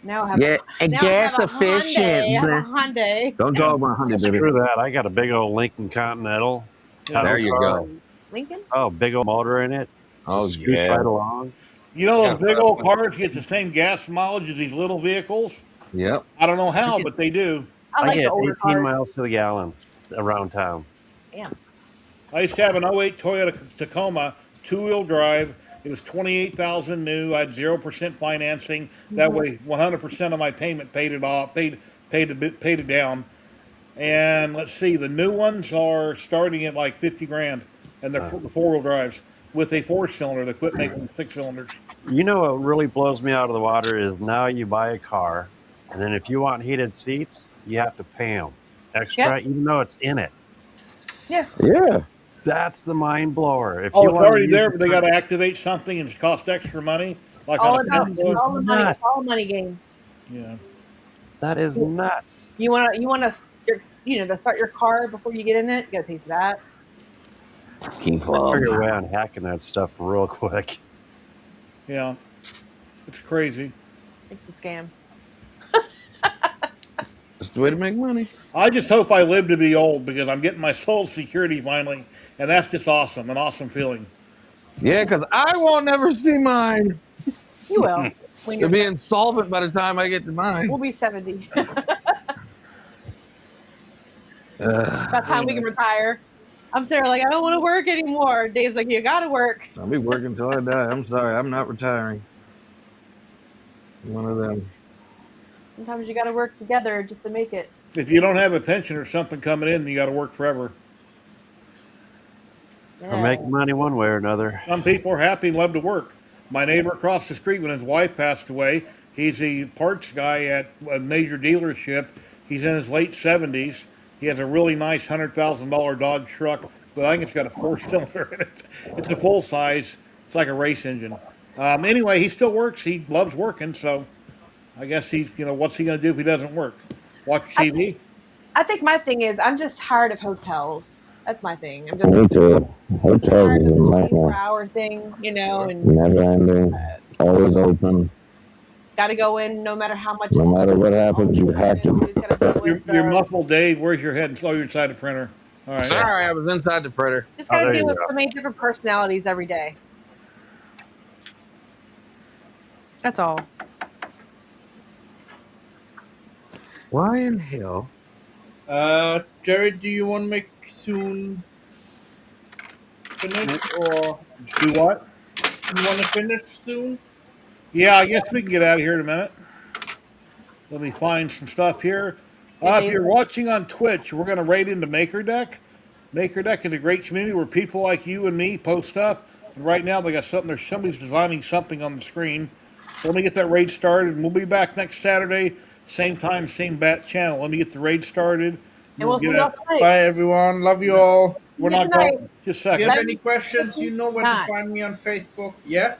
Now I have Yeah, and now I have gas a efficient. Hyundai. I have a bruh. Hyundai. Don't talk about Hyundai, baby. Screw that. I got a big old Lincoln Continental. Yeah. There Tunnel you car. go. Lincoln? Oh, big old motor in it. Oh Just scoots yeah. right along. You know those Yeah. big old cars get the same gas mileage as these little vehicles? Yep. I don't know how, but they do. I I like the get older 18 cars. miles to the gallon around town. Damn. I used to have an '08 Toyota Tacoma, two-wheel drive. It was 28,000 new. I had 0% financing. That way, 100% of my payment paid it off, paid it down. And let's see, the new ones are starting at like 50 grand, and they're the four-wheel drives with a four-cylinder. They quit making six cylinders. You know what really blows me out of the water is now you buy a car, and then if you want heated seats, you have to pay them extra, even though it's in it. Yeah. Yeah. That's the mind blower. If Oh, you it's want already to there, but they got to activate something, and it costs extra money. Like All on a about Tesla. all the money. nuts. It's all a money game. Yeah. That is nuts. You wanna to start your car before you get in it. You gotta pay for that. Keep Figure a way on hacking that stuff real quick. Yeah. It's crazy. It's a scam. It's the way to make money. I just hope I live to be old because I'm getting my Social Security finally, and that's just awesome, an awesome feeling. Yeah, because I won't never see mine. You will. When You'll be insolvent by the time I get to mine. We'll be 70. About time we can retire. I'm Sarah, like, I don't want to work anymore. Dave's like, you gotta work. I'll be working until I die. I'm sorry. I'm not retiring. One of them. Sometimes you gotta work together just to make it. If you don't have a pension or something coming in, you got to work forever. Or make money one way or another. Some people are happy and love to work. My neighbor across the street, when his wife passed away, he's a parts guy at a major dealership. He's in his late 70s. He has a really nice $100,000 Dodge truck, but I think it's got a four-cylinder in it. It's a full size. It's like a race engine. Anyway, he still works. He loves working, so I guess he's, what's he going to do if he doesn't work? Watch TV? I think my thing is I'm just tired of hotels. That's my thing. I'm just Me too. Hotels tired is of a the nightmare. 24-hour thing, and Never ending. Always open. gotta go in no matter how much. No matter what happens, you have to. You're muffled, Dave. Where's your head? Oh, you're inside the printer. All right. Sorry, I was inside the printer. Just gotta there deal you with go. so many different personalities every day. That's all. Why in hell? Jared, do you want to make soon finish or Do what? you want to finish soon? Yeah, I guess we can get out of here in a minute. Let me find some stuff here. If you're watching on Twitch, we're going to raid into MakerDeck. MakerDeck is a great community where people like you and me post stuff. And right now, they got something. Somebody's designing something on the screen. So let me get that raid started, and we'll be back next Saturday, same time, same bat channel. Let me get the raid started. And we'll see get y'all out. tonight. Bye, everyone. Love you all. We're See you not tonight. going. Just a If you second. have any questions, you know where to Hi. find me on Facebook. Yeah?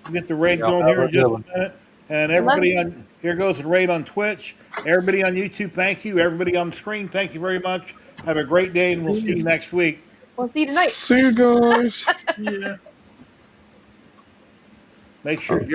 We'll get the raid Yeah, going have here a in just good a minute. And everybody on here goes the raid on Twitch. Everybody on YouTube, thank you. Everybody on the screen, thank you very much. Have a great day, and we'll see you next week. We'll see you tonight. See you guys. Yeah. Make sure you're